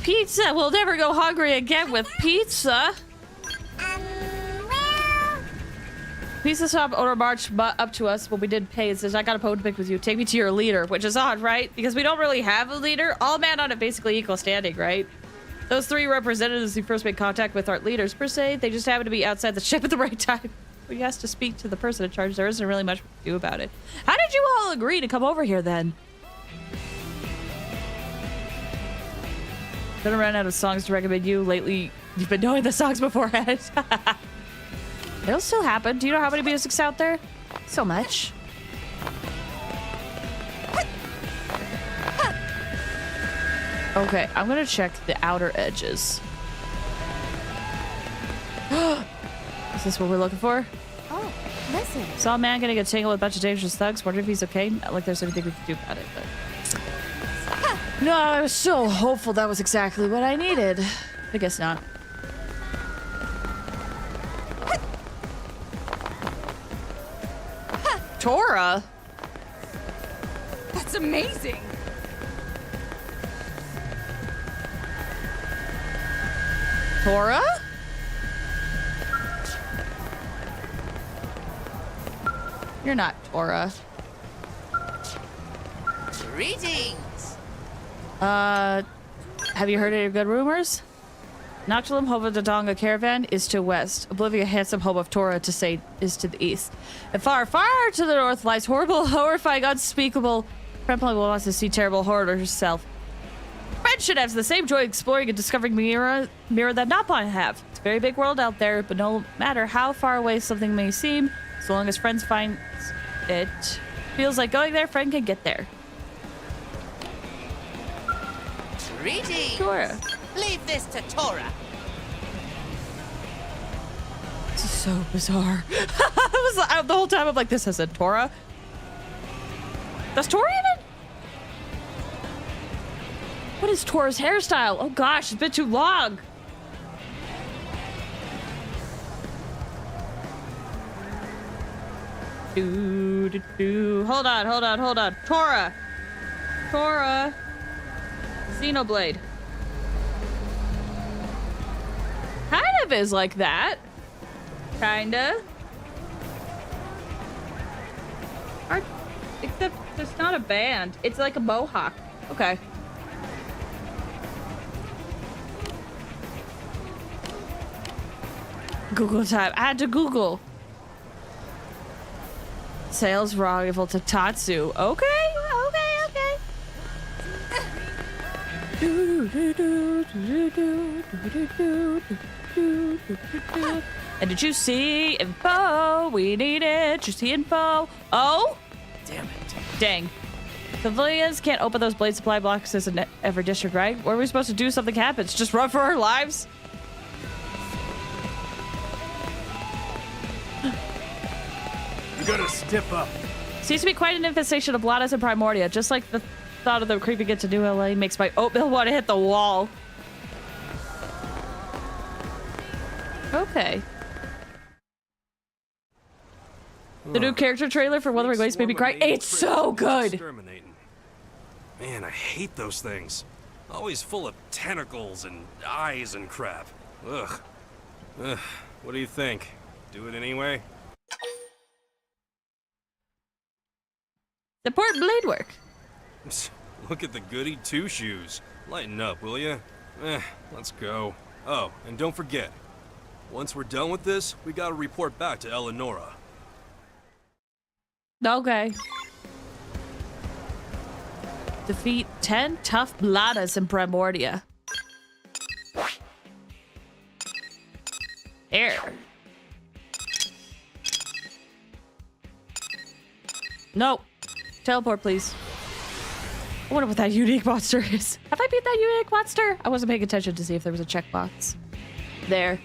Pizza! We'll never go hungry again with pizza. Pizza shop owner marched up to us when we did pay and says, I got a bone to pick with you. Take me to your leader, which is odd, right? Because we don't really have a leader. All men on it basically equal standing, right? Those three representatives who first made contact with our leaders, per se, they just happen to be outside the ship at the right time. We asked to speak to the person in charge. There isn't really much we can do about it. How did you all agree to come over here then? Gonna run out of songs to recommend you. Lately, you've been knowing the songs beforehand. It'll still happen. Do you know how many music's out there? So much. Okay, I'm gonna check the outer edges. Is this what we're looking for? Oh, listen. Saw a man getting a tangle with a bunch of dangerous thugs. Wonder if he's okay. Not like there's anything we can do about it, but... No, I was so hopeful that was exactly what I needed. I guess not. Tora? That's amazing. Tora? You're not Tora. Greetings. Have you heard any good rumors? Noctulum Hovadadonga caravan is to west. Oblivia handsome home of Tora to say is to the east. And far, far to the north lies horrible, horrifying, unspeakable. Prempling wants to see terrible horror herself. Friend should have the same joy exploring and discovering mirror that Nopon have. It's a very big world out there, but no matter how far away something may seem, so long as friends find it, feels like going there, friend can get there. Greetings. Tora. Leave this to Tora. This is so bizarre. The whole time I'm like, this has a Tora. Does Tora even? What is Tora's hairstyle? Oh gosh, it's been too long. Hold on. Tora. Xenoblade. Kind of is like that. Kinda. Except it's not a band. It's like a mohawk. Okay. Google time. I had to Google. Sales rival to Tatsu. Okay. And did you see info? We need it. Did you see info? Oh? Damn it. Dang. Civilians can't open those blade supply boxes in every district, right? What are we supposed to do if something happens? Just run for our lives? You gotta step up. Seems to be quite an infestation of Bladas and Primordia, just like the thought of them creeping into New LA makes my oatmeal want to hit the wall. Okay. The new character trailer for Wuthering Waves made me cry. It's so good! Man, I hate those things. Always full of tentacles and eyes and crap. Ugh. What do you think? Do it anyway? Support blade work. Look at the goody two-shoes. Lighten up, will ya? Let's go. Oh, and don't forget, Once we're done with this, we gotta report back to Eleonora. Okay. Defeat 10 tough bladas in Primordia. Here. No. Teleport, please. I wonder what that unique monster is. Have I beat that unique monster? I wasn't paying attention to see if there was a checkbox. There.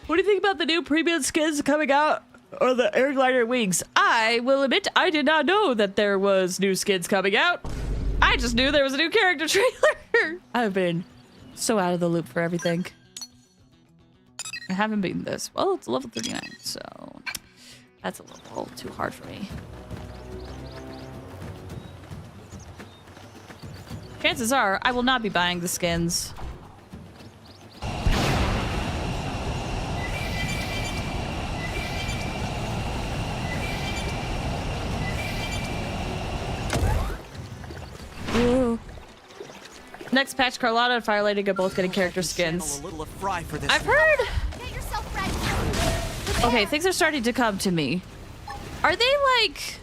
What do you think about the new premium skins coming out? Or the airliner wings? I will admit I did not know that there was new skins coming out. I just knew there was a new character trailer. I've been so out of the loop for everything. I haven't beaten this. Well, it's level 39, so that's a little too hard for me. Chances are I will not be buying the skins. Ooh. Next patch, Carlotta and Fire Lady are both getting character skins. I've heard. Okay, things are starting to come to me. Are they like?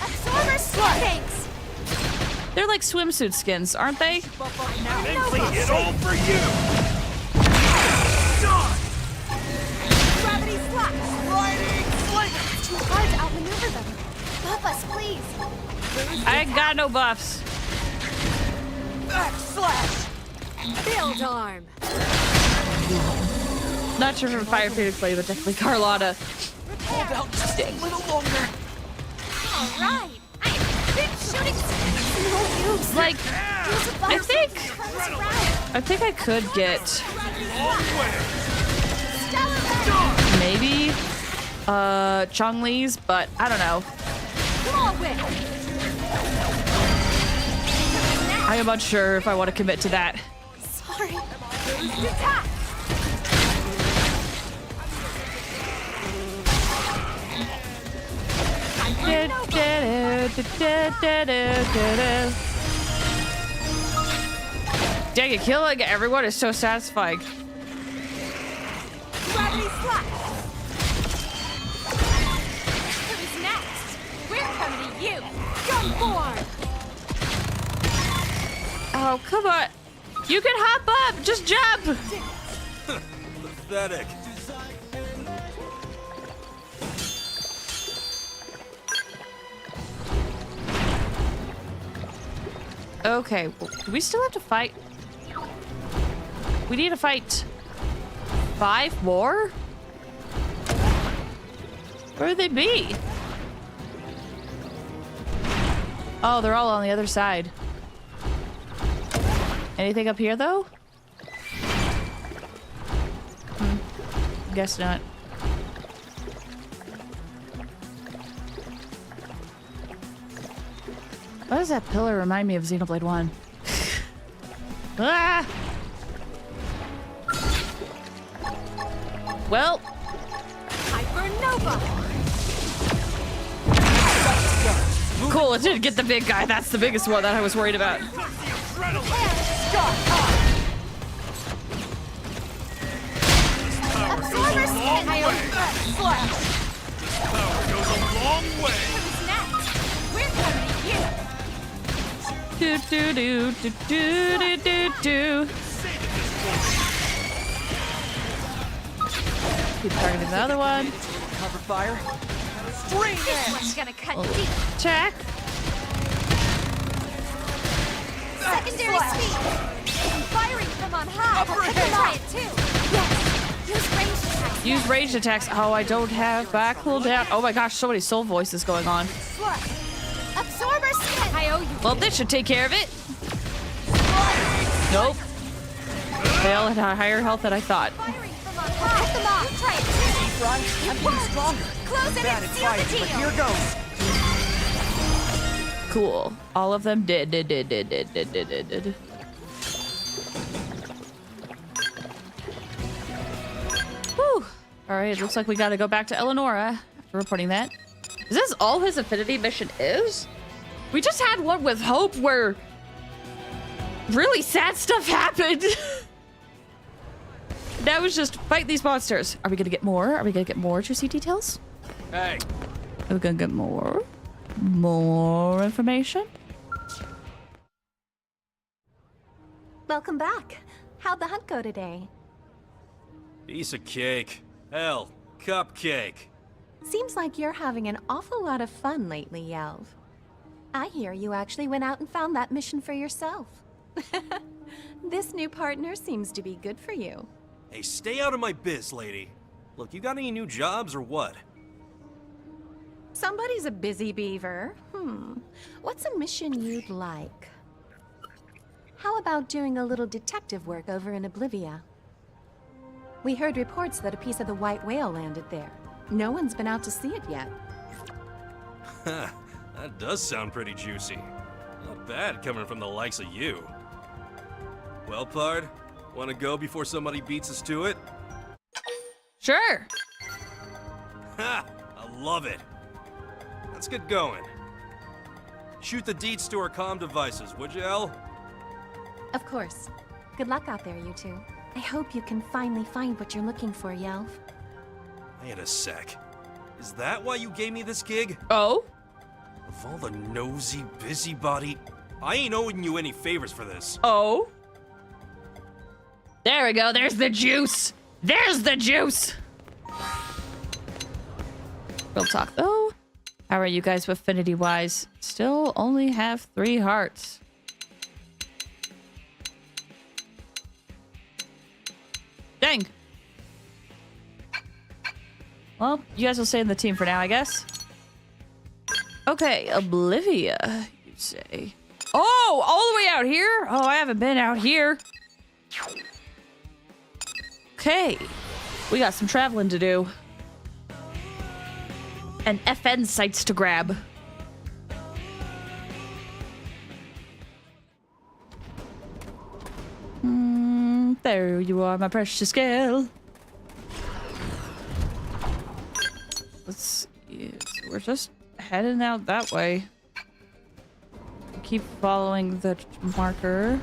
Absorber slippings. They're like swimsuit skins, aren't they? It all for you. Gravity slash. Riding flame. It's too hard to outmaneuver them. Buff us, please. I ain't got no buffs. Backslash. Build arm. Not sure from Fire Phoenix Lady, but definitely Carlotta. Hold out just a little longer. All right. I am big shooting. No use. Like, I think I could get maybe Chong-Li's, but I don't know. Come on, Wick. I am unsure if I want to commit to that. Sorry. Attack. Dang it, killing everyone is so satisfying. Gravity slash. Who's next? We're coming to you. Gunborn. Oh, come on. You can hop up. Just jump. Pathetic. Okay, well, do we still have to fight? We need to fight 5 more? Where would they be? Oh, they're all on the other side. Anything up here, though? Guess not. Why does that pillar remind me of Xenoblade 1? Ah! Well. Hypernova. Cool, it did get the big guy. That's the biggest one that I was worried about. Absorber skin. This power goes a long way. Who's next? We're coming to you. Do do do do do do do do. Keep targeting the other one. Cover fire. This one's gonna cut deep. Check. Secondary speed. Firing from on high. Try it too. Yes. Use range attacks. Use ranged attacks. Oh, I don't have back cooldown. Oh my gosh, so many soul voices going on. Absorber skin. I owe you. Well, this should take care of it. Nope. Fail at a higher health than I thought. Firing from on high. Cut them off. Try it too. Right, I'm getting stronger. Close it Bad and at seal the fighting, but deal. here goes. Cool. All of them did. Whew. All right, looks like we gotta go back to Eleonora after reporting that. Is this all his Affinity mission is? We just had one with Hope where really sad stuff happened. Now it's just fight these monsters. Are we gonna get more? Are we gonna get more juicy details? Hey. Are we gonna get more? More information? Welcome back. How'd the hunt go today? Piece of cake. Hell, cupcake. Seems like you're having an awful lot of fun lately, Yelv. I hear you actually went out and found that mission for yourself. This new partner seems to be good for you. Hey, stay out of my biz, lady. Look, you got any new jobs or what? Somebody's a busy beaver. What's a mission you'd like? How about doing a little detective work over in Oblivia? We heard reports that a piece of the white whale landed there. No one's been out to see it yet. That does sound pretty juicy. Not bad coming from the likes of you. Well, Pard, wanna go before somebody beats us to it? Sure. Ha! I love it. Let's get going. Shoot the deets to our comm devices, would you, El? Of course. Good luck out there, you two. I hope you can finally find what you're looking for, Yelv. Wait a sec. Is that why you gave me this gig? Oh? Of all the nosy busybody, I ain't owing you any favors for this. Oh? There we go. There's the juice. There's the juice. Real talk, though. How are you guys with affinity-wise? Still only have 3 hearts. Dang. Well, you guys will stay in the team for now, I guess. Okay, Oblivia, you say. Oh, all the way out here? Oh, I haven't been out here. Okay, we got some traveling to do. And FN sites to grab. There you are, my precious scale. Let's see. So we're just heading out that way. Keep following the marker.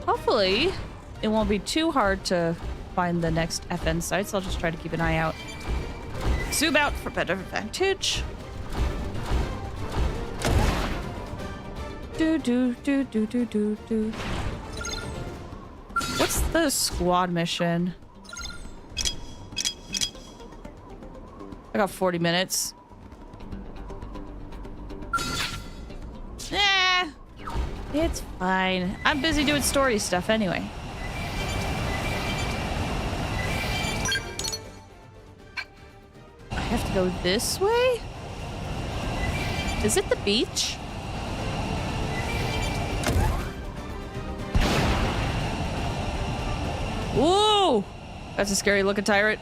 Hopefully, it won't be too hard to find the next FN sites. I'll just try to keep an eye out. Zoom out for better vantage. Do. What's the squad mission? I got 40 minutes. Nah, it's fine. I'm busy doing story stuff anyway. I have to go this way? Is it the beach? Whoa! That's a scary looking tyrant.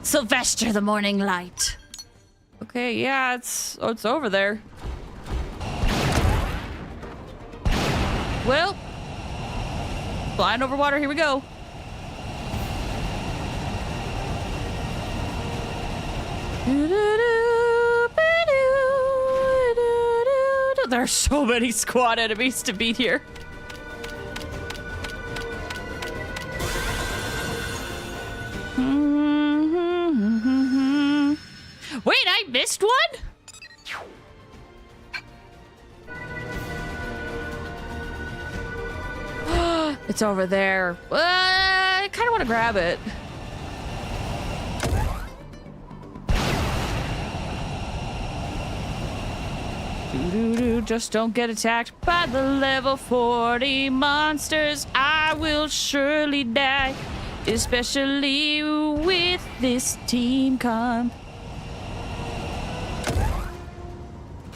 Sylvester the Morning Light. Okay, yeah, it's over there. Well, flying over water, here we go. There are so many squad enemies to beat here. Wait, I missed one? It's over there. I kind of want to grab it. Just don't get attacked by the level 40 monsters. I will surely die, especially with this team comp.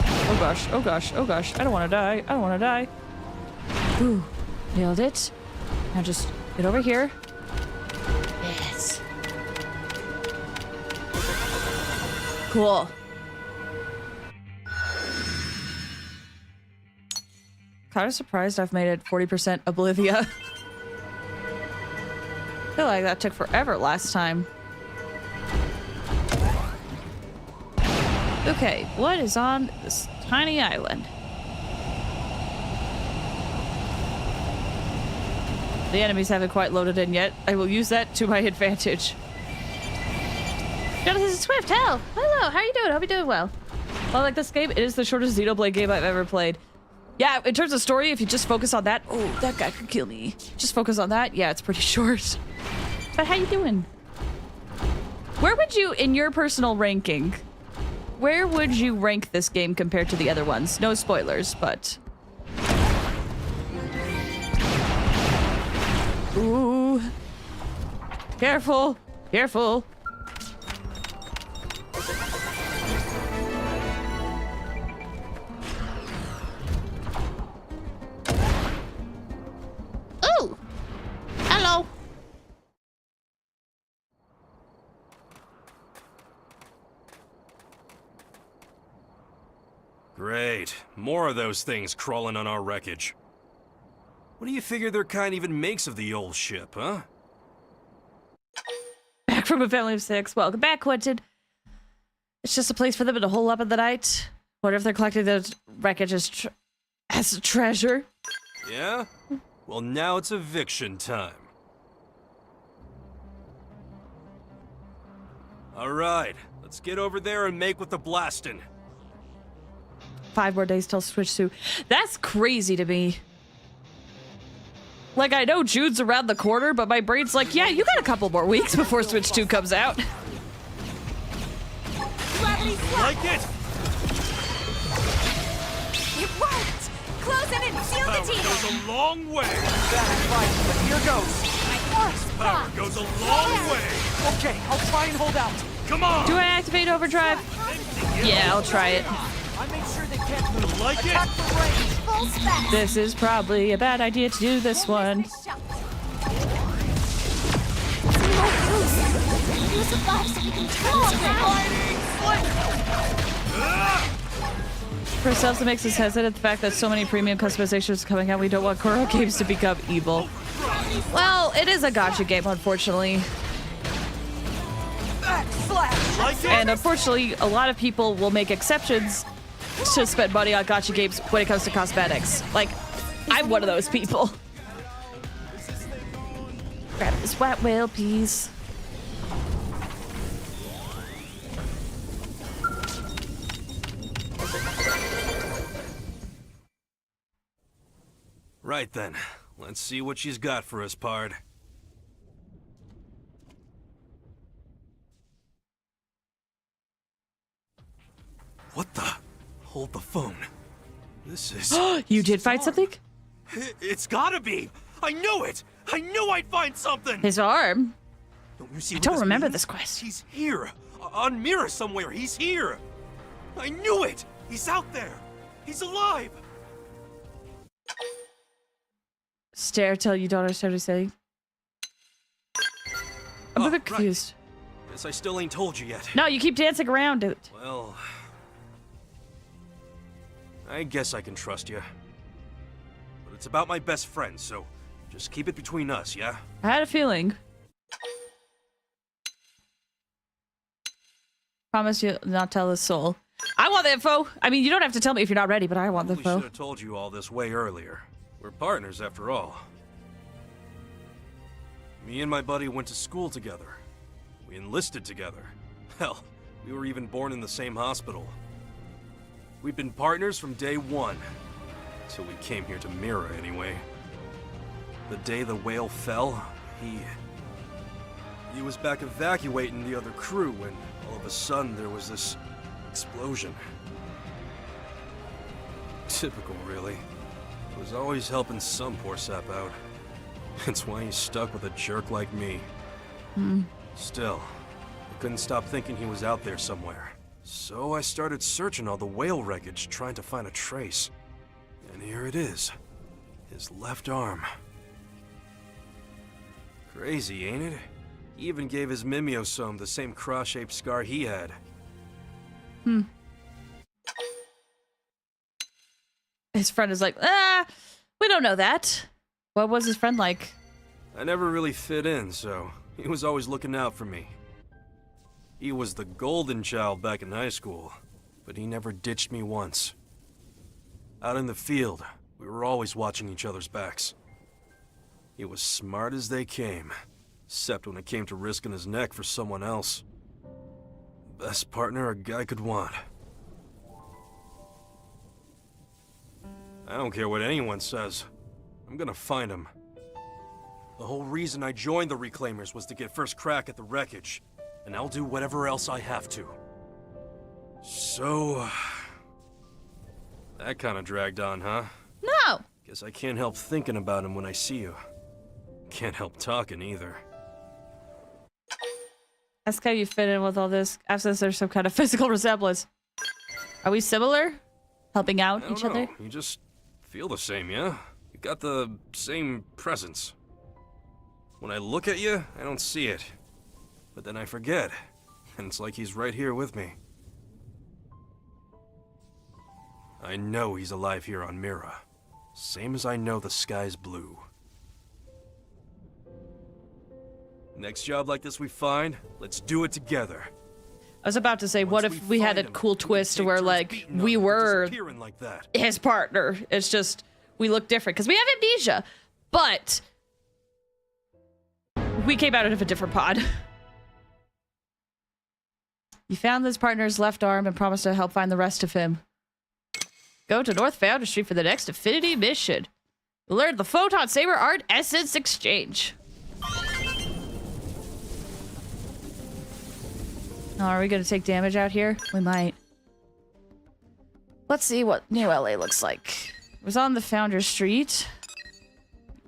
Oh gosh, oh gosh, oh gosh. I don't want to die. I don't want to die. Ooh, nailed it. Now just get over here. Yes. Cool. Kind of surprised I've made it 40% Oblivia. I feel like that took forever last time. Okay, what is on this tiny island? The enemies haven't quite loaded in yet. I will use that to my advantage. Jonathan Swift, hell! Hello, how are you doing? Hope you're doing well. I like this game. It is the shortest Xenoblade game I've ever played. Yeah, in terms of story, if you just focus on that... Oh, that guy could kill me. Just focus on that. Yeah, it's pretty short. But how you doing? Where would you, in your personal ranking, where would you rank this game compared to the other ones? No spoilers, but... Ooh. Careful. Careful. Ooh. Hello. Great. More of those things crawling on our wreckage. What do you figure their kind even makes of the old ship, huh? Back from a family of 6. Welcome back, Quentin. It's just a place for them to hole up in the night. Wonder if they're collecting the wreckage as treasure. Yeah? Well, now it's eviction time. Alright, let's get over there and make with the blasting. 5 more days till Switch 2. That's crazy to me. Like, I know June's around the corner, but my brain's like, yeah, you got a couple more weeks before Switch 2 comes out. Like it? It worked! Close in and seal the team! Goes a long way. Bad fight, but here goes. Power goes a long way. Okay, I'll try and hold out. Come on. Do I activate overdrive? Yeah, I'll try it. I made sure they can't move. Like it? Attack the range. Full spec! This is probably a bad idea to do this one. Use a buff so we can turn For ourselves, it makes us hesitant the fact that so many premium customizations are coming out. We don't want Koro games to become evil. Well, it is a gacha game, unfortunately. And unfortunately, a lot of people will make exceptions to spend money on gacha games when it comes to cosmetics. Like, I'm one of those people. Grab this white whale piece. Right then, let's see what she's got for us, Pard. What the? Hold the phone. This is... You did find something? It's gotta be! I knew it! I knew I'd find something! His arm? Don't you see I what don't this remember means? this quest. He's here! On Mira somewhere, he's here! I knew it! He's out there! He's alive! Stare till you don't understand what he's saying. I'm a bit right. confused. Guess I still ain't told you yet. No, you keep dancing around it. Well... I guess I can trust you. But it's about my best friend, so just keep it between us, yeah? I had a feeling. Promise you'll not tell his soul. I want the info! I mean, you don't have to tell me if you're not ready, but I want the We info. should have told you all this way earlier. We're partners, after all. Me and my buddy went to school together. We enlisted together. Hell, we were even born in the same hospital. We've been partners from day one. Till we came here to Mira, anyway. The day the whale fell, he was back evacuating the other crew when all of a sudden there was this explosion. Typical, really. Was always helping some poor sap out. That's why he's stuck with a jerk like me. Still, I couldn't stop thinking he was out there somewhere. So I started searching all the whale wreckage, trying to find a trace. And here it is. His left arm. Crazy, ain't it? He even gave his Mimiosome the same cross-shaped scar he had. His friend is like, we don't know that. What was his friend like? I never really fit in, so he was always looking out for me. He was the golden child back in high school, but he never ditched me once. Out in the field, we were always watching each other's backs. He was smart as they came, except when it came to risking his neck for someone else. Best partner a guy could want. I don't care what anyone says. I'm gonna find him. The whole reason I joined the Reclaimers was to get first crack at the wreckage, and I'll do whatever else I have to. So... that kind of dragged on, huh? No! Guess I can't help thinking about him when I see you. Can't help talking either. Ask how you fit in with all this, since there's some kind of physical resemblance. Are we similar? Helping out each other? You just feel the same, yeah? You got the same presence. When I look at you, I don't see it. But then I forget, and it's like he's right here with me. I know he's alive here on Mira. Same as I know the sky's blue. Next job like this we find, let's do it together. I was about to say, what if we had a cool twist where, like, we were like that. his partner? It's just, we look different, because we have amnesia, but we came out of a different pod. You found his partner's left arm and promised to help find the rest of him. Go to North Founder Street for the next Affinity mission. Learn the Photon Saber Art Essence Exchange. Oh, are we gonna take damage out here? We might. Let's see what New LA looks like. It was on the Founder Street.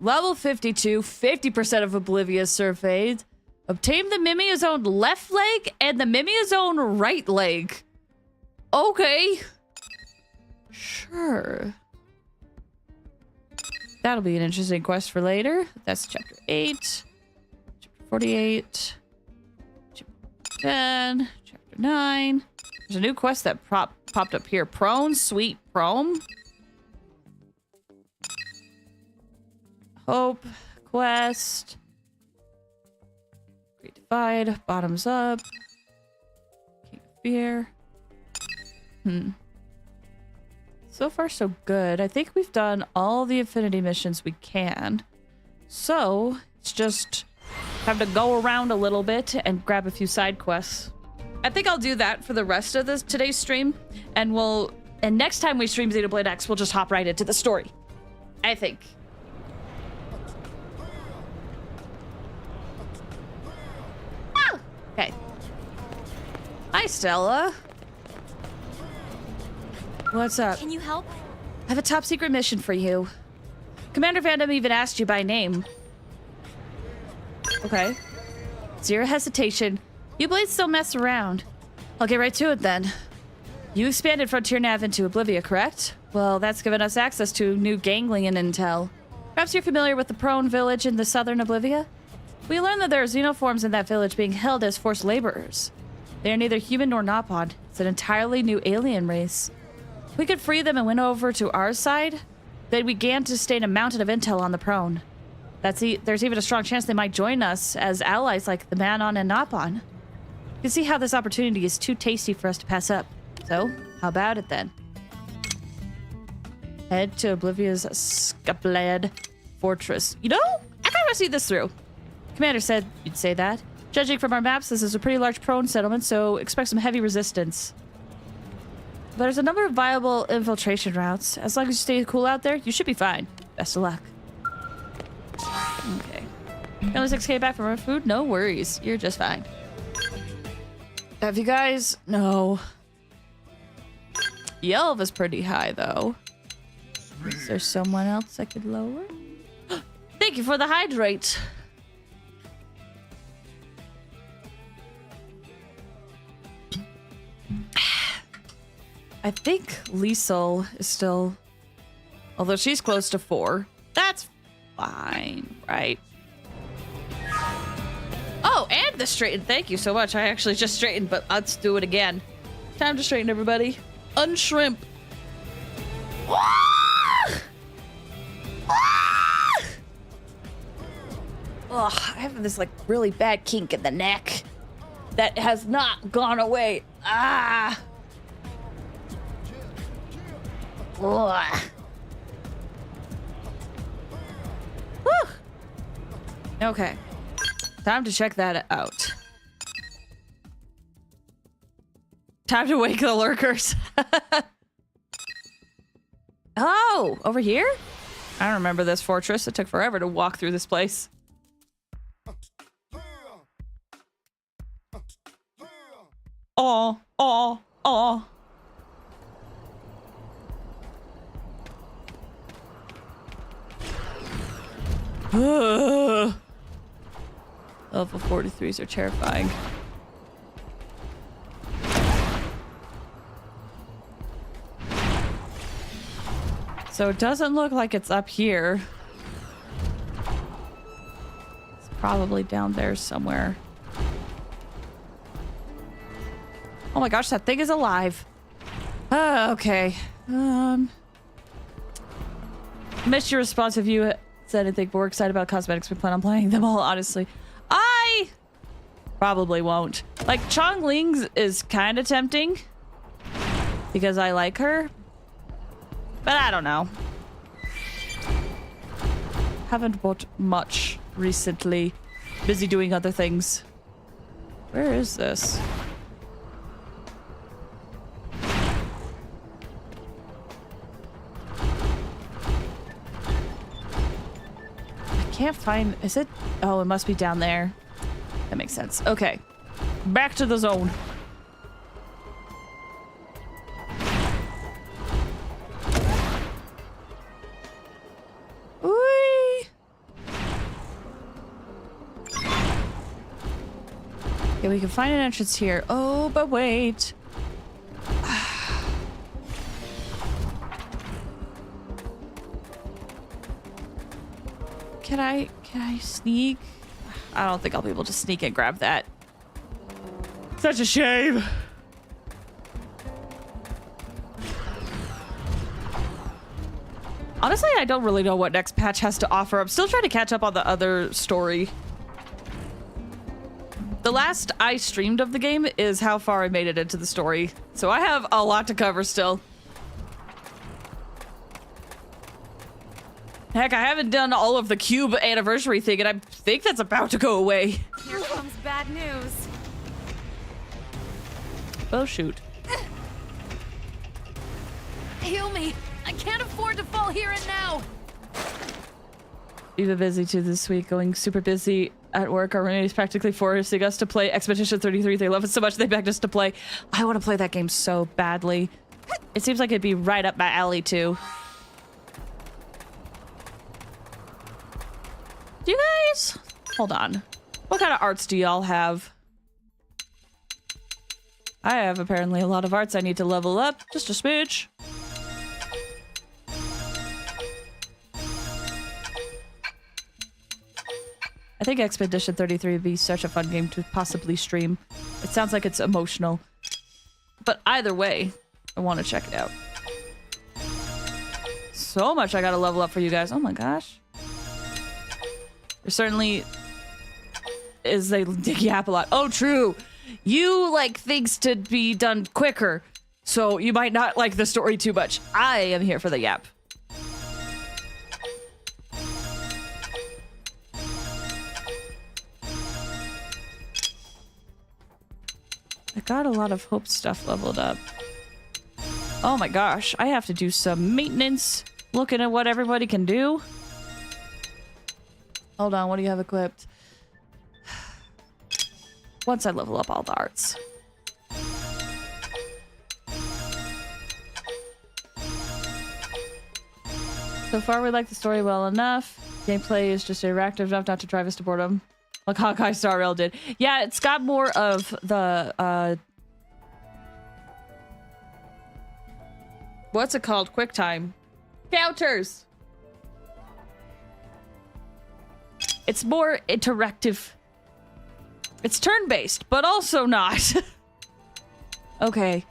Level 52, 50% of Oblivious surveyed. Obtain the Mimiazone left leg and the Mimiazone right leg. Okay. Sure. That'll be an interesting quest for later. That's chapter 8. Chapter 48. Chapter 10. Chapter 9. There's a new quest that popped up here. Prone, Sweet Prome. Hope. Quest. Great Divide. Bottoms Up. King of Fear. So far, so good. I think we've done all the Affinity missions we can. So, it's just have to go around a little bit and grab a few side quests. I think I'll do that for the rest of today's stream. And next time we stream Xenoblade X, we'll just hop right into the story. I think. Ah! Okay. Hi, Stella. What's up? Can you help? I have a top secret mission for you. Commander Vandam even asked you by name. Okay. Zero hesitation. You blades don't mess around. I'll get right to it then. You expanded Frontier Nav into Oblivia, correct? Well, that's given us access to new ganglion intel. Perhaps you're familiar with the Prone village in the southern Oblivia? We learned that there are xenoforms in that village being held as forced laborers. They are neither human nor Nopod. It's an entirely new alien race. If we could free them and win over to our side, they'd begin to sustain a mountain of intel on the Prone. There's even a strong chance they might join us as allies like the Manon and Nopon. You can see how this opportunity is too tasty for us to pass up. So, how about it then? Head to Oblivia's Xenoblade fortress. You know, I kind of want to see this through. Commander said you'd say that. Judging from our maps, this is a pretty large Prone settlement, so expect some heavy resistance. There's a number of viable infiltration routes. As long as you stay cool out there, you should be fine. Best of luck. Okay. Only 6K back from our food? No worries. You're just fine. Have you guys... No. Yelv is pretty high, though. Is there someone else I could lower? Thank you for the hydrate. I think Liesel is still... Although she's close to 4. That's fine, right? Oh, and the straighten. Thank you so much. I actually just straightened, but let's do it again. Time to straighten, everybody. Unshrimp. Ah! Ah! Ugh, I have this like really bad kink in the neck that has not gone away. Ah! Ugh. Whew. Okay. Time to check that out. Time to wake the lurkers. Oh, over here? I don't remember this fortress. It took forever to walk through this place. Oh, oh, oh. Level 43s are terrifying. So it doesn't look like it's up here. It's probably down there somewhere. Oh my gosh, that thing is alive. Okay. Missed your response if you said anything, but we're excited about cosmetics. We plan on playing them all, honestly. I probably won't. Like, Chongling's is kind of tempting because I like her, but I don't know. Haven't bought much recently. Busy doing other things. Where is this? Can't find. Is it? Oh, it must be down there. That makes sense. Okay. Back to the zone. Whee! Okay, we can find an entrance here. Oh, but wait. Can I sneak? I don't think I'll be able to sneak and grab that. Such a shame. Honestly, I don't really know what next patch has to offer. I'm still trying to catch up on the other story. The last I streamed of the game is how far I made it into the story. So I have a lot to cover still. Heck, I haven't done all of the Cube anniversary thing, and I think that's about to go away. Here comes bad news. Oh, shoot. Heal me. I can't afford to fall here and now. We've been busy too this week, going super busy at work. Our roommates practically forcing us to play Expedition 33. They love it so much they begged us to play. I want to play that game so badly. It seems like it'd be right up my alley too. Do you guys? Hold on. What kind of arts do y'all have? I have apparently a lot of arts I need to level up. Just a smidge. I think Expedition 33 would be such a fun game to possibly stream. It sounds like it's emotional. But either way, I want to check it out. So much I gotta level up for you guys. Oh my gosh. There certainly is a yap a lot. Oh, true. You like things to be done quicker, so you might not like the story too much. I am here for the yap. I got a lot of hope stuff leveled up. Oh my gosh, I have to do some maintenance, looking at what everybody can do. Hold on, what do you have equipped? Once I level up all the arts. So far, we like the story well enough. Gameplay is just interactive enough not to drive us to boredom. Like Hawkeye Star Rail did. Yeah, it's got more of the, what's it called? QuickTime. Counters! It's more interactive. It's turn-based, but also not. Okay.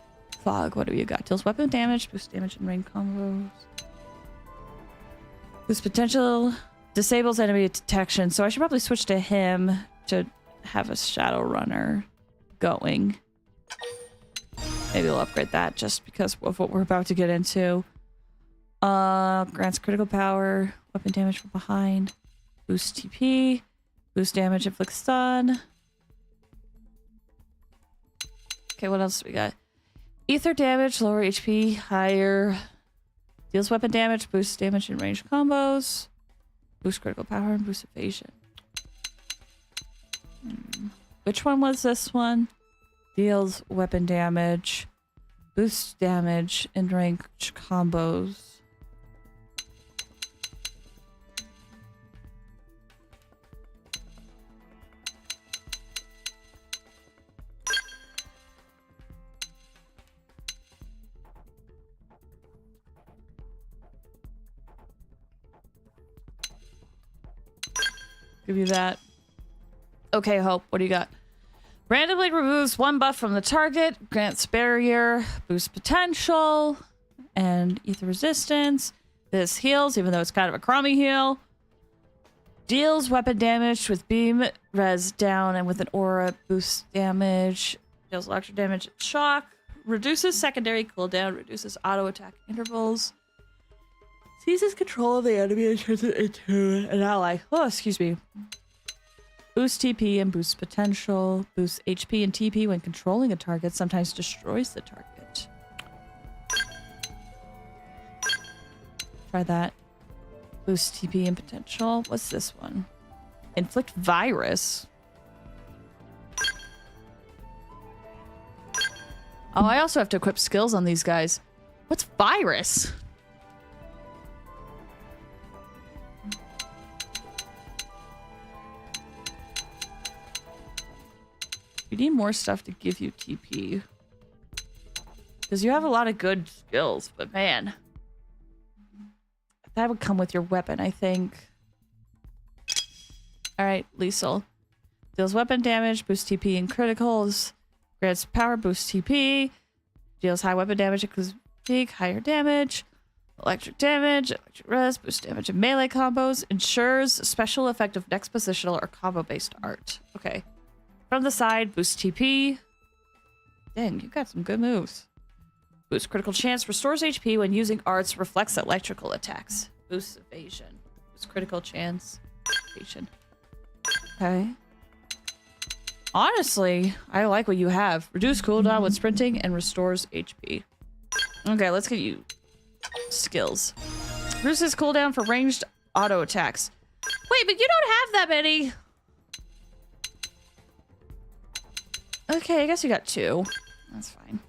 Fog, what do you got? Deals weapon damage, boost damage and range combos. Boost potential, disables enemy detection. So I should probably switch to him to have a shadow runner going. Maybe we'll upgrade that just because of what we're about to get into. Grants critical power, weapon damage from behind. Boost TP. Boost damage, inflict stun. Okay, what else do we got? Ether damage, lower HP, higher. Deals weapon damage, boosts damage in range combos. Boost critical power and boost evasion. Which one was this one? Deals weapon damage, boosts damage in range combos. Give you that. Okay, Hope, what do you got? Randomly removes one buff from the target, grants barrier, boosts potential, and ether resistance. This heals, even though it's kind of a crummy heal. Deals weapon damage with beam, res down, and with an aura, boosts damage. Deals electric damage, shock. Reduces secondary cooldown, reduces auto attack intervals. Seizes control of the enemy and turns it into an ally. Oh, excuse me. Boosts TP and boosts potential. Boosts HP and TP when controlling a target. Sometimes destroys the target. Try that. Boosts TP and potential. What's this one? Inflict virus. Oh, I also have to equip skills on these guys. What's virus? You need more stuff to give you TP. Because you have a lot of good skills, but man. That would come with your weapon, I think. Alright, lethal. Deals weapon damage, boosts TP and criticals. Grants power, boosts TP. Deals high weapon damage, includes fatigue, higher damage. Electric damage, electric res, boosts damage in melee combos. Ensures special effect of next positional or combo-based art. Okay. From the side, boost TP. Dang, you got some good moves. Boost critical chance, restores HP when using arts, reflects electrical attacks. Boosts evasion. Boost critical chance, evasion. Okay. Honestly, I like what you have. Reduce cooldown with sprinting and restores HP. Okay, let's get you skills. Reduces cooldown for ranged auto attacks. Wait, but you don't have that many. Okay, I guess you got 2. That's fine.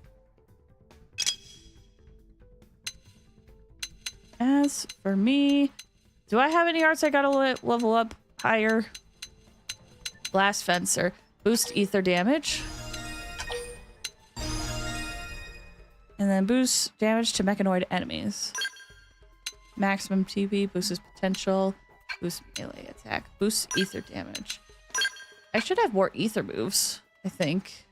As for me, do I have any arts I gotta level up higher? Blast Fencer. Boost ether damage. And then boost damage to mechanoid enemies. Maximum TP, boosts potential, boost melee attack, boosts ether damage. I should have more ether moves, I think.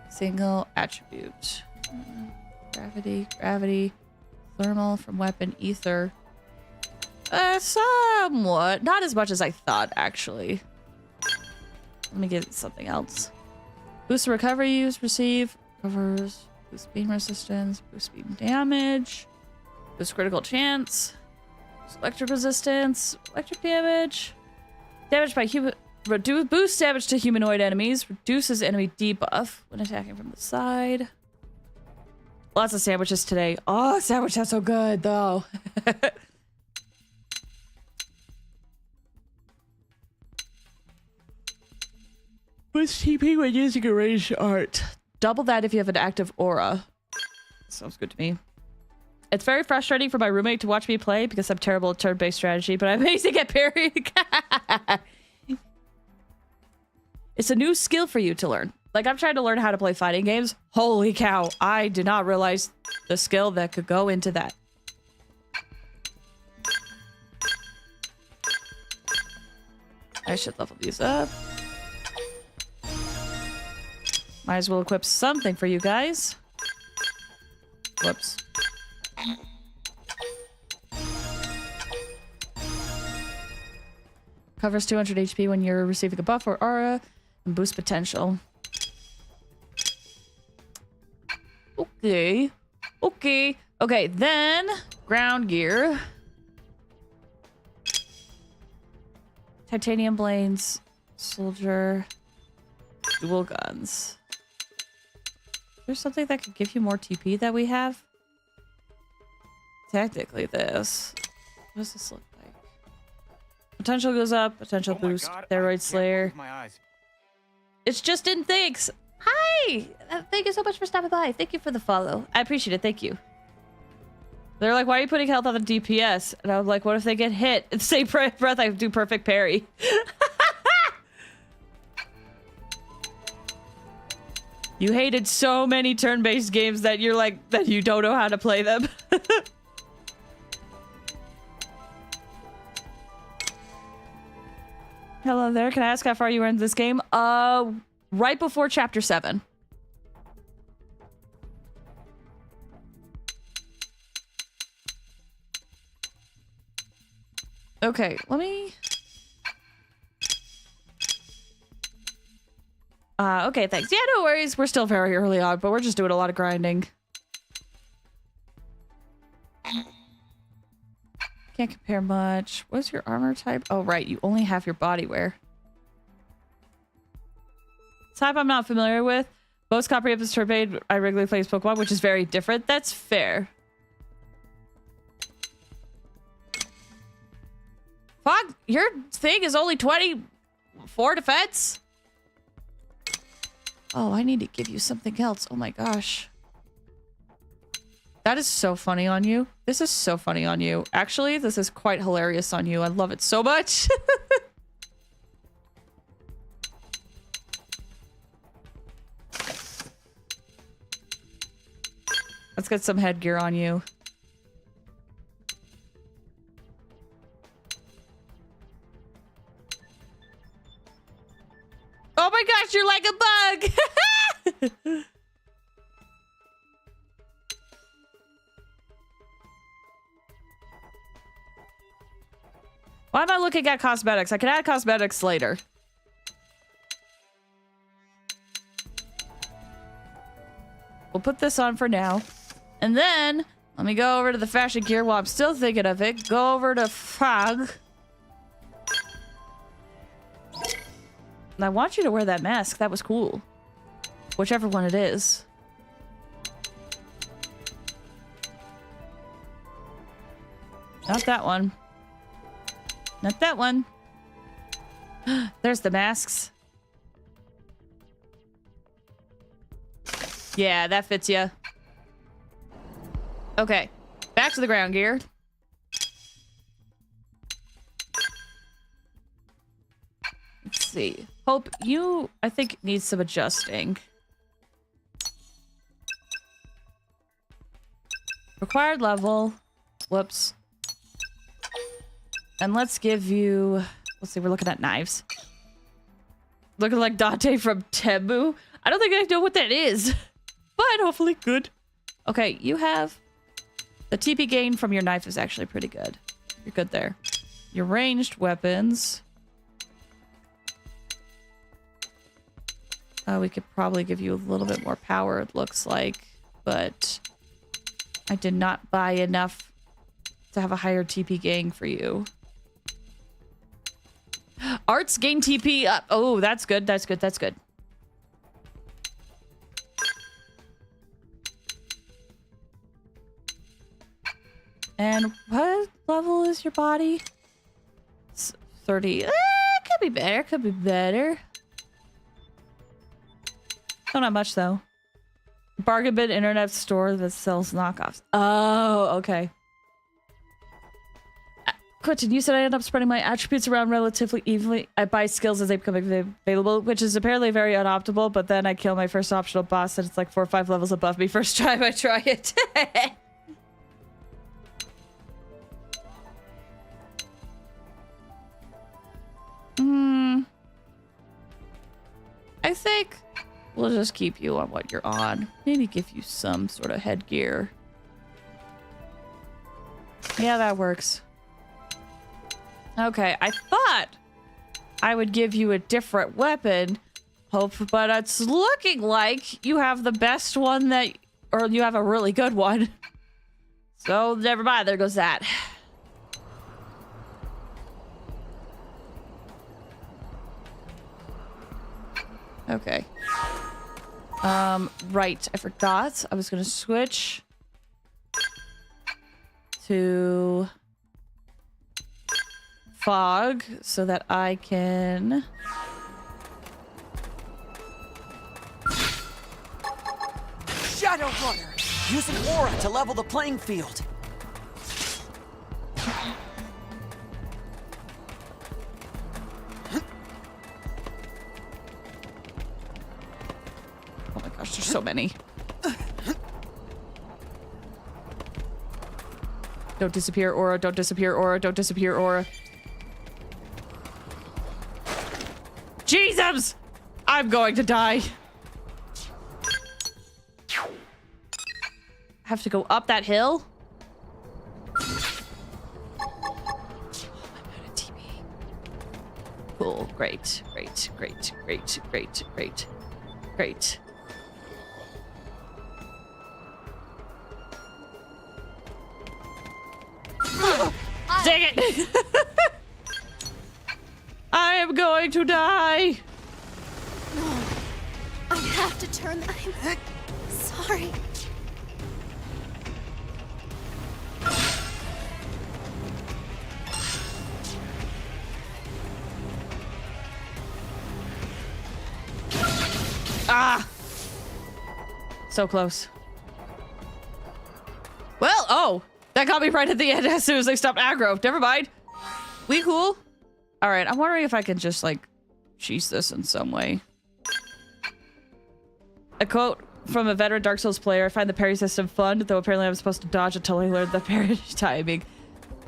Single attribute. Gravity, thermal from weapon, ether. Somewhat. Not as much as I thought, actually. Let me get something else. Boost recovery use, receive, covers, boost beam resistance, boost beam damage, boost critical chance, boost electric resistance, electric damage, damage by human, boost damage to humanoid enemies, reduces enemy debuff when attacking from the side. Lots of sandwiches today. Oh, sandwich that's so good though. Boost TP when using a ranged art. Double that if you have an active aura. Sounds good to me. It's very frustrating for my roommate to watch me play because I'm terrible at turn-based strategy, but I'm amazing at parrying. It's a new skill for you to learn. Like, I'm trying to learn how to play fighting games. Holy cow, I did not realize the skill that could go into that. I should level these up. Might as well equip something for you guys. Whoops. Covers 200 HP when you're receiving a buff or aura, and boost potential. Okay. Okay. Okay, then ground gear. Titanium blades, soldier, dual guns. There's something that could give you more TP that we have? Technically this. What does this look like? Potential goes up, potential boost, steroid slayer. It's just in thanks. Hi! Thank you so much for stopping by. Thank you for the follow. I appreciate it. Thank you. They're like, why are you putting health on the DPS? And I'm like, what if they get hit? At the same breath, I do perfect parry. You hated so many turn-based games that you're like, that you don't know how to play them. Hello there. Can I ask how far you were in this game? Right before chapter 7. Okay, let me... okay, thanks. Yeah, no worries. We're still very early on, but we're just doing a lot of grinding. Can't compare much. What's your armor type? Oh, right. You only have your body wear. Type I'm not familiar with. Most comprehensive surveyed, I regularly play Pokemon, which is very different. That's fair. Fuck, your thing is only 24 defense? Oh, I need to give you something else. Oh my gosh. That is so funny on you. This is so funny on you. Actually, this is quite hilarious on you. I love it so much. Let's get some headgear on you. Oh my gosh, you're like a bug! Why am I looking at cosmetics? I can add cosmetics later. We'll put this on for now. And then, let me go over to the fashion gear while I'm still thinking of it. Go over to Fog. And I want you to wear that mask. That was cool. Whichever one it is. Not that one. Not that one. There's the masks. Yeah, that fits you. Okay. Back to the ground gear. Let's see. Hope, you, I think, needs some adjusting. Required level. Whoops. And let's give you... Let's see, we're looking at knives. Looking like Dante from Tebu. I don't think I know what that is. But hopefully good. Okay, you have... The TP gain from your knife is actually pretty good. You're good there. Your ranged weapons... we could probably give you a little bit more power, it looks like. But... I did not buy enough to have a higher TP gain for you. Arts gain TP up. Oh, that's good. That's good. That's good. And what level is your body? It's 30. Could be better. Could be better. Oh, not much though. Bargain bin internet store that sells knockoffs. Oh, okay. Quentin, you said I end up spreading my attributes around relatively evenly. I buy skills as they become available, which is apparently very unoptimal, but then I kill my first optional boss and it's like 4 or 5 levels above me first time I try it. I think we'll just keep you on what you're on. Maybe give you some sort of headgear. Yeah, that works. Okay, I thought I would give you a different weapon, Hope, but it's looking like you have the best one that, or you have a really good one. So, never mind, there goes that. Okay. Right. I forgot. I was gonna switch to fog so that I can... Shadow Runner! Use an aura to level the playing field. Oh my gosh, there's so many. Don't disappear, aura. Don't disappear, aura. Don't disappear, aura. Jesus! I'm going to die. I have to go up that hill? Cool. Great. Great. Great. Great. Great. Great. Great. Dang it! I am going to die! No. I have to turn. I'm sorry. Ah! So close. Well, oh! That got me right at the end as soon as I stopped aggro. Never mind. We cool? Alright, I'm wondering if I can just, like, cheese this in some way. A quote from a veteran Dark Souls player: I find the parry system fun, though apparently I'm supposed to dodge until I learn the parry timing.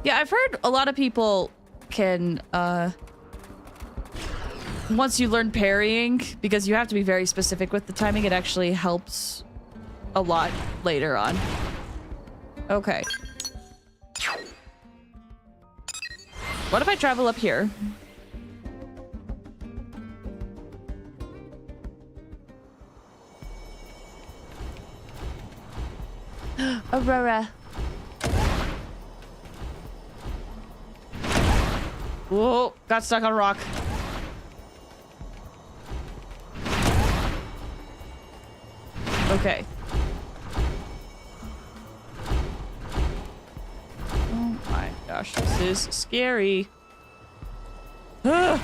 Yeah, I've heard a lot of people can, once you learn parrying, because you have to be very specific with the timing, it actually helps a lot later on. Okay. What if I travel up here? Aurora. Whoa, got stuck on a rock. Okay. Oh my gosh, this is scary. Ugh.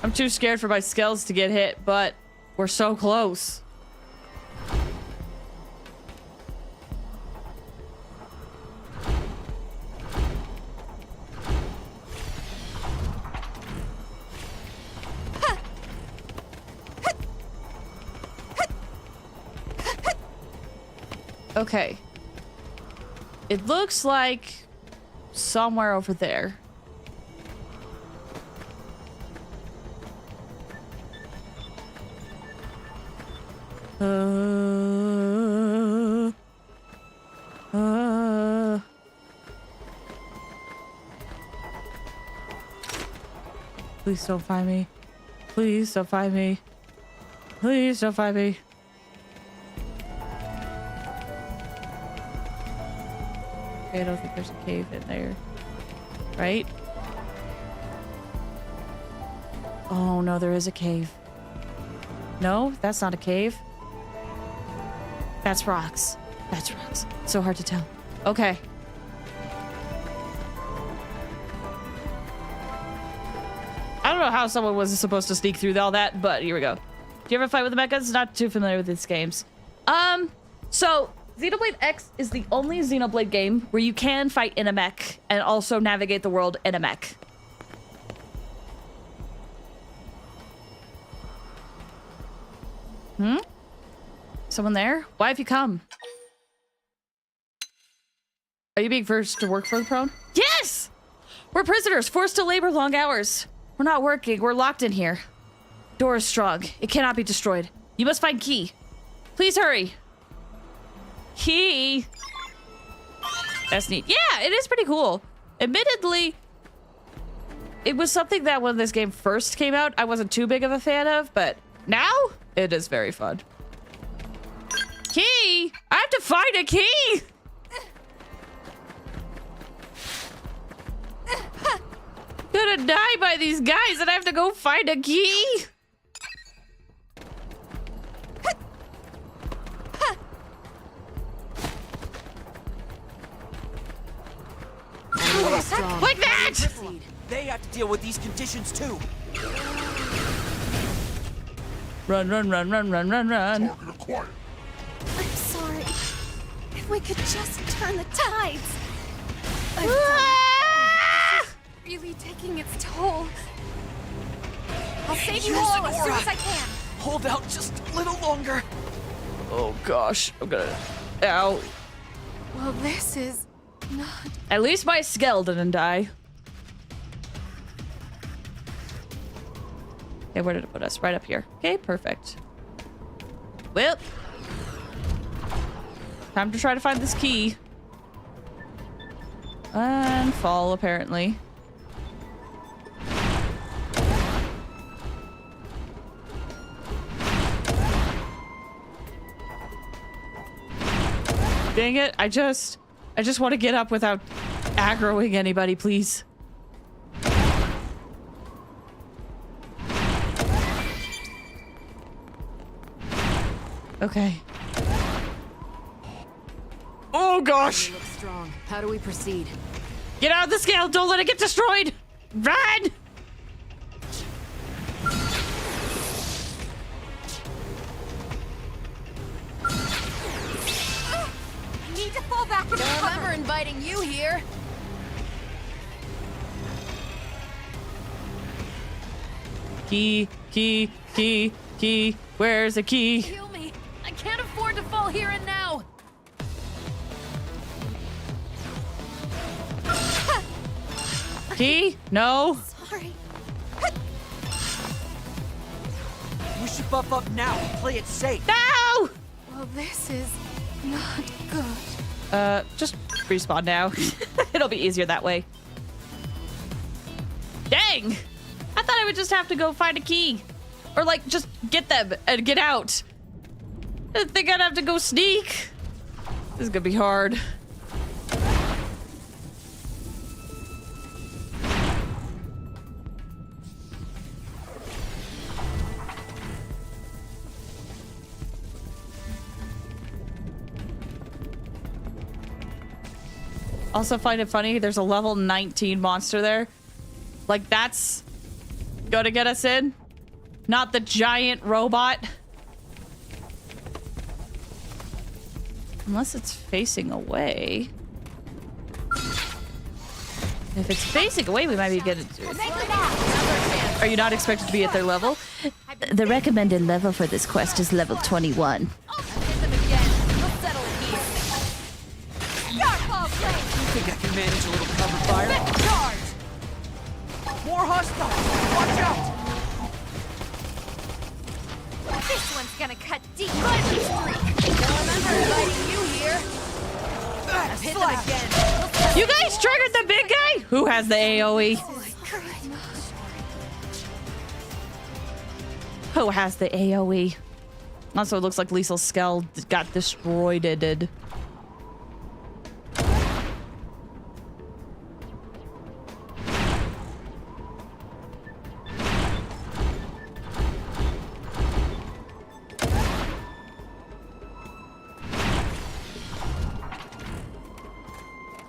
I'm too scared for my skills to get hit, but we're so close. Okay. It looks like somewhere over there. Please don't find me. Please don't find me. Please don't find me. Okay, I don't think there's a cave in there. Right? Oh no, there is a cave. No, that's not a cave. That's rocks. That's rocks. So hard to tell. Okay. I don't know how someone was supposed to sneak through all that, but here we go. Do you ever fight with the mechas? Not too familiar with these games. So Xenoblade X is the only Xenoblade game where you can fight in a mech and also navigate the world in a mech. Someone there? Why have you come? Are you being forced to work for the Prone? Yes! We're prisoners, forced to labor long hours. We're not working. We're locked in here. Door is strong. It cannot be destroyed. You must find key. Please hurry. Key. That's neat. Yeah, it is pretty cool. Admittedly, it was something that when this game first came out, I wasn't too big of a fan of, but now it is very fun. Key! I have to find a key! gonna die by these guys and I have to go find a key? Like that! They have to deal with these conditions too. Run, run, run, run, run, run, run. I'm sorry. If we could just turn the tides. Really taking its toll. I'll save you all as soon as I can. Hold out just a little longer. Oh gosh, I'm gonna... Ow. Well, this is not... At least my skull didn't die. Okay, where did it put us? Right up here. Okay, perfect. Well, time to try to find this key. And fall, apparently. Dang it, I just want to get up without aggroing anybody, please. Okay. Oh gosh! Look strong. How do we proceed? Get out of the scale! Don't let it get destroyed! Run! I need to fall back. Don't remember inviting you here. Key, key, key, key. Where's the key? Heal me. I can't afford to fall here and now. Key? No. Sorry. We should buff up now and play it safe. No! Well, this is not good. Just respawn now. It'll be easier that way. Dang! I thought I would just have to go find a key. Or, like, just get them and get out. I think I'd have to go sneak. This is gonna be hard. Also find it funny, there's a level 19 monster there. Like, that's gonna get us in. Not the giant robot. Unless it's facing away. If it's facing away, we might be getting to it. Are you not expected to be at their level? The recommended level for this quest is level 21. I think I can manage a little cover fire. More hostiles! Watch out! This one's gonna cut deep. Don't remember inviting you here. I've hit them again. You guys triggered the big guy? Who has the AoE? Who has the AoE? Also, it looks like Liesl's skull got destroyed.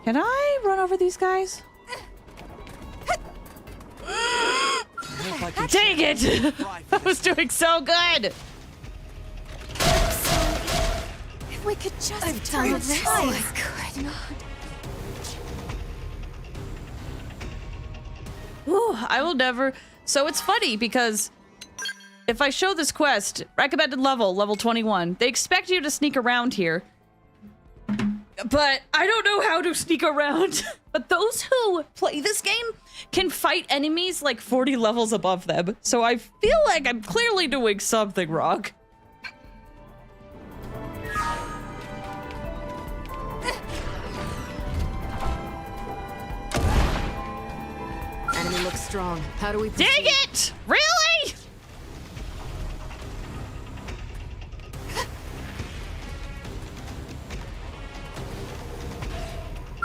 Can I run over these guys? Dang it! I was doing so good! If we could just turn the tides. Ooh, I will never... So it's funny because if I show this quest, recommended level 21, they expect you to sneak around here. But I don't know how to sneak around. But those who play this game can fight enemies like 40 levels above them. So I feel like I'm clearly doing something wrong. Enemy looks strong. How do we proceed? Dang it! Really?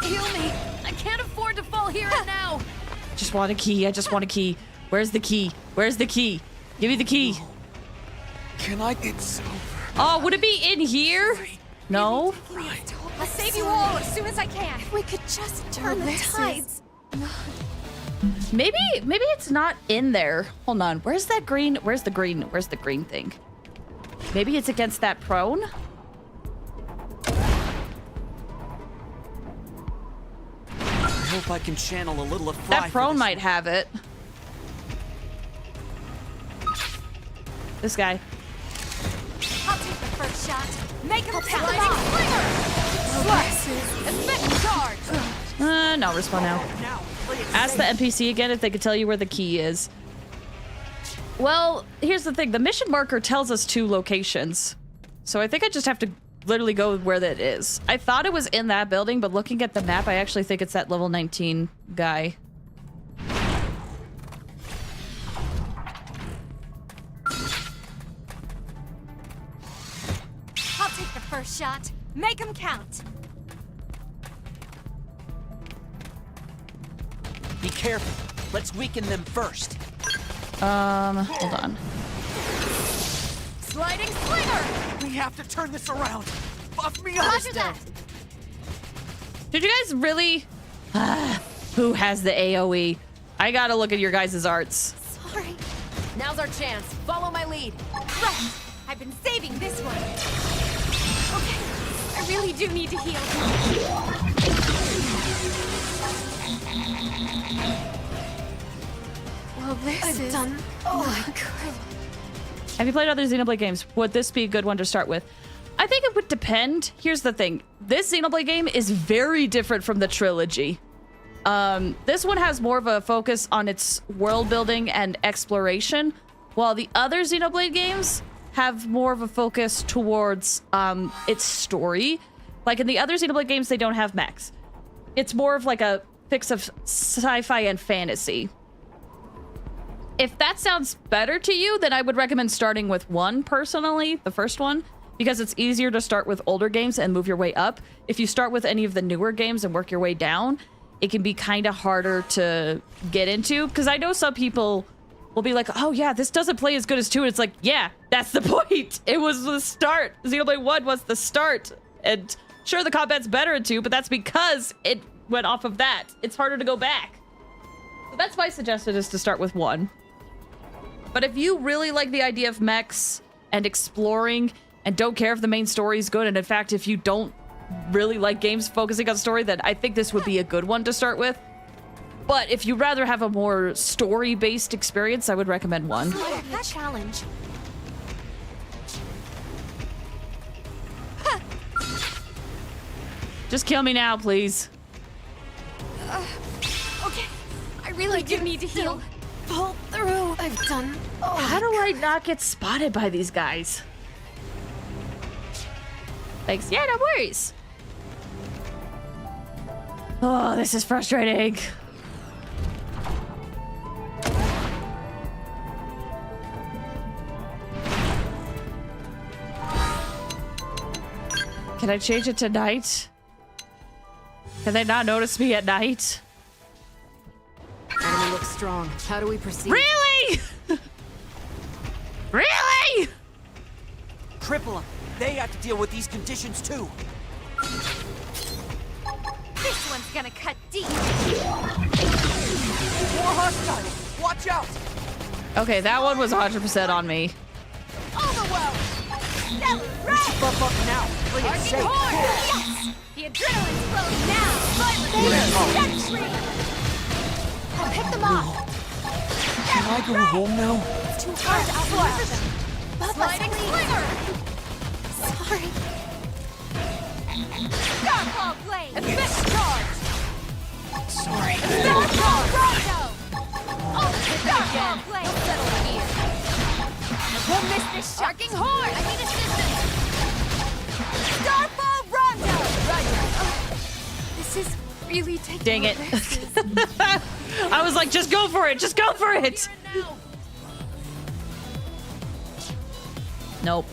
Heal me! I can't afford to fall here and now! Just want a key. I just want a key. Where's the key? Where's the key? Give me the key. Can I get silver? Oh, would it be in here? No. I'll save you all as soon as I can. If we could just turn the tides. Maybe it's not in there. Hold on. Where's that green? Where's the green? Where's the green thing? Maybe it's against that prone? I hope I can channel a little of That prone might have it. This guy. I'll take the first shot. Make him count. No, respawn now. Ask the NPC again if they could tell you where the key is. Well, here's the thing. The mission marker tells us 2 locations. So I think I just have to literally go where that is. I thought it was in that building, but looking at the map, I actually think it's that level 19 guy. I'll take the first shot. Make him count. Be careful. Let's weaken them first. Hold on. Sliding slinger. We have to turn this around. Buff me up. Roger that. Did you guys really? Who has the AoE? I gotta look at your guys' arts. Sorry. Now's our chance. Follow my lead. Right. I've been saving this one. Okay. I really do need to heal. Well, this is done. Oh my god. Have you played other Xenoblade games? Would this be a good one to start with? I think it would depend. Here's the thing. This Xenoblade game is very different from the trilogy. This one has more of a focus on its world building and exploration, while the other Xenoblade games have more of a focus towards its story. Like in the other Xenoblade games, they don't have mechs. It's more of like a mix of sci-fi and fantasy. If that sounds better to you, then I would recommend starting with 1 personally, the first one, because it's easier to start with older games and move your way up. If you start with any of the newer games and work your way down, it can be kind of harder to get into, because I know some people will be like, oh yeah, this doesn't play as good as 2. And it's like, yeah, that's the point. It was the start. Xenoblade 1 was the start. And sure, the combat's better in 2, but that's because it went off of that. It's harder to go back. So that's my suggestion, is to start with 1. But if you really like the idea of mechs and exploring and don't care if the main story is good, and in fact, if you don't really like games focusing on story, then I think this would be a good one to start with. But if you'd rather have a more story-based experience, I would recommend 1. A challenge. Just kill me now, please. Okay. I really do need to heal. Pull through. I've done. Oh, how do I not get spotted by these guys? Thanks. Yeah, no worries. Oh, this is frustrating. Can I change it to night? Can they not notice me at night? Enemy looks strong. How do we proceed? Really? Really? Cripple them. They have to deal with these conditions too. This one's gonna cut deep. More hostiles. Watch out. Okay, that one was 100% on me. Overwhelm. Right. Buff up now. Play it safe. Yes. The adrenaline's flowing now. I'll pick them off. Can I go home now? It's too hard to outlast them. Sliding slinger. Sorry. Starfall blade. Effect charge. Sorry. Starfall rondo. Oh, Starfall blade. Don't settle here. We'll miss this sharking horn. I need assistance. Starfall rondo. Roger. This is really taking. Dang it. I was like, just go for it. Just go for it. Nope.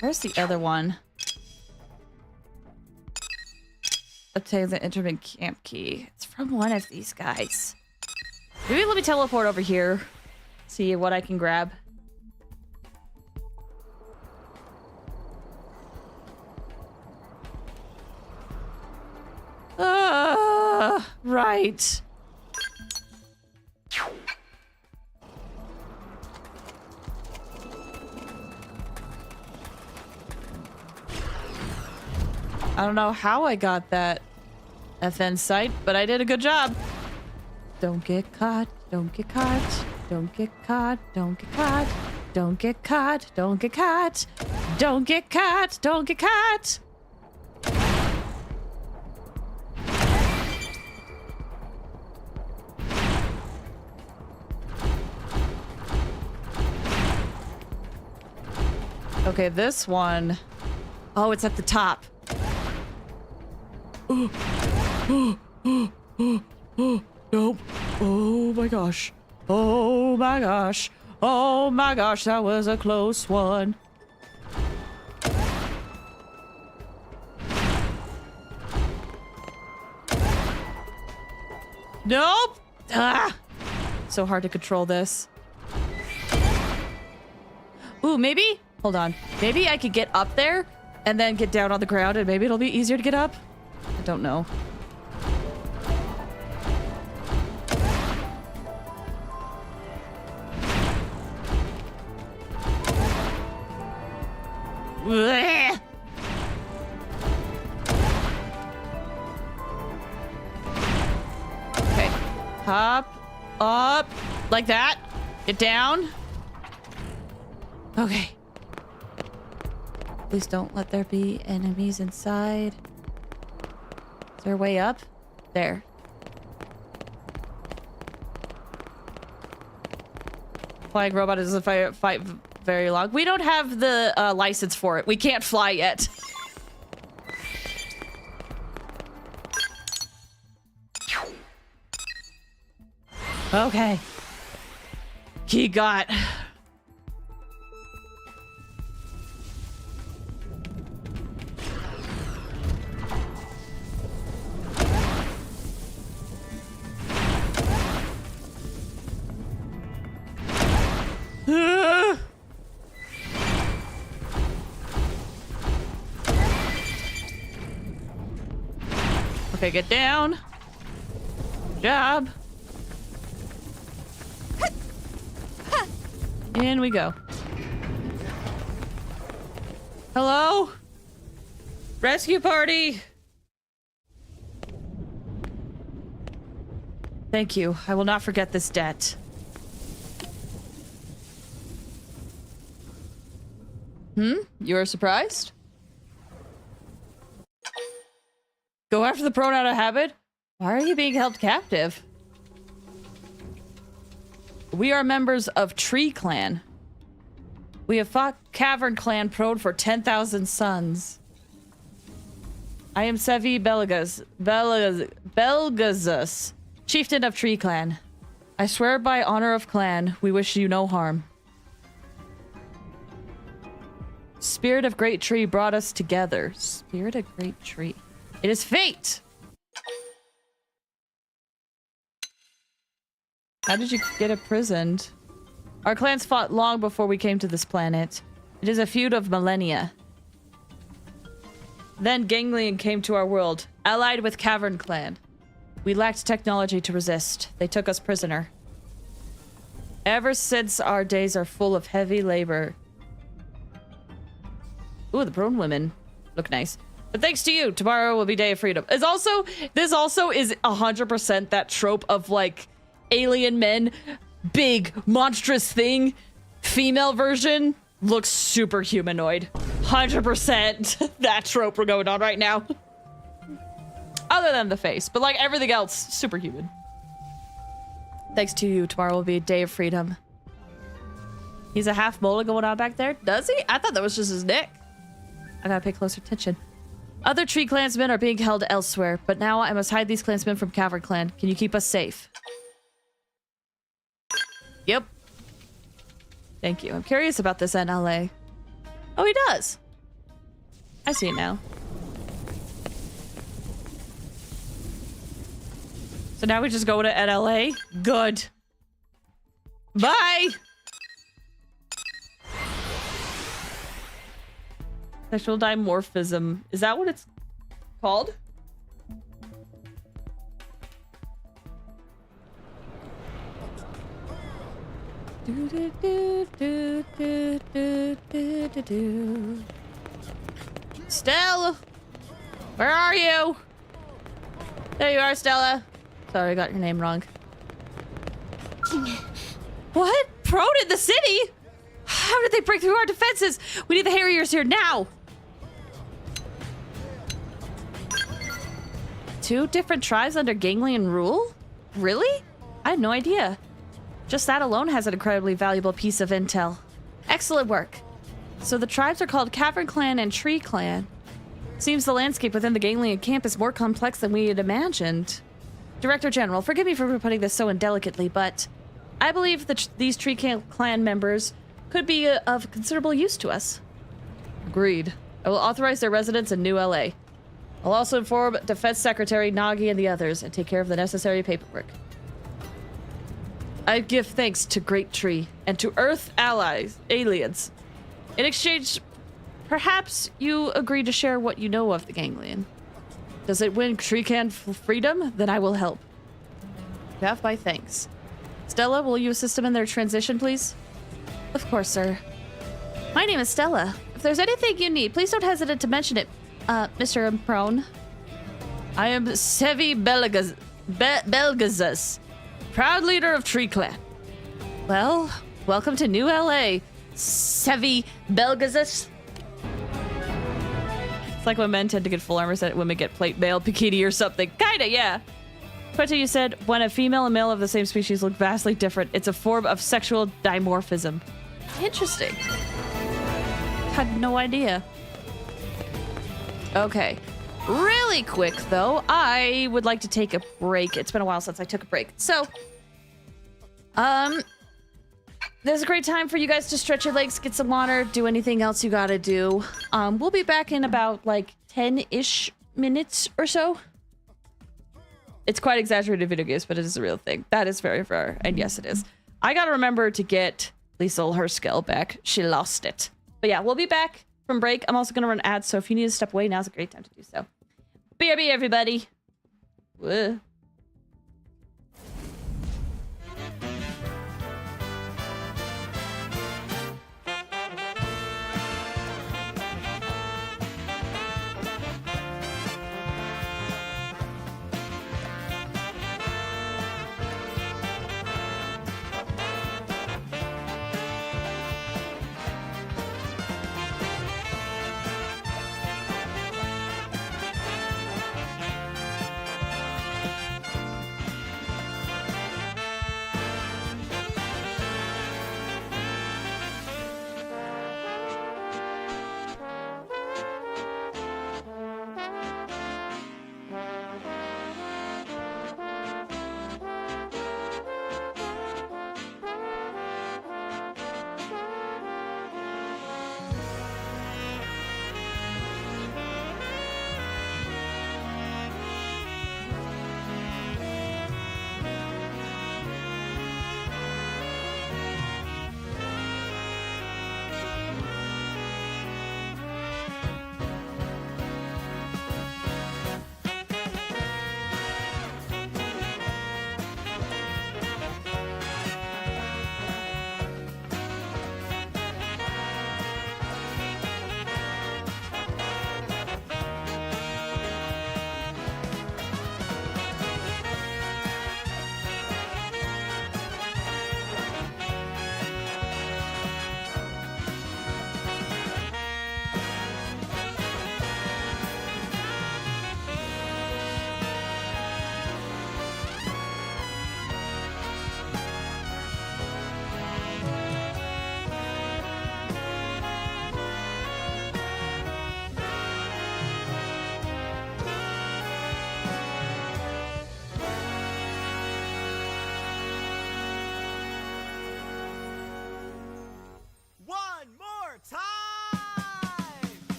Where's the other one? Obtain the intermittent camp key. It's from one of these guys. Maybe let me teleport over here. See what I can grab. Right. I don't know how I got that FN site, but I did a good job. Don't get caught, don't get caught, don't get caught, don't get caught, don't get caught, don't get caught, don't get caught, don't get caught. Okay, this one. Oh, it's at the top. Nope. Oh my gosh. Oh my gosh. Oh my gosh, that was a close one. Nope. Ah. So hard to control this. Ooh, maybe? Hold on. Maybe I could get up there and then get down on the ground and maybe it'll be easier to get up. I don't know. Blech. Okay. Hop. Up. Like that. Get down. Okay. Please don't let there be enemies inside. Is there a way up? There. Flying robot doesn't fight very long. We don't have the license for it. We can't fly yet. Okay. He got... Okay, get down. Good job. In we go. Hello? Rescue party! Thank you. I will not forget this debt. You are surprised? Go after the prone out of habit? Why are you being held captive? We are members of Tree Clan. We have fought Cavern Clan prone for 10,000 suns. I am Sevi Belgazus, chieftain of Tree Clan. I swear by honor of clan, we wish you no harm. Spirit of Great Tree brought us together. Spirit of Great Tree. It is fate! How did you get imprisoned? Our clans fought long before we came to this planet. It is a feud of millennia. Then Ganglion came to our world, allied with Cavern Clan. We lacked technology to resist. They took us prisoner. Ever since, our days are full of heavy labor. Ooh, the prone women look nice. But thanks to you, tomorrow will be Day of Freedom. This also is 100% that trope of like alien men, big monstrous thing, female version looks super humanoid. 100% that trope we're going on right now. Other than the face, but like everything else, superhuman. Thanks to you, tomorrow will be a Day of Freedom. He's a half mola going on back there? Does he? I thought that was just his neck. I gotta pay closer attention. Other tree clansmen are being held elsewhere, but now I must hide these clansmen from Cavern Clan. Can you keep us safe? Yep. Thank you. I'm curious about this NLA. Oh, he does. I see it now. So now we just go to NLA? Good. Bye! Sexual dimorphism. Is that what it's called? Stella! Where are you? There you are, Stella. Sorry, I got your name wrong. What? Prone in the city? How did they break through our defenses? We need the Harriers here now. 2 different tribes under Ganglion rule? Really? I had no idea. Just that alone has an incredibly valuable piece of intel. Excellent work. So the tribes are called Cavern Clan and Tree Clan. Seems the landscape within the Ganglion camp is more complex than we had imagined. Director General, forgive me for putting this so indelicately, but I believe that these Tree Clan members could be of considerable use to us. Agreed. I will authorize their residence in New LA. I'll also inform Defense Secretary Nagi and the others and take care of the necessary paperwork. I give thanks to Great Tree and to Earth aliens. In exchange, perhaps you agree to share what you know of the Ganglion. Does it win Tree Clan freedom? Then I will help. You have my thanks. Stella, will you assist them in their transition, please? Of course, sir. My name is Stella. If there's anything you need, please don't hesitate to mention it, Mr. Prone. I am Sevi Belgazas, proud leader of Tree Clan. Well, welcome to New LA, Sevi Belgazas. It's like when men tend to get full armor set, women get plate mail, bikini, or something. Kinda, yeah. Quenta, you said when a female and male of the same species look vastly different, it's a form of sexual dimorphism. Interesting. Had no idea. Okay. Really quick, though, I would like to take a break. It's been a while since I took a break. So, there's a great time for you guys to stretch your legs, get some water, do anything else you gotta do. We'll be back in about, like, 10-ish minutes or so. It's quite exaggerated video games, but it is a real thing. That is very rare, and yes, it is. I gotta remember to get Liesel her skill back. She lost it. But yeah, we'll be back from break. I'm also gonna run ads, so if you need to step away, now's a great time to do so. BRB, everybody. Whoa.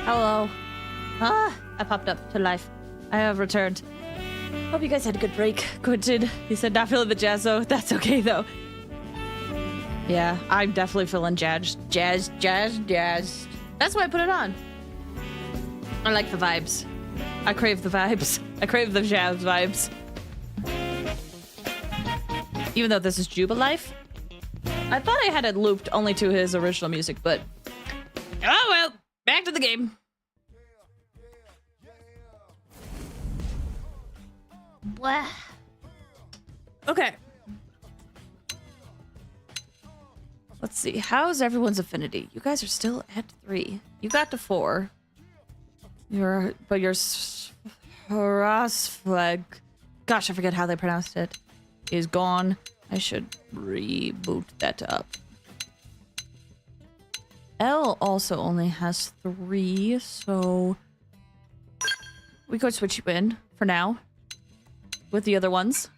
Hello. Ah, I popped up to life. I have returned. Hope you guys had a good break. Quentin, he said not feeling the jazz though. That's okay though. Yeah, I'm definitely feeling jazz. That's why I put it on. I like the vibes. I crave the vibes. I crave the jazz vibes. Even though this is Juba Life. I thought I had it looped only to his original music, but... Oh well, back to the game. Blah. Okay. Let's see. How's everyone's affinity? You guys are still at 3. You got to 4. Your flag. Gosh, I forget how they pronounced it. Is gone. I should reboot that up. L also only has 3, so we could switch you in for now with the other ones.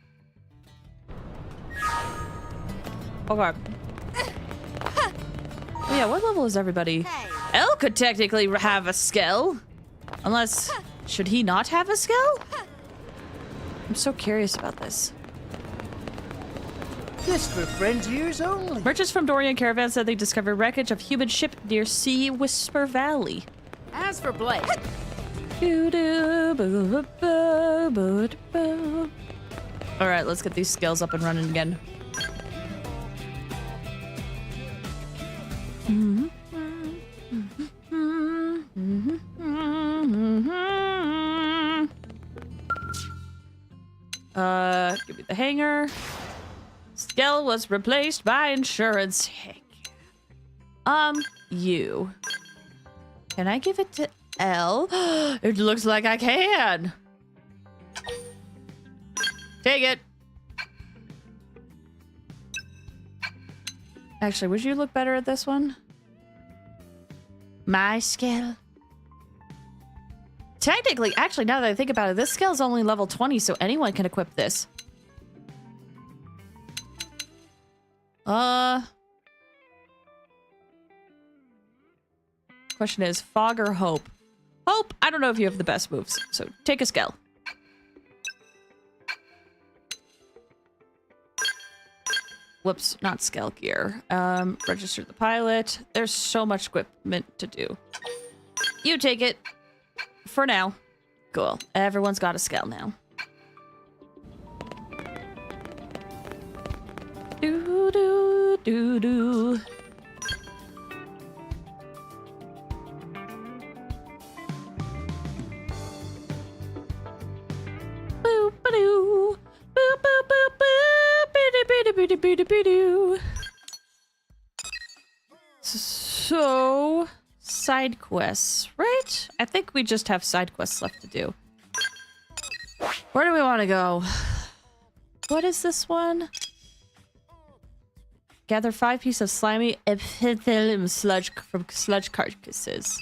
Okay. Oh yeah, what level is everybody? L could technically have a skill. Unless, should he not have a skill? I'm so curious about this. Just for friends' ears only. Merchants from Dorian Caravan said they discovered wreckage of human ship near Sea Whisper Valley. As for Blake. Alright, let's get these skills up and running again. Give me the hanger. Skill was replaced by insurance. Heck yeah. You. Can I give it to L? It looks like I can. Take it. Actually, would you look better at this one? My skill. Technically, actually, now that I think about it, this skill is only level 20, so anyone can equip this. Question is, Fog or Hope? Hope, I don't know if you have the best moves, so take a skill. Whoops, not skill gear. Register the pilot. There's so much equipment to do. You take it. For now. Cool. Everyone's got a skill now. Do do do do. Boop ba doo. Boop boop boop boop. Biddy biddy biddy biddy biddy. So side quests, right? I think we just have side quests left to do. Where do we want to go? What is this one? Gather 5 pieces of slimy epithelium sludge from sludge carcasses.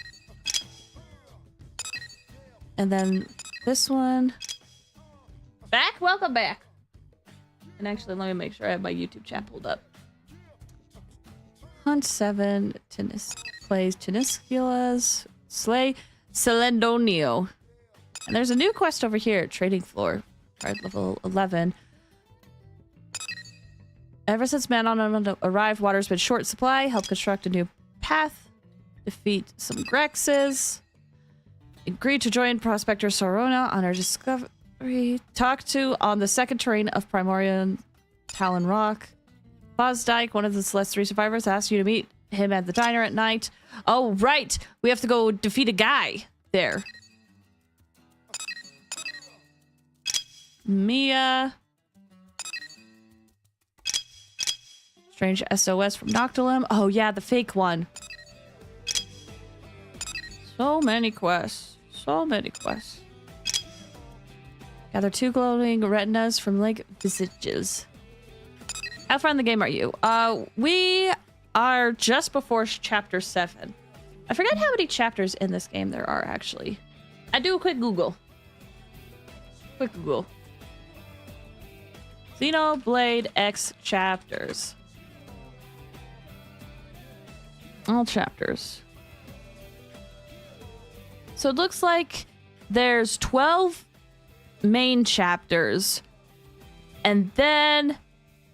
And then this one. Back? Welcome back. And actually, let me make sure I have my YouTube chat pulled up. Hunt 7, plays Tenisculas, slay Celendonio. And there's a new quest over here, trading floor, card level 11. Ever since Manon arrived, water's been short supply. Help construct a new path. Defeat some Grexes. Agree to join Prospector Sorona on our discovery. Talk to on the second terrain of Primorian Talon Rock. Fosdyke, one of the Celeste 3 survivors, asked you to meet him at the diner at night. Oh, right! We have to go defeat a guy there. Mia. Strange SOS from Noctilum. Oh, yeah, the fake one. So many quests. So many quests. Gather 2 glowing retinas from Lake Visages. How far in the game are you? We are just before chapter 7. I forget how many chapters in this game there are, actually. I do a quick Google. Quick Google. Xenoblade X chapters. All chapters. So it looks like there's 12 main chapters. And then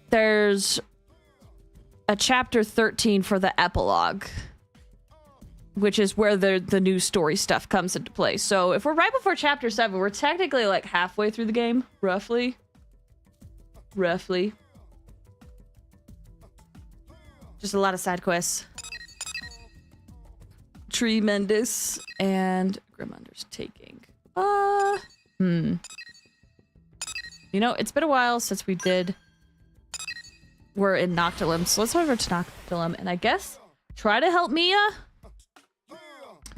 there's a chapter 13 for the epilogue, which is where the new story stuff comes into play. So if we're right before chapter 7, we're technically like halfway through the game, roughly. Roughly. Just a lot of side quests. Tremendous and Grimunder's taking. You know, it's been a while since we're in Noctilum, so let's head over to Noctilum and I guess try to help Mia.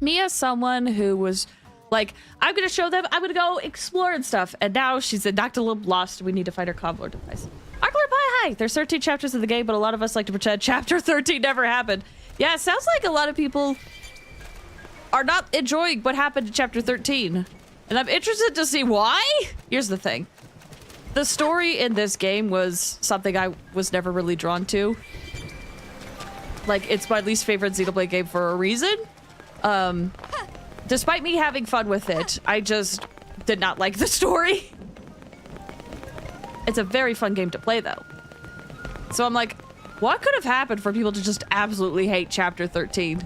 Mia's someone who was like, I'm gonna show them, I'm gonna go explore and stuff, and now she's in Noctilum lost. We need to find her Cobbler device. Arcler Pie, hi! There's 13 chapters of the game, but a lot of us like to pretend chapter 13 never happened. Yeah, it sounds like a lot of people are not enjoying what happened in chapter 13. And I'm interested to see why. Here's the thing. The story in this game was something I was never really drawn to. Like, it's my least favorite Xenoblade game for a reason. Despite me having fun with it, I just did not like the story. It's a very fun game to play, though. So I'm like, what could have happened for people to just absolutely hate chapter 13?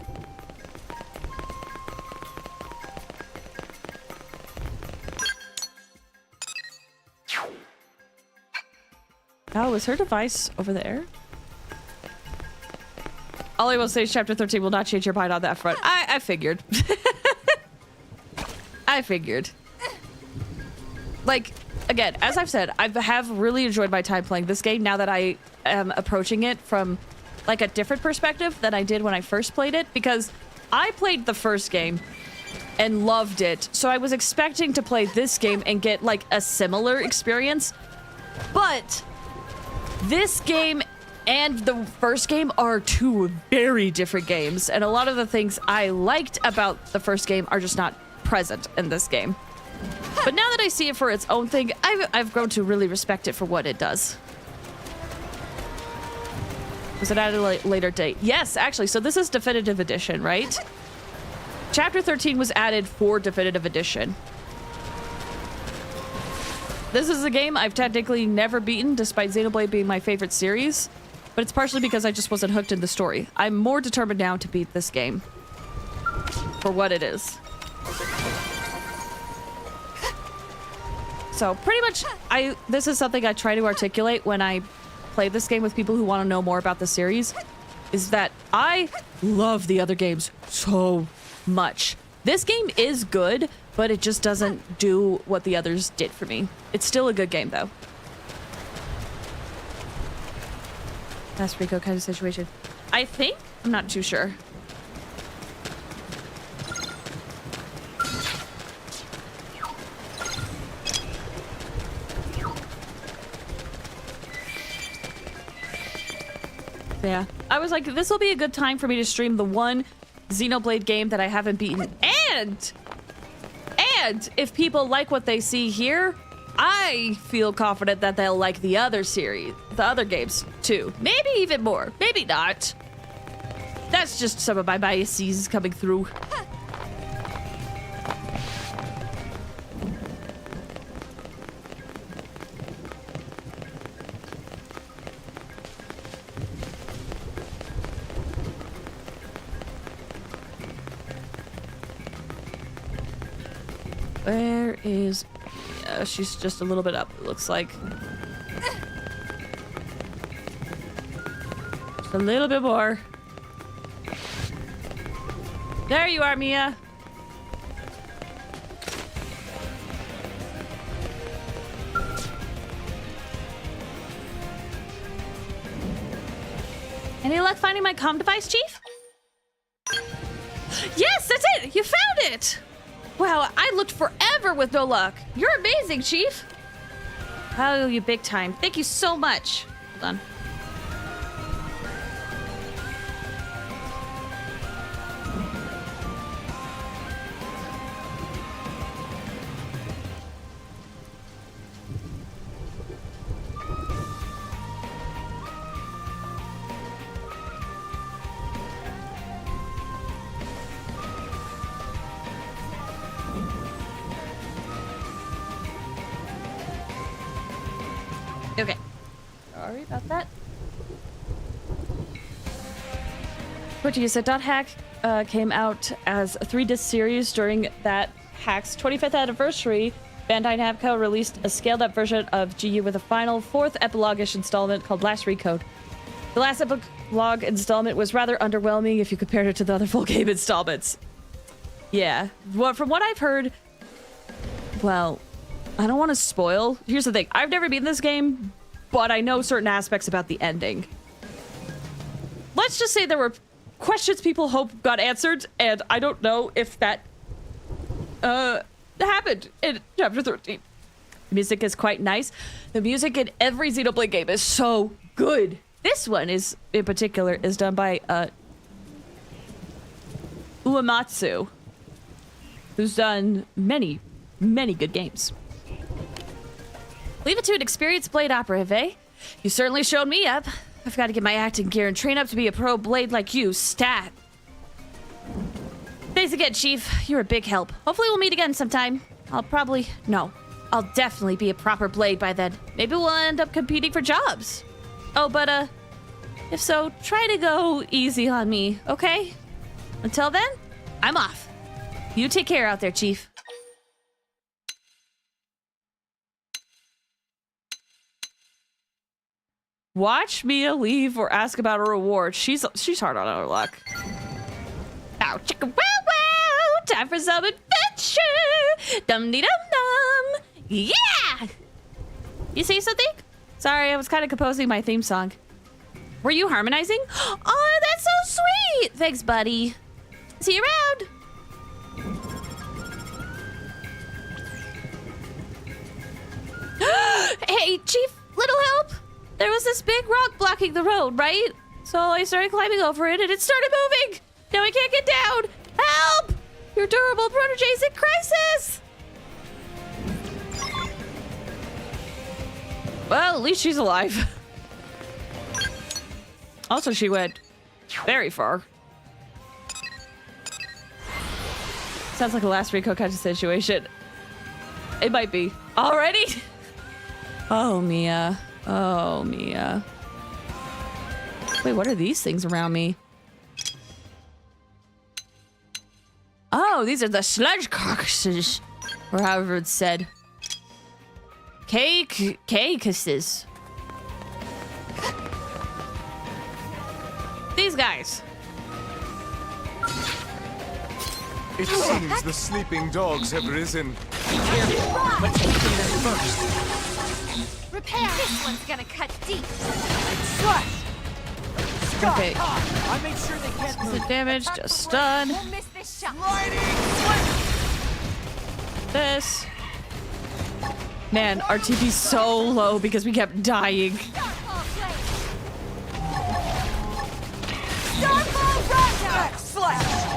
Oh, is her device over there? All I will say is chapter 13 will not change your mind on that front. I figured. I figured. Like, again, as I've said, I have really enjoyed my time playing this game now that I am approaching it from like a different perspective than I did when I first played it, because I played the first game and loved it. So I was expecting to play this game and get like a similar experience, but this game and the first game are two very different games, and a lot of the things I liked about the first game are just not present in this game. But now that I see it for its own thing, I've grown to really respect it for what it does. Was it at a later date? Yes, actually. So this is Definitive Edition, right? Chapter 13 was added for Definitive Edition. This is a game I've technically never beaten, despite Xenoblade being my favorite series, but it's partially because I just wasn't hooked in the story. I'm more determined now to beat this game for what it is. So pretty much, this is something I try to articulate when I play this game with people who want to know more about the series, is that I love the other games so much. This game is good, but it just doesn't do what the others did for me. It's still a good game, though. That's Rico kind of situation. I think? I'm not too sure. Yeah. I was like, this will be a good time for me to stream the one Xenoblade game that I haven't beaten. And if people like what they see here, I feel confident that they'll like the other series, the other games too. Maybe even more. Maybe not. That's just some of my biases coming through. Where is... she's just a little bit up, it looks like. Just a little bit more. There you are, Mia. Any luck finding my comm device, Chief? Yes, that's it! You found it! Wow, I looked forever with no luck. You're amazing, Chief. Oh, you big time. Thank you so much. Hold on. about that. What you said, Dot Hack came out as a 3-disc series during that Hack's 25th anniversary. Bandai Namco released a scaled-up version of GU with a final 4th epilogue-ish installment called Last Recode. The last epilogue installment was rather underwhelming if you compared it to the other full game installments. Yeah, well, from what I've heard, well, I don't want to spoil. Here's the thing. I've never beaten this game, but I know certain aspects about the ending. Let's just say there were questions people hope got answered, and I don't know if that happened in chapter 13. The music is quite nice. The music in every Xenoblade game is so good. This one is, in particular, is done by Uematsu, who's done many, many good games. Leave it to an experienced blade operative, eh? You certainly showed me up. I've got to get my acting gear and train up to be a pro blade like you, stat. Thanks again, Chief. You're a big help. Hopefully we'll meet again sometime. I'll definitely be a proper blade by then. Maybe we'll end up competing for jobs. Oh, but, if so, try to go easy on me, okay? Until then, I'm off. You take care out there, Chief. Watch Mia leave or ask about a reward. She's hard on her luck. Ow, chicka wow wow! Time for some adventure! Dum dee dum dum! Yeah! You say something? Sorry, I was kind of composing my theme song. Were you harmonizing? Oh, that's so sweet! Thanks, buddy. See you around! Hey, Chief, little help? There was this big rock blocking the road, right? So I started climbing over it and it started moving! Now I can't get down! Help! Your durable protege's in crisis! Well, at least she's alive. Also, she went very far. Sounds like a Last Recode kind of situation. It might be. Already? Oh, Mia. Oh, Mia. Wait, what are these things around me? Oh, these are the sludge carcasses. Or however it's said. Cacuses. These guys. It seems the sleeping dogs have risen. Be careful. Let's get them first. Repair! This one's gonna cut deep. Slash! Okay. I made sure they can't move. The damage, just stun. We'll miss this shot. This. Man, our TP's so low because we kept dying.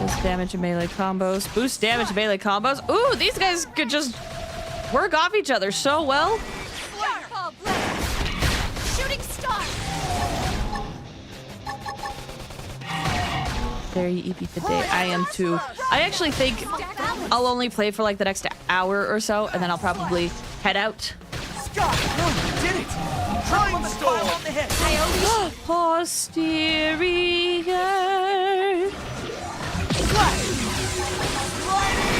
Boost damage and melee combos. Boost damage and melee combos. Ooh, these guys could just work off each other so well. Shooting star. Very EP today. I am too. I actually think I'll only play for like the next hour or so, and then I'll probably head out. Scott! Oh, you did it! Trying the storm on the head. Posterior.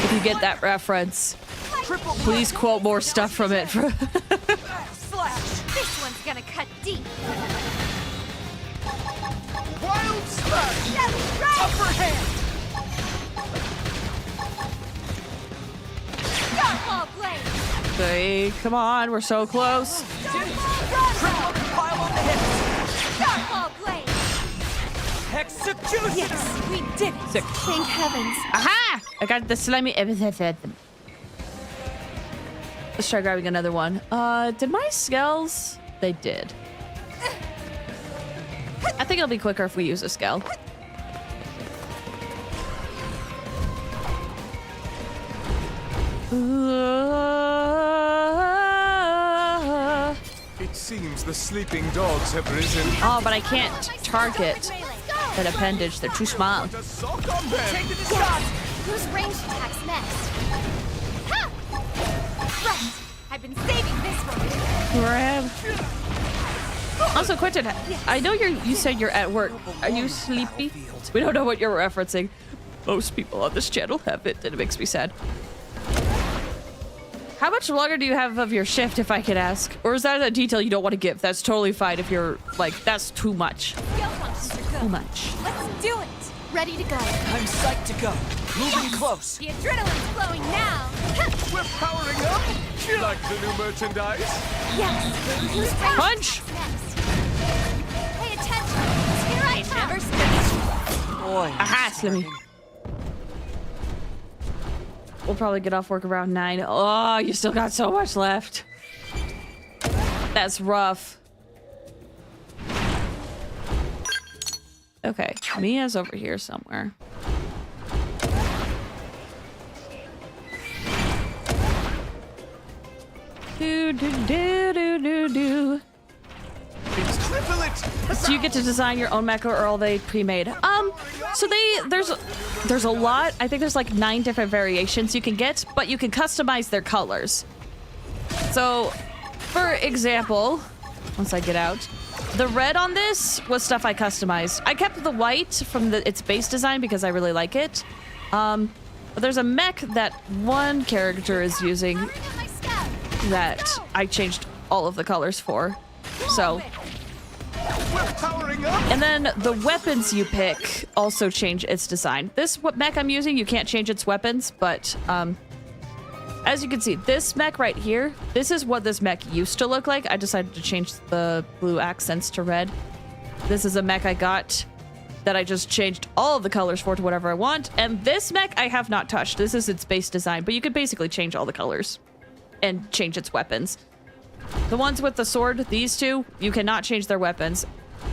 If you get that reference, please quote more stuff from it. This one's gonna cut deep. Wild slash! Upper hand! Starfall blade. Okay, come on, we're so close. Triple pile on the head! Starfall blade. Execution! Yes, we did it. Sick. Thank heavens. Aha! I got the slimy. Let's try grabbing another one. Did my scales? They did. I think it'll be quicker if we use a scale. It seems the sleeping dogs have risen. Oh, but I can't target that appendage. They're too small. Take the shot! Whose range attacks next? Right. I've been saving this for you. Grab. Also, Quentin, I know you said you're at work. Are you sleepy? We don't know what you're referencing. Most people on this channel have it, and it makes me sad. How much longer do you have of your shift, if I could ask? Or is that a detail you don't want to give? That's totally fine if you're, like, that's too much. Too much. Let's do it. Ready to go. I'm psyched to go. Moving close. The adrenaline's flowing now. We're powering up. You like the new merchandise? Yes. Punch. Pay attention. Here I come. Boy. Aha, Slimmy. We'll probably get off work around 9. Oh, you still got so much left. That's rough. Okay, Mia's over here somewhere. Do do do do do do. Triple it. So you get to design your own mecha, or are they pre-made? So there's a lot. I think there's like 9 different variations you can get, but you can customize their colors. So, for example, once I get out, the red on this was stuff I customized. I kept the white from its base design because I really like it. But there's a mech that one character is using that I changed all of the colors for. So, and then the weapons you pick also change its design. This mech I'm using, you can't change its weapons, but as you can see, this mech right here, this is what this mech used to look like. I decided to change the blue accents to red. This is a mech I got that I just changed all of the colors for to whatever I want. And this mech I have not touched. This is its base design, but you could basically change all the colors and change its weapons. The ones with the sword, these two, you cannot change their weapons.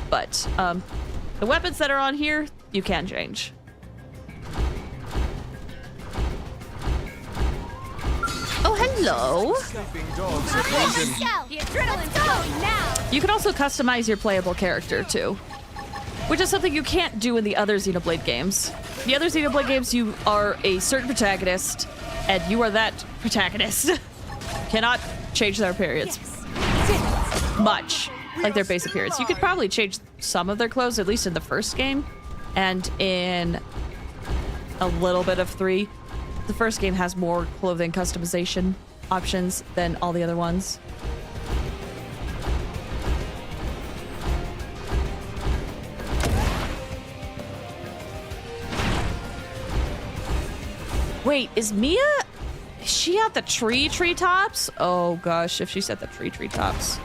But the weapons that are on here, you can change. Oh, hello. The adrenaline's flowing now. You can also customize your playable character, too. Which is something you can't do in the other Xenoblade games. The other Xenoblade games, you are a certain protagonist, and you are that protagonist. Cannot change their appearance. Much. Like their base appearance. You could probably change some of their clothes, at least in the first game. And in a little bit of 3. The first game has more clothing customization options than all the other ones. Wait, is Mia... Is she at the treetops? Oh gosh, if she's at the treetops.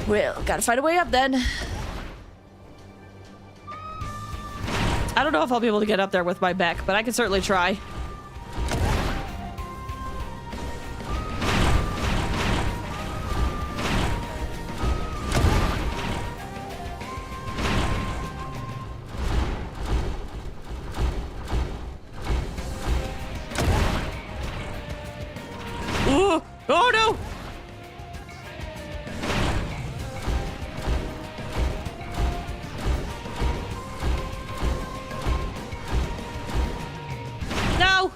Well, gotta find a way up then. I don't know if I'll be able to get up there with my mech, but I can certainly try. Ooh, oh no! No!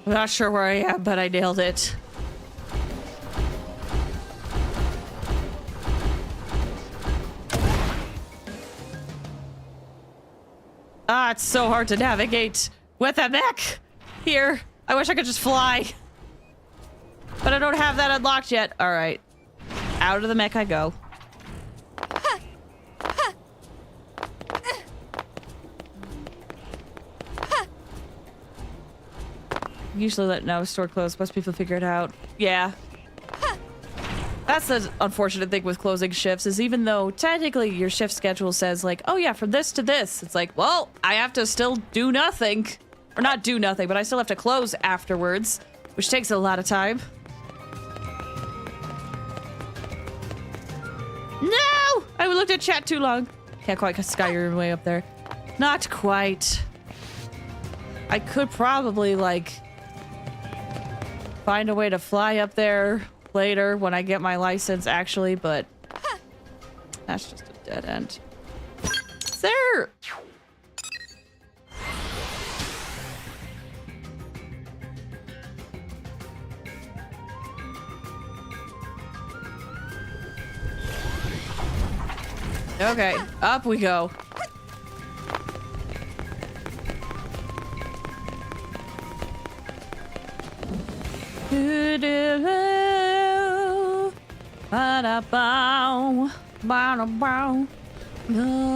I'm not sure where I am, but I nailed it. Ah, it's so hard to navigate with a mech here. I wish I could just fly. But I don't have that unlocked yet. All right. Out of the mech I go. Usually let no store closed. Most people figure it out. Yeah. That's the unfortunate thing with closing shifts is even though technically your shift schedule says like, oh yeah, from this to this, it's like, well, I have to still do nothing. Or not do nothing, but I still have to close afterwards, which takes a lot of time. No! I looked at chat too long. Can't quite sky your way up there. Not quite. I could probably like find a way to fly up there later when I get my license actually, but that's just a Dead end. Sir! Okay, up we go. Ba-da-bow, ba-da-bow. No.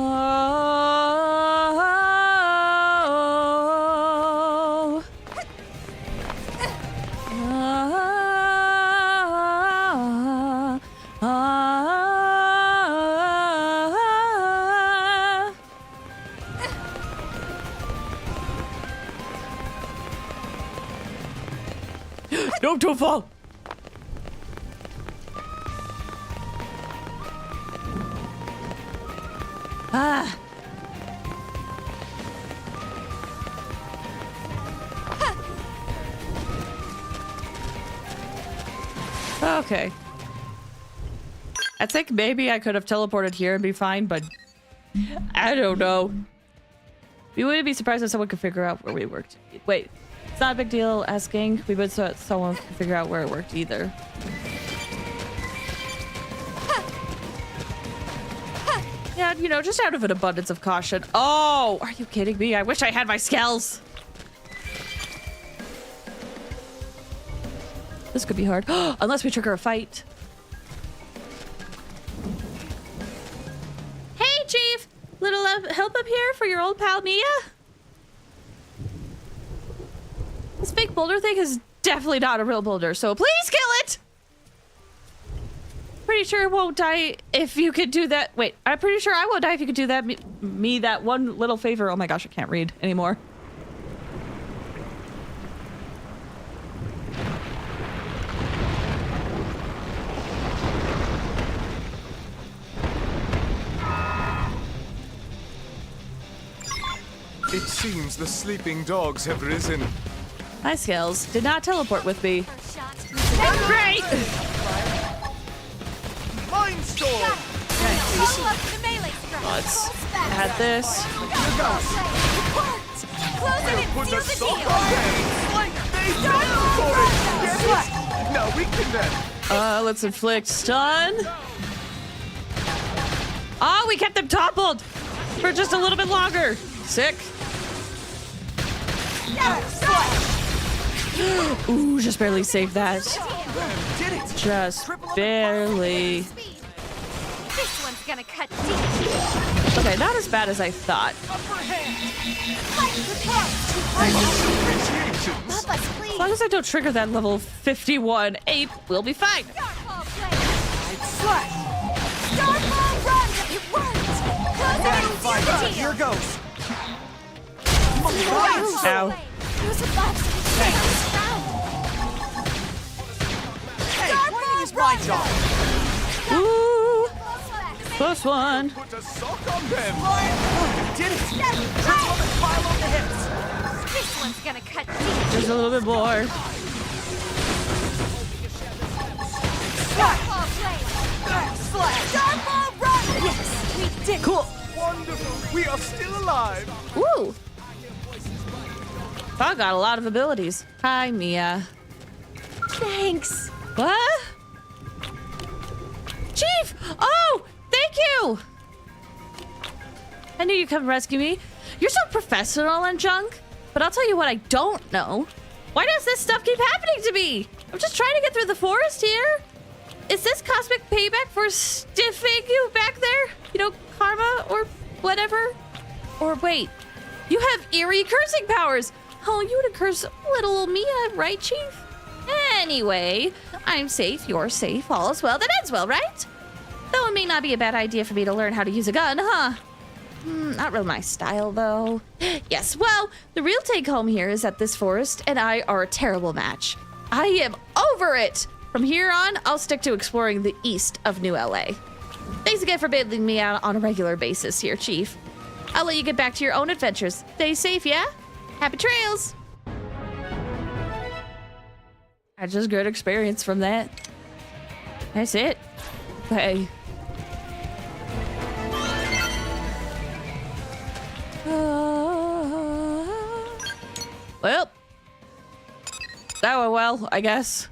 No, don't fall. Ah. Okay. I think maybe I could have teleported here and be fine, but I don't know. We wouldn't be surprised if someone could figure out where we worked. Wait, it's not a big deal asking. We would so someone could figure out where it worked either. Yeah, you know, just out of an abundance of caution. Oh, are you kidding me? I wish I had my skills. This could be hard. Unless we trigger a fight. Hey, Chief! Little help up here for your old pal Mia? This fake boulder thing is definitely not a real boulder, so please kill it! Pretty sure it won't die if you could do that. Wait, I'm pretty sure I won't die if you could do that. Me that one little favor. Oh my gosh, I can't read anymore. It seems the sleeping dogs have risen. My skills did not teleport with me. Great! Mindstorm! Let's add this. Now we can then. Let's inflict stun. Oh, we kept them toppled for just a little bit longer. Sick. Ooh, just barely saved that. Just barely. This one's gonna cut deep. Okay, not as bad as I thought. As long as I don't trigger that level 51 ape, we'll be fine. Here goes. Ow. Hey, pointing is my job. Ooh. Close one. Put a sock on them. You did it. Triple the pile on the hits. This one's gonna cut deep. Just a little bit more. Yes, we did. Cool. Wonderful. We are still alive. Ooh. I got a lot of abilities. Hi, Mia. Thanks. What? Chief! Oh, thank you! I knew you'd come rescue me. You're so professional and junk. But I'll tell you what I don't know. Why does this stuff keep happening to me? I'm just trying to get through the forest here. Is this cosmic payback for stiffing you back there? You know, karma or whatever? Or wait, you have eerie cursing powers. Oh, you would curse little old Mia, right, Chief? Anyway, I'm safe, you're safe, all is well that ends well, right? Though it may not be a bad idea for me to learn how to use a gun, huh? Not really my style, though. Yes, well, the real take-home here is that this forest and I are a terrible match. I am over it! From here on, I'll stick to exploring the east of New LA. Thanks again for bailing me out on a regular basis here, Chief. I'll let you get back to your own adventures. Stay safe, yeah? Happy trails! I just good experience from that. That's it. Okay. Well, that went well, I guess.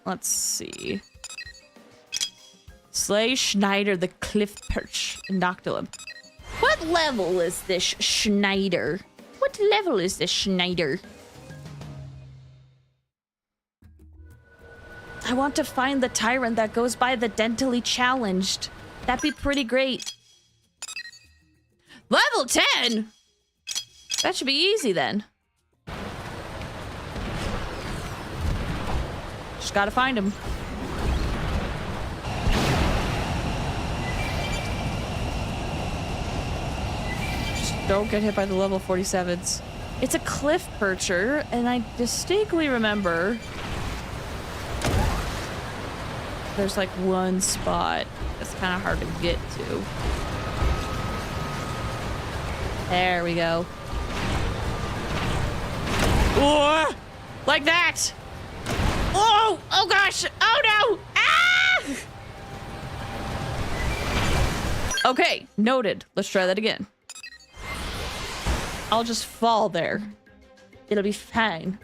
Let's see. Slay Schneider, the cliff perch in Noctilum. What level is this Schneider? What level is this Schneider? I want to find the tyrant that goes by the dentally challenged. That'd be pretty great. Level 10? That should be easy then. Just gotta find him. Just don't get hit by the level 47s. It's a cliff percher, and I distinctly remember there's like one spot that's kind of hard to get to. There we go. Oh, like that. Oh, oh gosh. Oh no. Ah! Okay, noted. Let's try that again. I'll just fall there. It'll be fine.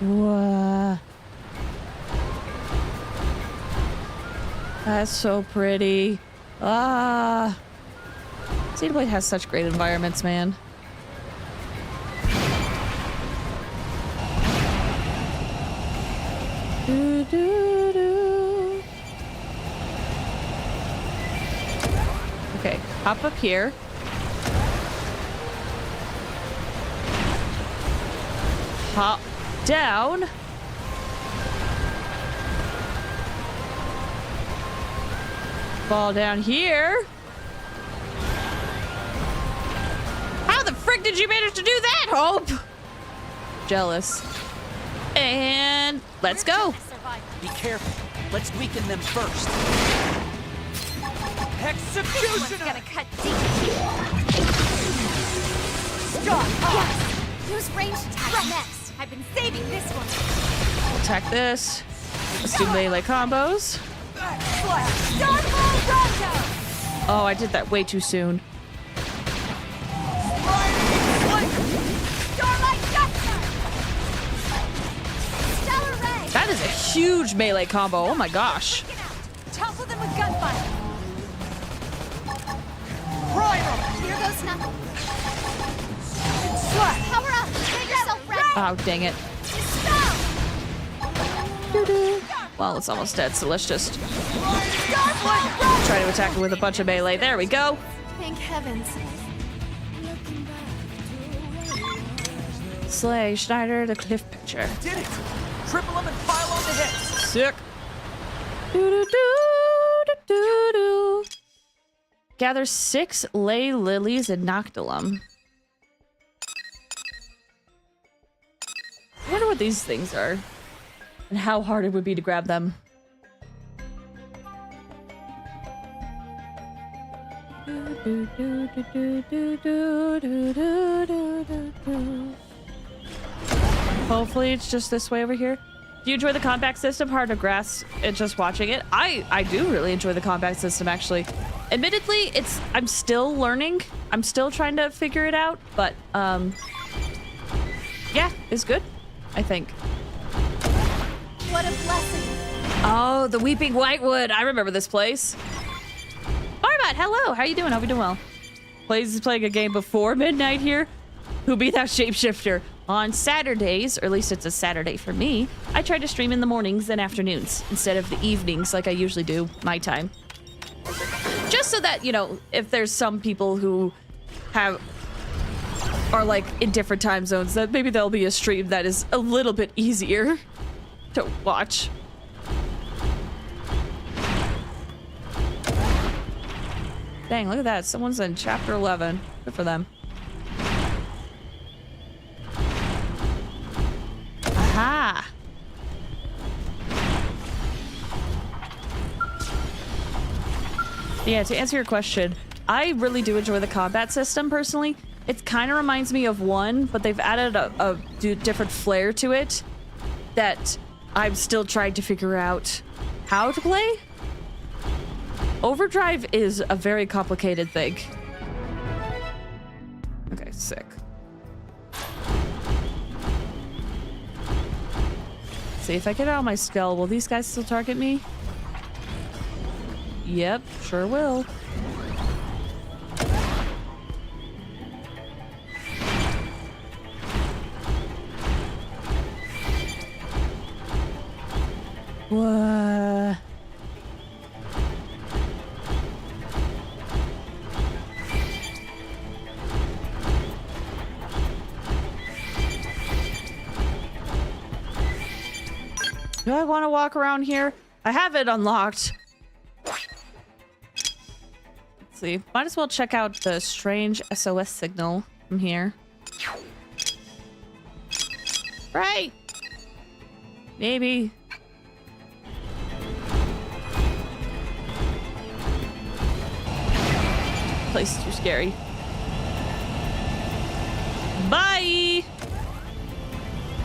Wow. That's so pretty. Ah. Xenoblade has such great environments, man. Do, do, do. Okay, hop up here. Hop down. Fall down here. How the frick did you manage to do that, Hope? Jealous. And let's go. Be careful. Let's weaken them first. Executioner! Gonna cut deep. Stop! Yes! Use ranged attack next. I've been saving this one. Attack this. Let's do melee combos. Oh, I did that way too soon. That is a huge melee combo. Oh my gosh. Topple them with gunfire. Here goes nothing. Power up. Get yourself ready. Oh, dang it. Well, it's almost dead, so let's just try to attack it with a bunch of melee. There we go. Thank heavens. Slay Schneider, the cliff pitcher. Did it! Triple them and pile on the hits. Sick. Do-do-do-do-do-do. Gather 6 lay lilies in Noctilum. I wonder what these things are and how hard it would be to grab them. Hopefully it's just this way over here. Do you enjoy the combat system? Hard to grasp it just watching it. I do really enjoy the combat system, actually. Admittedly, I'm still learning. I'm still trying to figure it out, but yeah, it's good, I think. What a blessing. Oh, the Weeping Whitewood. I remember this place. Barbot, hello. How you doing? Hope you're doing well. Blaze is playing a game before midnight here. Who be that shapeshifter? On Saturdays, or at least it's a Saturday for me, I try to stream in the mornings and afternoons instead of the evenings like I usually do my time. Just so that, you know, if there's some people who are like in different time zones, that maybe there'll be a stream that is a little bit easier to watch. Dang, look at that. Someone's in chapter 11. Good for them. Aha! Yeah, to answer your question, I really do enjoy the combat system personally. It kind of reminds me of 1, but they've added a different flair to it that I'm still trying to figure out how to play. Overdrive is a very complicated thing. Okay, sick. See, if I get out my skull, will these guys still target me? Yep, sure will. What? Do I want to walk around here? I have it unlocked. Let's see. Might as well check out the strange SOS signal from here. Right. Maybe. Place is too scary. Bye.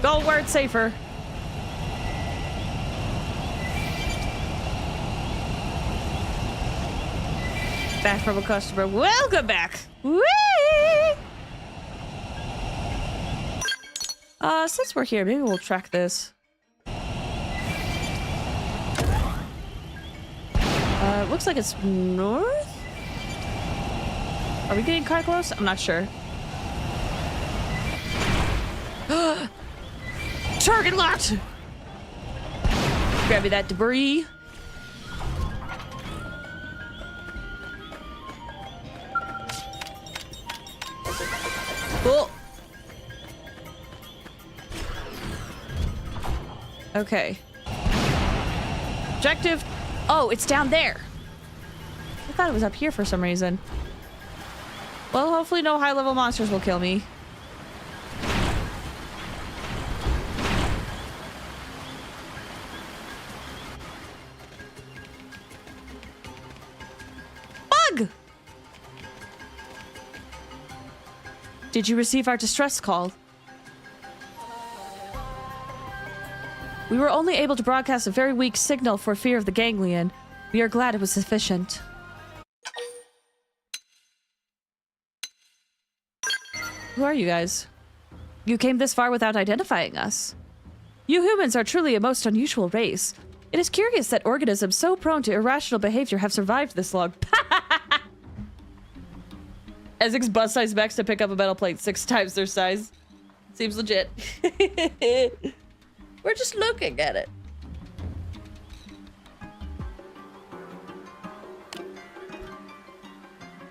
Go where it's safer. Back from a customer. Welcome back. Whee! Since we're here, maybe we'll track this. Looks like it's north? Are we getting kind of close? I'm not sure. Target locked! Grab me that debris. Cool. Okay. Objective. Oh, it's down there. I thought it was up here for some reason. Well, hopefully no high-level monsters will kill me. Bug! Did you receive our distress call? We were only able to broadcast a very weak signal for fear of the ganglion. We are glad it was sufficient. Who are you guys? You came this far without identifying us. You humans are truly a most unusual race. It is curious that organisms so prone to irrational behavior have survived this long. Essex bust size mechs to pick up a metal plate 6 times their size. Seems legit. We're just looking at it.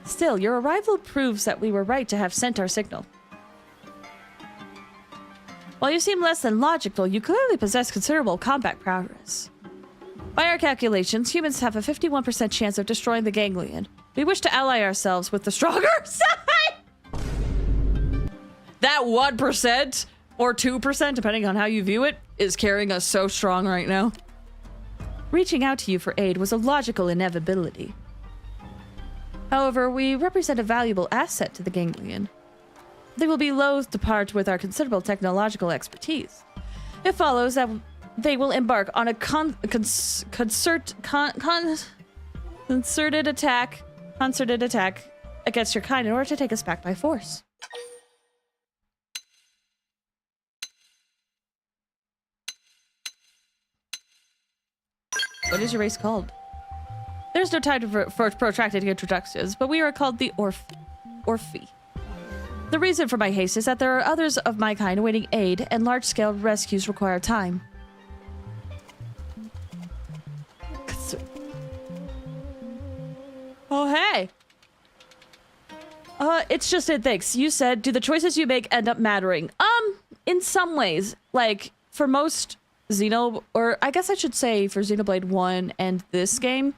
Still, your arrival proves that we were right to have sent our signal. While you seem less than logical, you clearly possess considerable combat prowess. By our calculations, humans have a 51% chance of destroying the ganglion. We wish to ally ourselves with the stronger side! That 1% or 2%, depending on how you view it, is carrying us so strong right now. Reaching out to you for aid was a logical inevitability. However, we represent a valuable asset to the ganglion. They will be loath to part with our considerable technological expertise. It follows that they will embark on a concerted attack against your kind in order to take us back by force. What is your race called? There's no time for protracted introductions, but we are called the Orphi. The reason for my haste is that there are others of my kind awaiting aid, and large-scale rescues require time. Oh, hey! It's just it, thanks. You said, do the choices you make end up mattering? In some ways. Like, for most or I guess I should say for Xenoblade 1 and this game,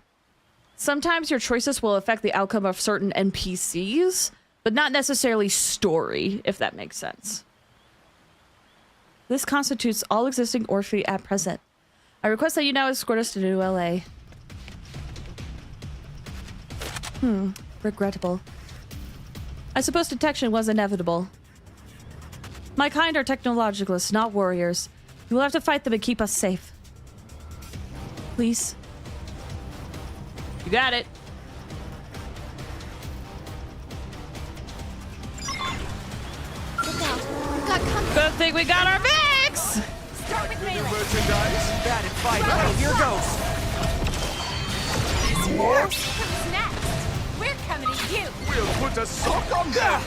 sometimes your choices will affect the outcome of certain NPCs, but not necessarily story, if that makes sense. This constitutes all existing Orphi at present. I request that you now escort us to New LA. Regrettable. I suppose detection was inevitable. My kind are technologicalists, not warriors. You will have to fight them and keep us safe. Please. You got it. Good thing we got our Vex! Start with melee. Merchandise. Bad at fighting. Here goes. Who's next? We're coming to you. We'll put a sock on them.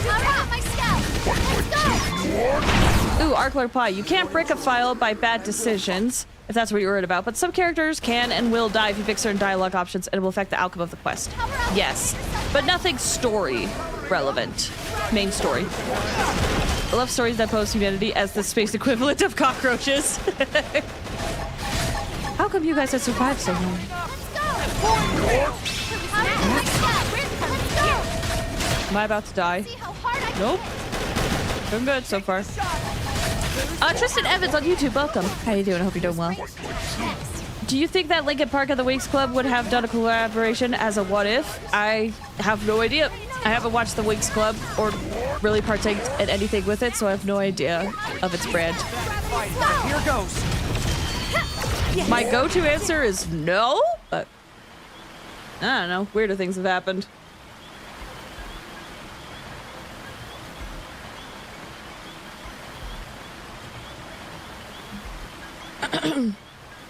Alright, my scout. Let's go. Ooh, Arclord Pie. You can't break a file by bad decisions, if that's what you're worried about, but some characters can and will die if you pick certain dialogue options, and it will affect the outcome of the quest. Yes, but nothing story relevant. Main story. I love stories that pose humanity as the space equivalent of cockroaches. How come you guys have survived so long? Am I about to die? Nope. Doing good so far. Tristan Evans on YouTube, welcome. How you doing? I hope you're doing well. Do you think that Linkin Park and the Winx Club would have done a collaboration as a what if? I have no idea. I haven't watched the Winx Club or really partaked in anything with it, so I have no idea of its brand. Here goes. My go-to answer is no, but I don't know. Weirder things have happened.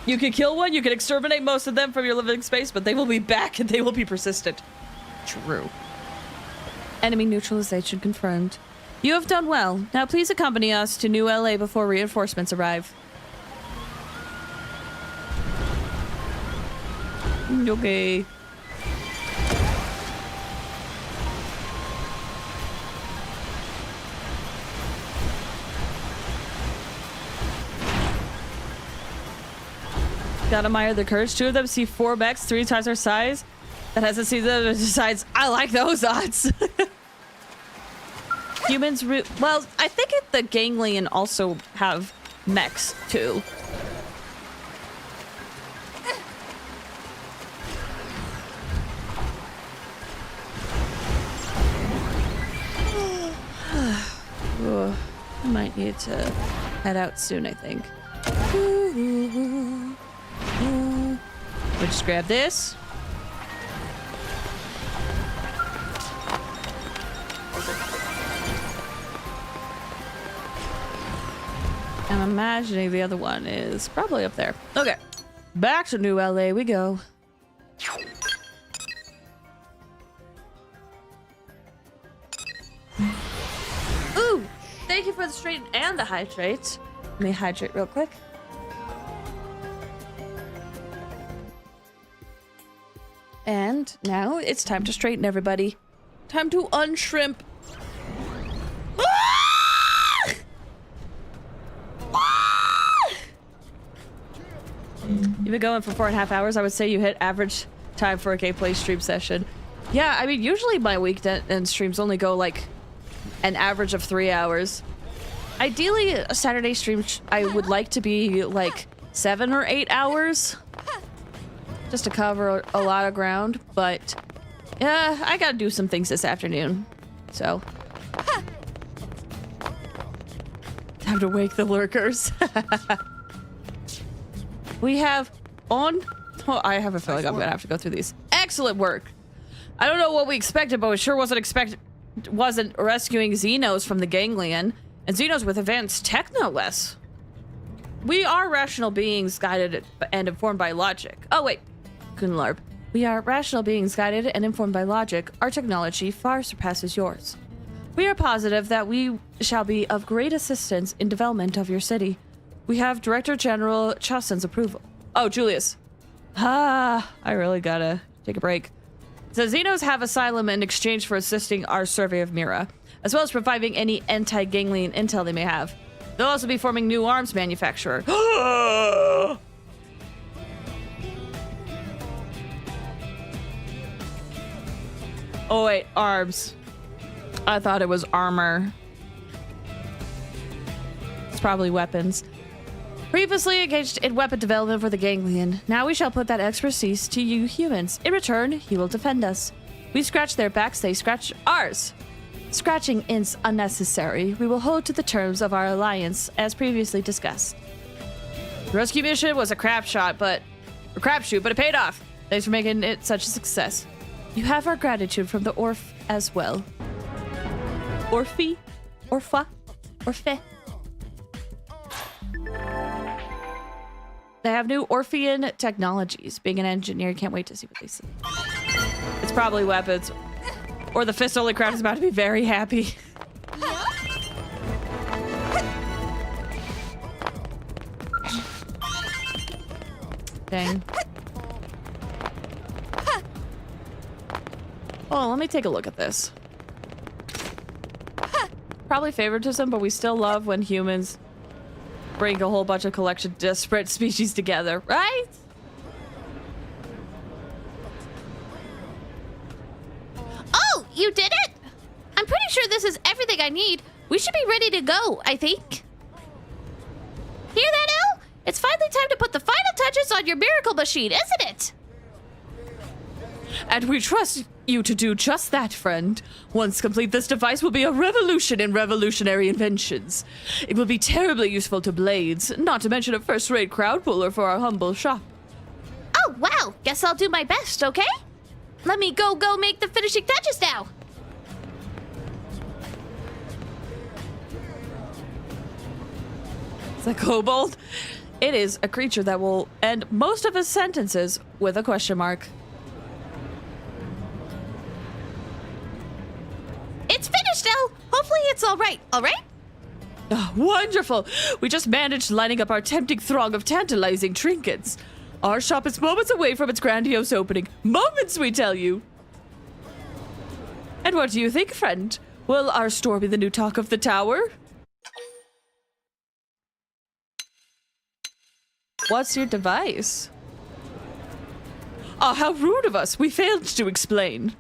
You can kill one, you can exterminate most of them from your living space, but they will be back and they will be persistent. True. Enemy neutralization confirmed. You have done well. Now please accompany us to New LA before reinforcements arrive. Okay. Gotta admire the courage. 2 of them see 4 mechs 3 times their size. That hasn't seen them and decides, I like those odds. Humans, well, I think the Ganglion also have mechs too. I might need to head out soon, I think. We'll just grab this. I'm imagining the other one is probably up there. Okay. Back to New LA we go. Ooh! Thank you for the straight and the hydrate. Let me hydrate real quick. And now it's time to straighten everybody. Time to unshrimp. You've been going for 4.5 hours. I would say you hit average time for a gameplay stream session. Yeah, I mean, usually my weekend streams only go like an average of 3 hours. Ideally, a Saturday stream I would like to be like 7 or 8 hours. Just to cover a lot of ground, but yeah, I gotta do some things this afternoon. So time to wake the lurkers. We have on. Oh, I have a feeling I'm gonna have to go through these. Excellent work. I don't know what we expected, but we sure wasn't rescuing Xenos from the Ganglion, and Xenos with advanced tech, no less. We are rational beings guided and informed by logic. Oh wait, Kunlarb. We are rational beings guided and informed by logic. Our technology far surpasses yours. We are positive that we shall be of great assistance in development of your city. We have Director General Chausson's approval. Oh, Julius. I really gotta take a break. So Xenos have asylum in exchange for assisting our survey of Mira, as well as providing any anti-Ganglion intel they may have. They'll also be forming new arms manufacturer. Oh wait, arms. I thought it was armor. It's probably weapons. Previously engaged in weapon development for the Ganglion. Now we shall put that expertise to you humans. In return, you will defend us. We scratch their backs, they scratch ours. Scratching is unnecessary. We will hold to the terms of our alliance as previously discussed. The rescue mission was a crapshoot, but it paid off. Thanks for making it such a success. You have our gratitude from the Orf as well. Orphe? Orpha? Orphe? They have new Orphean technologies. Being an engineer, can't wait to see what they see. It's probably weapons. Or the Fist Only crowd is about to be very happy. Dang. Oh, let me take a look at this. Probably favoritism, but we still love when humans bring a whole bunch of collection disparate species together, right? Oh, you did it? I'm pretty sure this is everything I need. We should be ready to go, I think. Hear that, Elle? It's finally time to put the final touches on your miracle machine, isn't it? And we trust you to do just that, friend. Once complete, this device will be a revolution in revolutionary inventions. It will be terribly useful to Blades, not to mention a first-rate crowd puller for our humble shop. Oh, wow. Guess I'll do my best, okay? Let me go make the finishing touches now. The kobold? It is a creature that will end most of his sentences with a question mark. It's finished, Elle. Hopefully it's all right, Oh, wonderful! We just managed lining up our tempting throng of tantalizing trinkets. Our shop is moments away from its grandiose opening. Moments, we tell you! And what do you think, friend? Will our store be the new talk of the tower? What's your device? Oh, how rude of us! We failed to explain.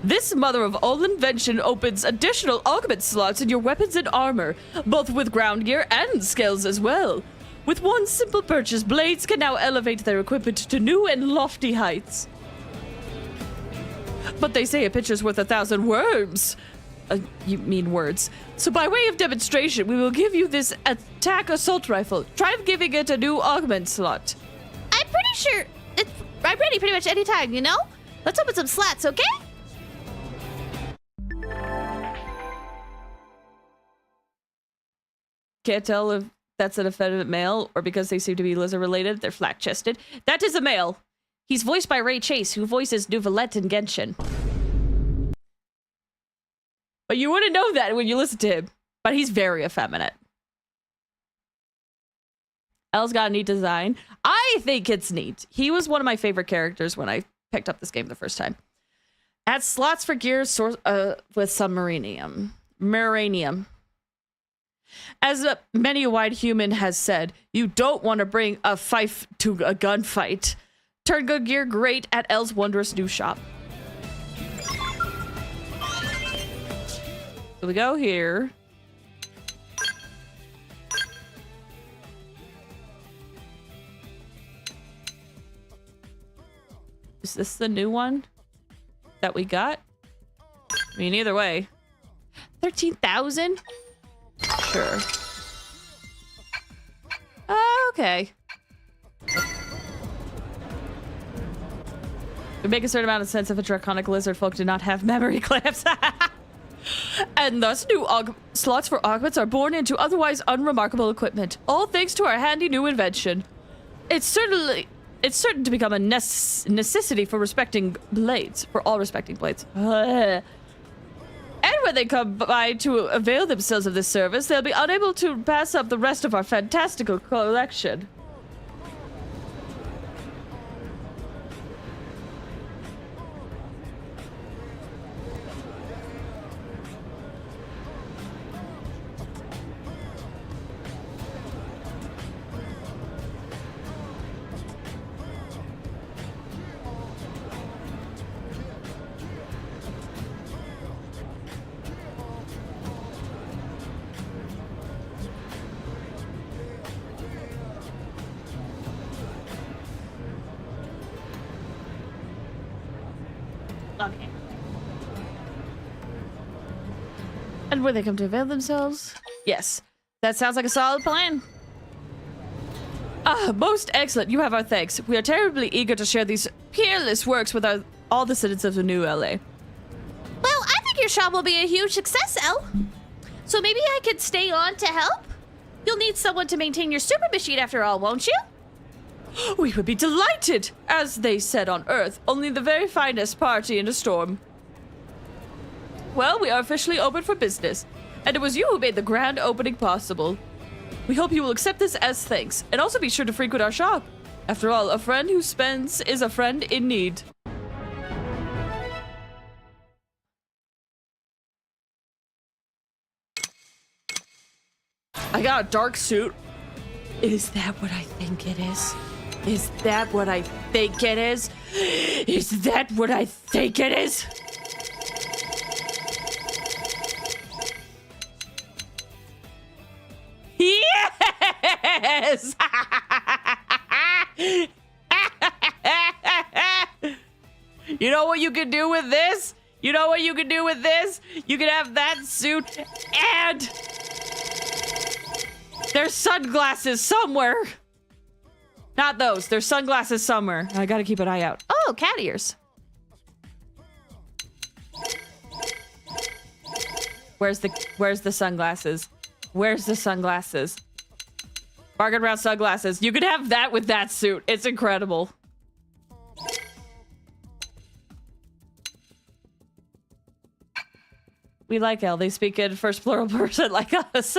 This mother of all invention opens additional augment slots in your weapons and armor, both with ground gear and skills as well. With one simple purchase, Blades can now elevate their equipment to new and lofty heights. But they say a picture's worth 1,000 words. You mean words. So by way of demonstration, we will give you this attack assault rifle. Try giving it a new augment slot. I'm pretty sure I'm ready pretty much any time, you know? Let's open some slats, okay? Can't tell if that's an effeminate male or because they seem to be lizard related. They're flat chested. That is a male. He's voiced by Ray Chase, who voices Nuvalette in Genshin. But you wouldn't know that when you listen to him. But he's very effeminate. Elle's got a neat design. I think it's neat. He was one of my favorite characters when I picked up this game the first time. Add slots for gear with submarinium. Maranium. As many a white human has said, you don't want to bring a fife to a gunfight. Turn good gear great at Elle's wondrous new shop. So we go here. Is this the new one that we got? I mean, either way. 13,000? Sure. Okay. It would make a certain amount of sense if a draconic lizard folk did not have memory clamps. And thus new slots for augments are born into otherwise unremarkable equipment. All thanks to our handy new invention. It's certain to become a necessity for respecting blades. For all respecting blades. And when they come by to avail themselves of this service, they'll be unable to pass up the rest of our fantastical collection. And when they come to avail themselves? Yes. That sounds like a solid plan. Ah, most excellent. You have our thanks. We are terribly eager to share these peerless works with all the citizens of New LA. Well, I think your shop will be a huge success, Elle. So maybe I could stay on to help? You'll need someone to maintain your super machine after all, won't you? We would be delighted! As they said on Earth, only the very finest party in a storm. Well, we are officially open for business, and it was you who made the grand opening possible. We hope you will accept this as thanks, and also be sure to frequent our shop. After all, a friend who spends is a friend in need. I got a dark suit. Is that what I think it is? Is that what I think it is? Is that what I think it is? Yes! You know what you can do with this? You know what you can do with this? You can have that suit and there's sunglasses somewhere. Not those. There's sunglasses somewhere. I gotta keep an eye out. Oh, cat ears. Where's the sunglasses? Where's the sunglasses? Bargain round sunglasses. You could have that with that suit. It's incredible. We like Elle. They speak in first plural person like us.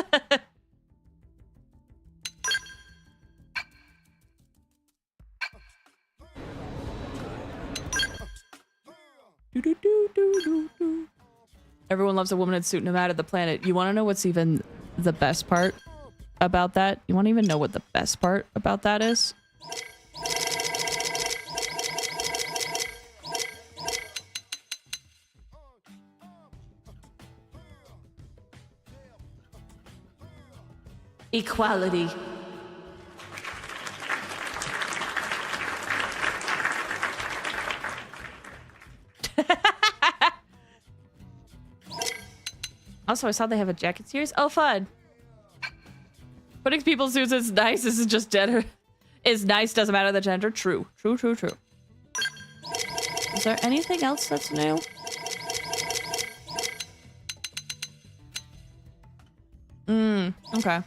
Everyone loves a woman in a suit no matter the planet. You want to know what's even the best part about that? You want to even know what the best part about that is? Equality. Also, I saw they have a jacket series. Oh, fun. Putting people's suits is nice. This is just gender. Is nice. Doesn't matter the gender. True. True, true, true. Is there anything else that's new? Okay.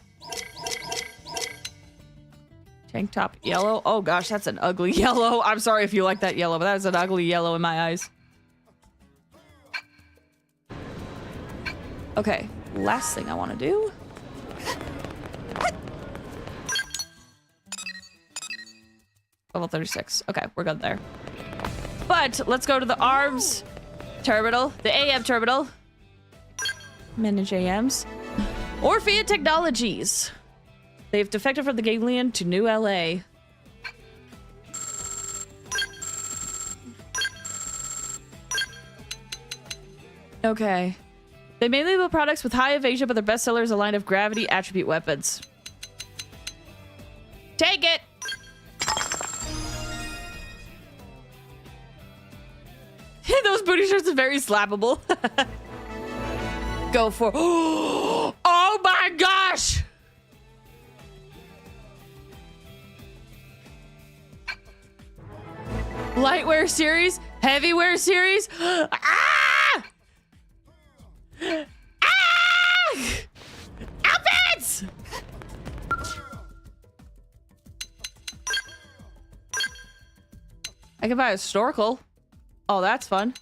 Tank top yellow. Oh gosh, that's an ugly yellow. I'm sorry if you like that yellow, but that is an ugly yellow in my eyes. Okay, last thing I want to do. Level 36. Okay, we're good there. But let's go to the arms terminal, the AM terminal. Manage AMs. Orphea Technologies. They've defected from the Galilean to New LA. Okay. They mainly build products with high evasion, but their best seller is a line of gravity attribute weapons. Take it! Those booty shirts are very slappable. Go for... Oh my gosh! Lightwear series? Heavywear series? Ah! Ah! Outfits! I can buy a snorkel. Oh, that's fun.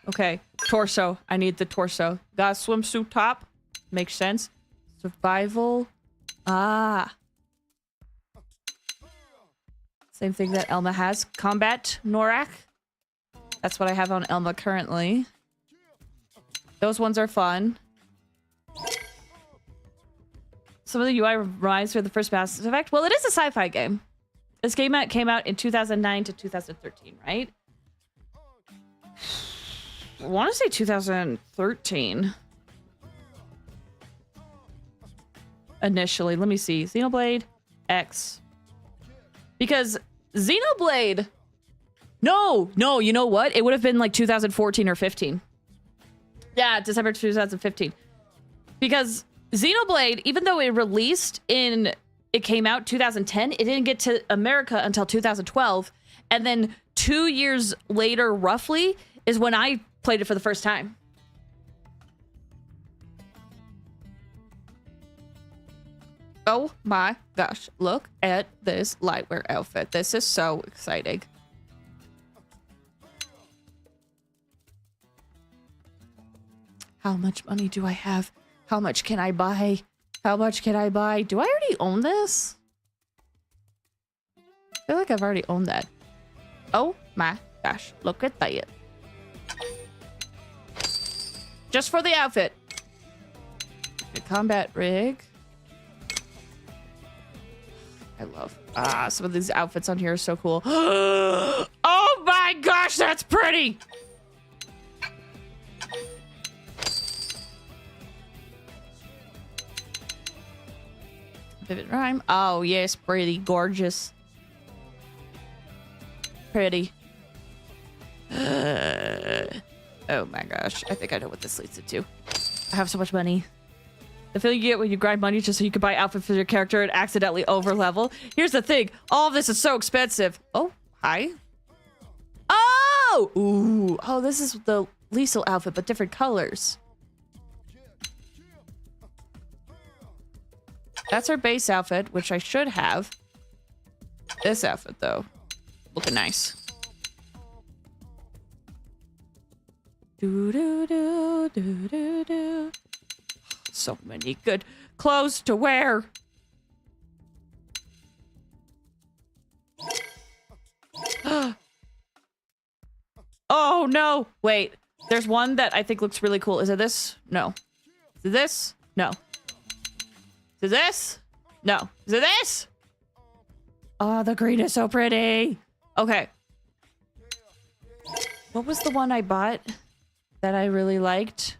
Okay, torso. I need the torso. Got a swimsuit top. Makes sense. Survival. Ah. Same thing that Elma has. Combat Norak. That's what I have on Elma currently. Those ones are fun. Some of the UI reminds me of the first Mass Effect. Well, it is a sci-fi game. This game came out in 2009 to 2013, right? I want to say 2013. Initially, let me see. Xenoblade X. Because Xenoblade No, you know what? It would have been like 2014 or 15. Yeah, December 2015. Because Xenoblade, even though it came out 2010, it didn't get to America until 2012. And then 2 years later, roughly, is when I played it for the first time. Oh my gosh, look at this lightwear outfit. This is so exciting. How much money do I have? How much can I buy? How much can I buy? Do I already own this? I feel like I've already owned that. Oh my gosh, look at that. Just for the outfit. The combat rig. I love some of these outfits on here are so cool. Oh my gosh, that's pretty. Vivid rhyme. Oh yes, pretty gorgeous. Pretty. Oh my gosh, I think I know what this leads into. I have so much money. The feeling you get when you grind money just so you can buy outfits for your character and accidentally overlevel. Here's the thing. All of this is so expensive. Oh, hi. Oh! Ooh. Oh, this is the Liesel outfit, but different colors. That's her base outfit, which I should have. This outfit, though. Looking nice. Do-do-do, so many good clothes to wear. Oh no, wait. There's one that I think looks really cool. Is it this? No. Is it this? No. Is it this? No. Is it this? Oh, the green is so pretty. Okay. What was the one I bought that I really liked?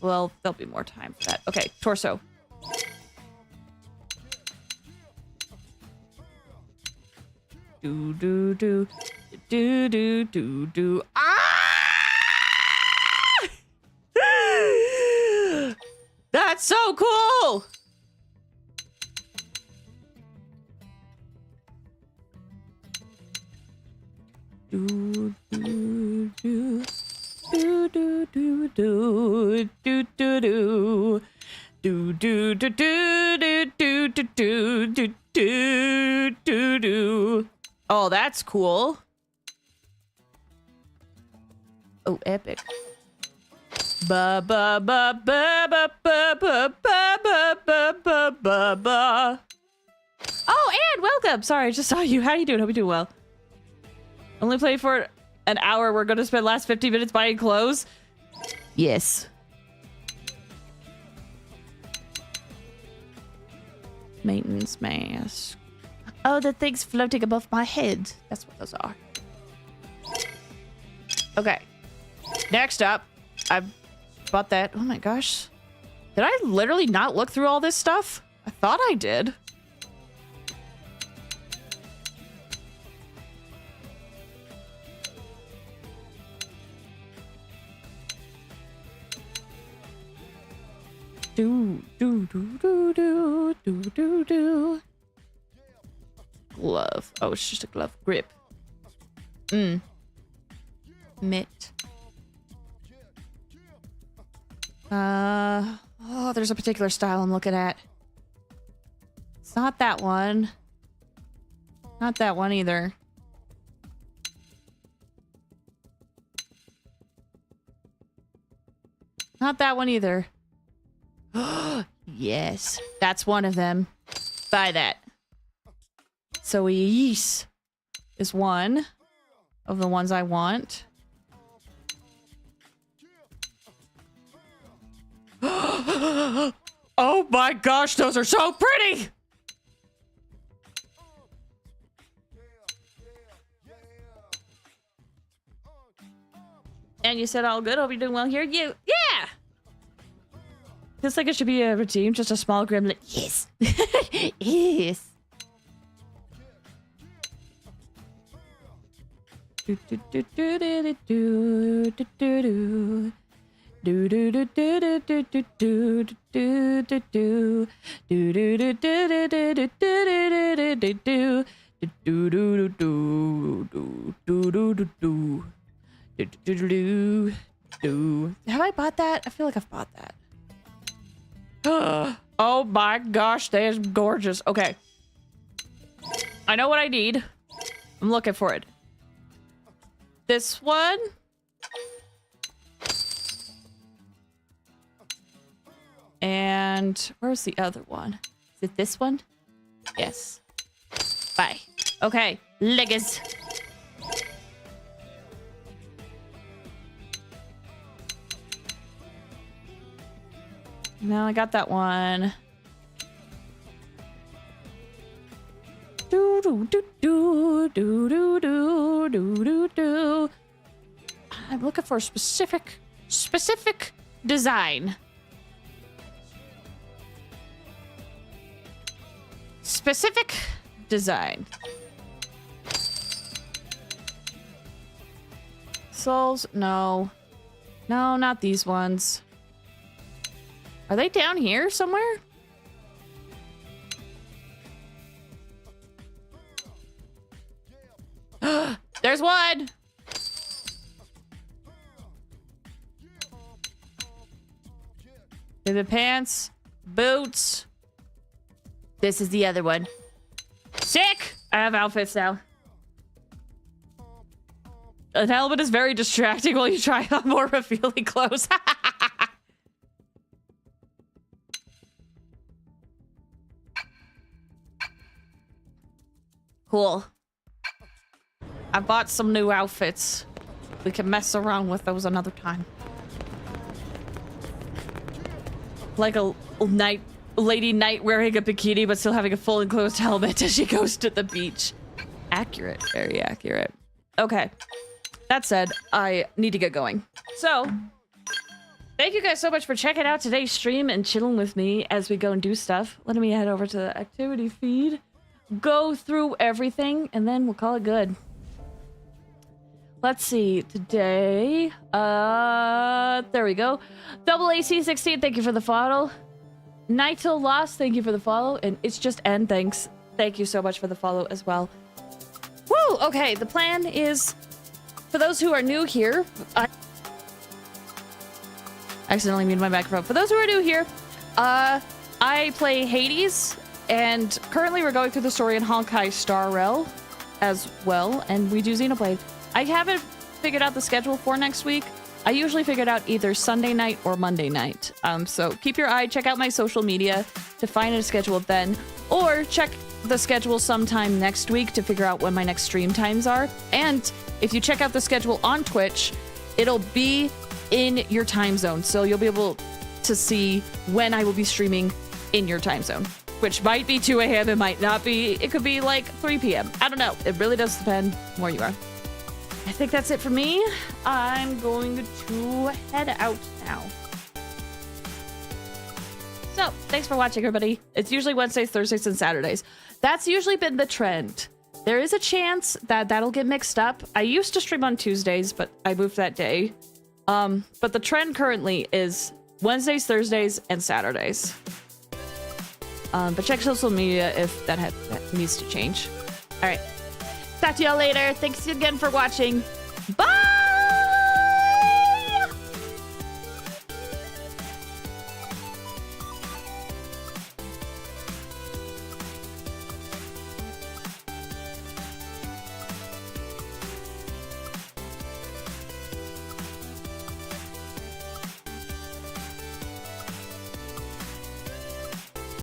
Well, there'll be more time for that. Okay, torso. Ah! That's so cool! Oh, that's cool. Oh, epic. Ba ba ba ba ba ba ba ba ba ba ba ba ba. Oh, Anne, welcome. Sorry, I just saw you. How you doing? Hope you're doing well. Only played for an hour. We're going to spend last 15 minutes buying clothes. Yes. Maintenance mask. Oh, the thing's floating above my head. That's what those are. Okay. Next up, I bought that. Oh my gosh. Did I literally not look through all this stuff? I thought I did. Do. Glove. Oh, it's just a glove. Grip. Mitt. Oh, there's a particular style I'm looking at. It's not that one. Not that one either. Not that one either. Yes, that's one of them. Buy that. So yes is one of the ones I want. Oh my gosh, those are so pretty! And you said all good. Hope you're doing well here. Yeah! Feels like it should be a routine, just a small gremlin. Yes. Yes. Have I bought that? I feel like I've bought that. Oh my gosh, that is gorgeous. Okay. I know what I need. I'm looking for it. This one. And where's the other one? Is it this one? Yes. Bye. Okay. Leggers. Now I got that one. Do do do do do do do do do do. I'm looking for a specific design. Specific design. Souls? No. No, not these ones. Are they down here somewhere? There's one! The pants, boots. This is the other one. Sick! I have outfits now. An helmet is very distracting while you try on more revealing clothes. Cool. I bought some new outfits. We can mess around with those another time. Like a lady knight wearing a bikini but still having a full enclosed helmet as she goes to the beach. Accurate. Very accurate. Okay. That said, I need to get going. So, thank you guys so much for checking out today's stream and chilling with me as we go and do stuff. Let me head over to the activity feed. Go through everything, and then we'll call it good. Let's see. Today, there we go. Double AC16, thank you for the follow. Night Till Lost, thank you for the follow. And It's Just N, thanks. Thank you so much for the follow as well. Woo! Okay, the plan is, for those who are new here, I accidentally muted my microphone. For those who are new here, I play Hades, and currently we're going through the story in Honkai Star Rail as well, and we do Xenoblade. I haven't figured out the schedule for next week. I usually figure it out either Sunday night or Monday night. So keep your eye, check out my social media to find a schedule then, or check the schedule sometime next week to figure out when my next stream times are. And if you check out the schedule on Twitch, it'll be in your time zone. So you'll be able to see when I will be streaming in your time zone, which might be 2 a.m. It might not be. It could be like 3 p.m. I don't know. It really does depend where you are. I think that's it for me. I'm going to head out now. So, thanks for watching, everybody. It's usually Wednesdays, Thursdays, and Saturdays. That's usually been the trend. There is a chance that that'll get mixed up. I used to stream on Tuesdays, but I moved that day. But the trend currently is Wednesdays, Thursdays, and Saturdays. But check social media if that needs to change. All right. Talk to y'all later. Thanks again for watching. Bye!